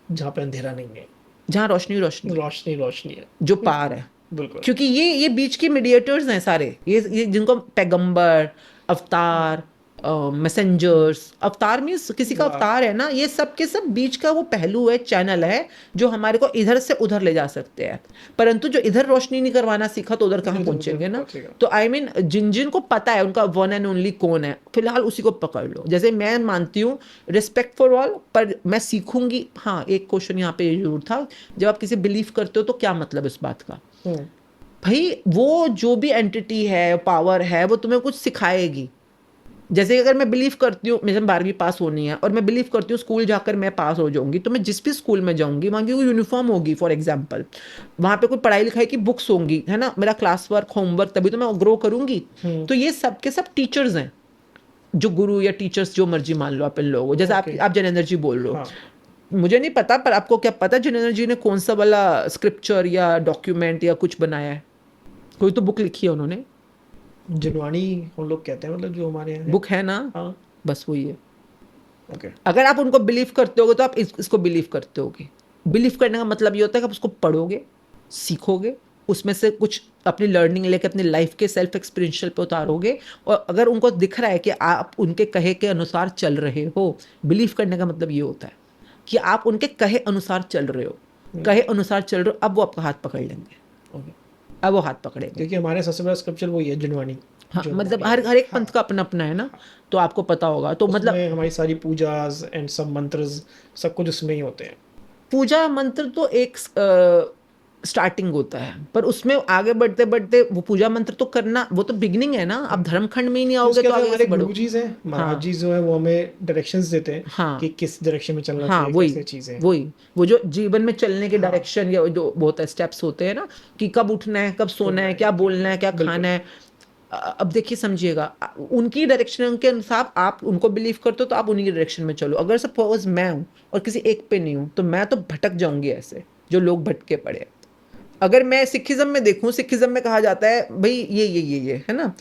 जहां पे अंधेरा नहीं है, जहां रोशनी रोशनी रोशनी रोशनी है, जो पार है। बिल्कुल, क्योंकि ये बीच के मीडिएटर्स हैं सारे, ये जिनको पैगंबर, अवतार, मैसेंजर्स, अवतार मीन्स किसी का अवतार है ना, ये सब के सब बीच का वो पहलू है, चैनल है, जो हमारे को इधर से उधर ले जा सकते हैं। परंतु जो इधर रोशनी नहीं करवाना सीखा तो उधर कहाँ पहुंचेंगे ना। तो आई मीन जिन जिन को पता है उनका वन एंड ओनली कौन है, फिलहाल उसी को पकड़ लो। जैसे मैं मानती हूँ रिस्पेक्ट फॉर ऑल, पर मैं सीखूंगी। हाँ, एक क्वेश्चन यहाँ पे जरूर था, जब आप किसी बिलीव करते हो तो क्या मतलब इस बात का? भाई वो जो भी एंटिटी है, पावर है, वो तुम्हें कुछ सिखाएगी। जैसे कि अगर मैं बिलीव करती हूँ मेरे 12वीं पास होनी है और मैं बिलीव करती हूँ स्कूल जाकर मैं पास हो जाऊंगी, तो मैं जिस भी स्कूल में जाऊंगी वहाँ की वो यूनिफॉर्म होगी फॉर एग्जांपल, वहाँ पे कोई पढ़ाई लिखाई की बुक्स होंगी, है ना, मेरा क्लास वर्क, होमवर्क, तभी तो मैं ग्रो करूंगी। तो ये सब के सब टीचर्स हैं, जो गुरु या टीचर्स जो मर्जी मान लो आप इन लोगों को। जैसे आप जन एनर्जी बोल रहे हो, मुझे नहीं पता, पर आपको क्या पता जन एनर्जी ने कौन सा वाला स्क्रिप्चर या डॉक्यूमेंट या कुछ बनाया है? कोई तो बुक लिखी है उन्होंने, जिनवाणी हम लोग कहते हैं, मतलब जो हमारे यहाँ बुक है ना। हाँ बस वही है। ओके। अगर आप उनको बिलीव करते होगे तो आप इसको बिलीव करते होगे। बिलीव करने का मतलब ये होता है कि आप उसको पढ़ोगे, सीखोगे, उसमें से कुछ अपनी लर्निंग लेके अपनी लाइफ के सेल्फ एक्सपीरियंशियल पे उतारोगे, और अगर उनको दिख रहा है कि आप उनके कहे के अनुसार चल रहे हो, बिलीव करने का मतलब ये होता है कि आप उनके कहे अनुसार चल रहे हो, कहे अनुसार चल रहे हो, अब वो आपका हाथ पकड़ लेंगे, अब वो हाथ पकड़ेंगे। क्योंकि हमारे सबसे बड़ा स्क्रिप्चर वही है, जिनवाणी। हाँ, मतलब हर एक पंथ का अपना अपना है ना, तो आपको पता होगा। तो मतलब हमारी सारी पूजास एंड सब मंत्रस सब कुछ उसमें ही होते हैं। पूजा मंत्र तो एक स्टार्टिंग होता है, पर उसमें आगे बढ़ते बढ़ते वो पूजा मंत्र तो करना, वो तो बिगनिंग है ना। आप धर्मखंड में ही नहीं आओगे तो आगे हमारे कैसे बढ़ो? गुरुजीज हैं, महाराज जी जो है वो हमें डायरेक्शंस देते हैं हाँ कि किस डायरेक्शन में चलना हाँ, चाहिए, वही कैसे चीजें। वही वो जो जीवन में चलने के डायरेक्शन या जो बहुत स्टेप्स होते हैं ना, कि कब उठना है, कब सोना है, क्या बोलना है, क्या खाना है। अब देखिए समझिएगा, उनकी डायरेक्शन के अनुसार आप उनको बिलीव करते हो तो आप उन्हीं की डायरेक्शन में चलो। अगर सपोज मैं हूँ और किसी एक पे नहीं हूँ, तो मैं तो भटक जाऊंगी, ऐसे जो लोग भटके पड़े। अगर मैं सिखिज्म में देखूं, सिखिज्म में कहा जाता है भाई ये है ना।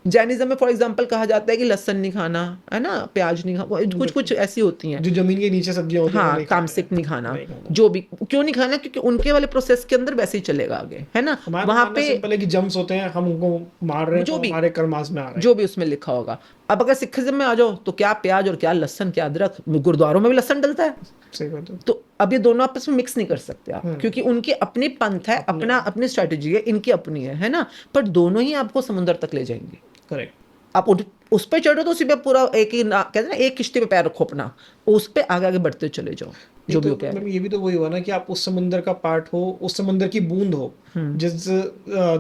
जैनिज्म में फॉर एग्जांपल कहा जाता है कि लहसुन नहीं खाना, है ना, प्याज नहीं खाना, कुछ कुछ ऐसी होती हैं जो जमीन के नीचे सब्जियां होती हैं वो हाँ, नहीं खाना तामसिक नहीं खाना, नहीं खाना। जो भी क्यों नहीं खाना, क्योंकि उनके वाले प्रोसेस के अंदर वैसे ही चलेगा आगे, है ना। वहां पे सिंपल है कि जम्स होते हैं, हम उनको मार रहे हैं जो तो भी हमारे कर्मास में आ रहे हैं, जो भी उसमें लिखा होगा। अब अगर सिखिज्म में आ जाओ तो क्या प्याज और क्या लहसुन, क्या अदरक, गुरुद्वारों में भी लहसुन डलता है। सही बात है। तो अब ये दोनों आपस में मिक्स नहीं कर सकते आप, क्योंकि उनकी अपनी पंथ है, अपना अपनी स्ट्रेटेजी है, इनकी अपनी है ना। पर दोनों ही आपको समुद्र तक ले जाएंगे। करेक्ट। आप उस पे चढ़ो तो उसी पे पूरा एक ही कहते हैं ना, एक किश्ती पे पैर रखो अपना, उस पे आगे आगे बढ़ते चले जाओ, जो भी हो क्या है। ये भी तो वही हुआ ना कि आप उस समुंदर का पार्ट हो, उस समुंदर की बूंद हो, जिस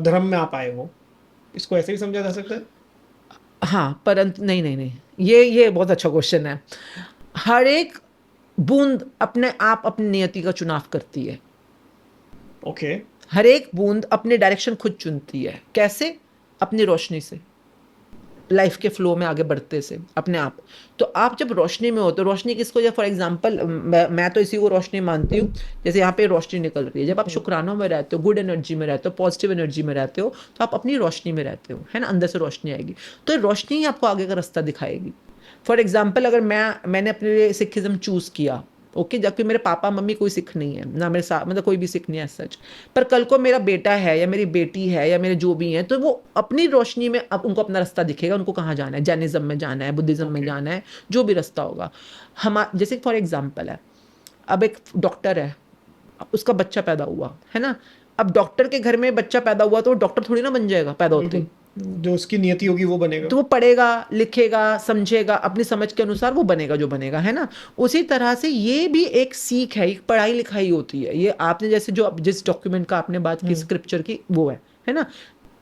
धर्म में आप आए हो। इसको ऐसे भी समझा जा सकता है। हाँ, परंतु नहीं नहीं नहीं, ये बहुत अच्छा क्वेश्चन है। हर एक बूंद अपने आप अपनी नियति का चुनाव करती है। ओके। हर एक बूंद अपने डायरेक्शन खुद चुनती है। कैसे? अपनी रोशनी से, लाइफ के फ्लो में आगे बढ़ते से अपने आप। तो आप जब रोशनी में हो, तो रोशनी किसको, जब फॉर एग्जांपल मैं तो इसी को रोशनी मानती हूँ। जैसे यहाँ पे रोशनी निकल रही है, जब आप शुक्रानों में रहते हो, गुड एनर्जी में रहते हो, पॉजिटिव एनर्जी में रहते हो, तो आप अपनी रोशनी में रहते हो, है ना, अंदर से रोशनी आएगी। तो रोशनी ही आपको आगे का रास्ता दिखाएगी। फॉर एग्जाम्पल अगर मैंने अपने लिए सिखिज्म चूज़ किया, ओके, जबकि मेरे पापा मम्मी कोई सिख नहीं है ना, मेरे साथ मतलब कोई भी सिख नहीं है सच, पर कल को मेरा बेटा है या मेरी बेटी है या मेरे जो भी हैं, तो वो अपनी रोशनी में अब उनको अपना रास्ता दिखेगा, उनको कहाँ जाना है, जैनिज्म में जाना है, बुद्धिज्म में जाना है, जो भी रास्ता होगा। हम जैसे फॉर एग्जाम्पल है, अब एक डॉक्टर है, उसका बच्चा पैदा हुआ, है ना। अब डॉक्टर के घर में बच्चा पैदा हुआ तो वो डॉक्टर थोड़ी ना बन जाएगा पैदा होते ही। जो उसकी नियति होगी वो बनेगा, तो वो पढ़ेगा, लिखेगा, समझेगा, अपनी समझ के अनुसार वो बनेगा जो बनेगा, है ना। उसी तरह से ये भी एक सीख है, एक पढ़ाई लिखाई होती है। ये आपने जैसे जो जिस डॉक्यूमेंट का आपने बात की, स्क्रिप्चर की, वो है ना।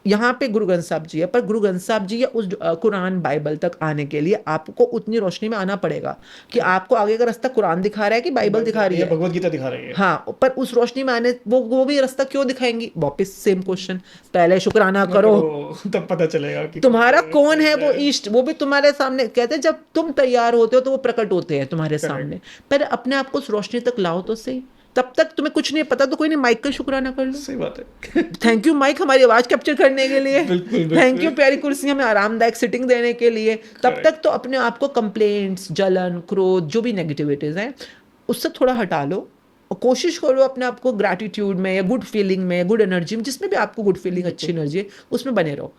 यहाँ पे गुरु ग्रंथ साहब जी है, पर गुरु ग्रंथ साहब जी या उस कुरान बाइबल तक आने के लिए आपको उतनी रोशनी में आना पड़ेगा कि आपको आगे का रास्ता कुरान दिखा रहा है कि बाइबल दिखा रही है, भगवत गीता दिखा रही है। हाँ, पर उस रोशनी में आने वो भी रास्ता क्यों दिखाएंगी? वापस सेम क्वेश्चन, पहले शुक्राना करो तब पता चलेगा कि तुम्हारा कौन है वो इष्ट। वो भी तुम्हारे सामने, कहते हैं जब तुम तैयार होते हो तो वो प्रकट होते हैं तुम्हारे सामने। पर अपने आप को उस रोशनी तक लाओ तो सही। तब तक तुम्हें कुछ नहीं पता तो कोई नहीं, माइक का शुक्राना कर लो। सही बात है। थैंक यू माइक, हमारी आवाज कैप्चर करने के लिए। थैंक यू प्यारी कुर्सी हमें आरामदायक सिटिंग देने के लिए। तब तक तो अपने आप को कंप्लेंट्स, जलन, क्रोध, जो भी नेगेटिविटीज हैं, उससे थोड़ा हटा लो और कोशिश करो अपने आप को ग्रैटिट्यूड में या गुड फीलिंग में, गुड एनर्जी में, जिसमें भी आपको गुड फीलिंग, अच्छी एनर्जी है, उसमें बने रहो।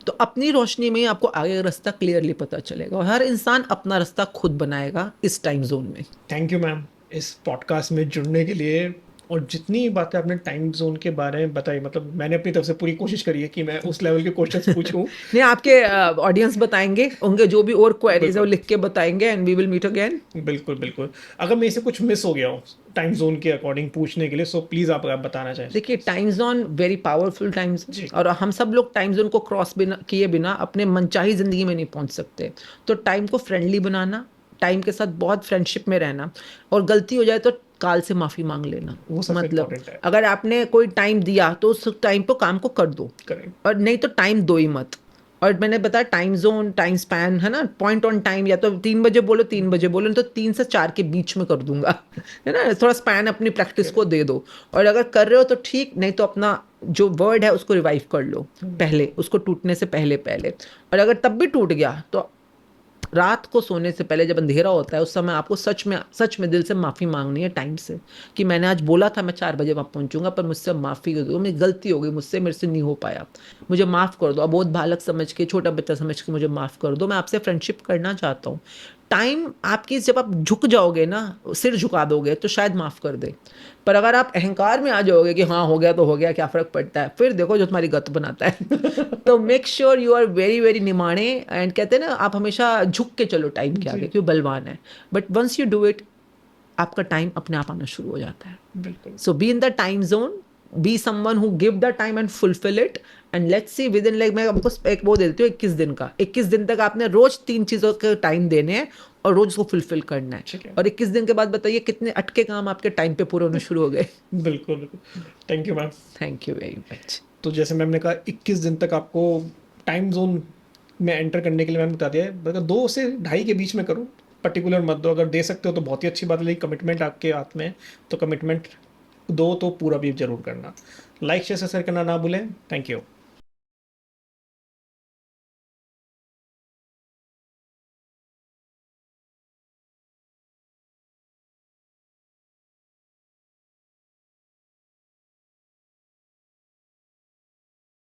तो अपनी रोशनी में ही आपको आगे का रास्ता क्लियरली पता चलेगा और हर इंसान अपना रास्ता खुद बनाएगा इस टाइम जोन में। थैंक यू मैम इस पॉडकास्ट में जुड़ने के लिए। और जितनी बातें आपने टाइम जोन के बारे में बताई, मतलब मैंने अपनी तरफ से पूरी कोशिश करी है कि मैं उस लेवल के क्वेश्चंस पूछूं। नहीं, आपके ऑडियंस बताएंगे होंगे, जो भी और क्वेरीज है वो बिल्कुल लिख के बताएंगे, and we will meet again. बिल्कुल बिल्कुल। अगर मेरे से कुछ मिस हो गया हो टाइम जोन के अकॉर्डिंग पूछने के लिए, सो प्लीज़ आप बताना चाहें। देखिए, time zone very powerful time zone, जी। और हम सब लोग टाइम जोन को क्रॉस बिना किए बिना अपने मनचाही जिंदगी में नहीं पहुंच सकते। तो टाइम को फ्रेंडली बनाना, टाइम के साथ बहुत फ्रेंडशिप में रहना, और गलती हो जाए तो काल से माफी मांग लेना। वो सबसे मतलब इम्पोर्टेंट है। अगर आपने कोई टाइम दिया तो उस टाइम पे काम को कर दो, करें। और नहीं तो टाइम दो ही मत। और मैंने बताया टाइम जोन, टाइम स्पैन है ना, पॉइंट ऑन टाइम, या तो 3 बजे बोलो, 3 बजे बोलो, नहीं तो 3 से 4 के बीच में कर दूंगा। है ना, थोड़ा स्पैन अपनी प्रैक्टिस को दे दो। और अगर कर रहे हो तो ठीक, नहीं तो अपना जो वर्ड है उसको रिवाइव कर लो पहले, उसको टूटने से पहले पहले। और अगर तब भी टूट गया तो रात को सोने से पहले जब अंधेरा होता है, उस समय आपको सच में दिल से माफ़ी मांगनी है टाइम से, कि मैंने आज बोला था मैं 4 बजे वहाँ पहुँचूंगा, पर मुझसे माफ़ी कर दो, मेरी गलती हो गई, मुझसे मेरे से नहीं हो पाया, मुझे माफ़ कर दो, अबोध बालक समझ के, छोटा बच्चा समझ के मुझे माफ़ कर दो, मैं आपसे फ्रेंडशिप करना चाहता हूँ। टाइम आपकी, जब आप झुक जाओगे ना, सिर झुका दोगे, तो शायद माफ़ कर दे। पर अगर आप अहंकार में आ जाओगे कि हाँ हो गया तो हो गया, क्या फ़र्क पड़ता है, फिर देखो जो तुम्हारी गत बनाता है। तो make sure you are very very निमाणे, एंड कहते हैं ना, आप हमेशा झुक के चलो टाइम के आगे, जी क्यों बलवान है। But once you do it, आपका टाइम अपने आप आना शुरू हो जाता है। बिल्कुल। So be in the time zone, be someone who give the time and fulfill it, and let's see within, like मैं आपको एक वो देती हूँ 21 दिन का, 21 दिन तक आपने रोज 3 चीज़ों के टाइम देने हैं और रोज उसको फुलफिल करना है। ठीक है। और 21 दिन के बाद बताइए कितने अटके काम आपके टाइम पे पूरे होने शुरू हो गए। बिल्कुल बिल्कुल। Thank you ma'am. Thank you very much. तो जैसे मैम ने कहा 21 दिन तक आपको टाइम जोन में एंटर करने के लिए मैम बता दिया है, अगर 2 से 2.5 के बीच में करो, पर्टिकुलर मत दो। अगर दे सकते हो तो बहुत ही अच्छी बात है, लेकिन कमिटमेंट आपके हाथ में है, तो कमिटमेंट दो तो पूरा भी जरूर करना। लाइक शेयर सब्सक्राइब करना ना भूलें। Thank you.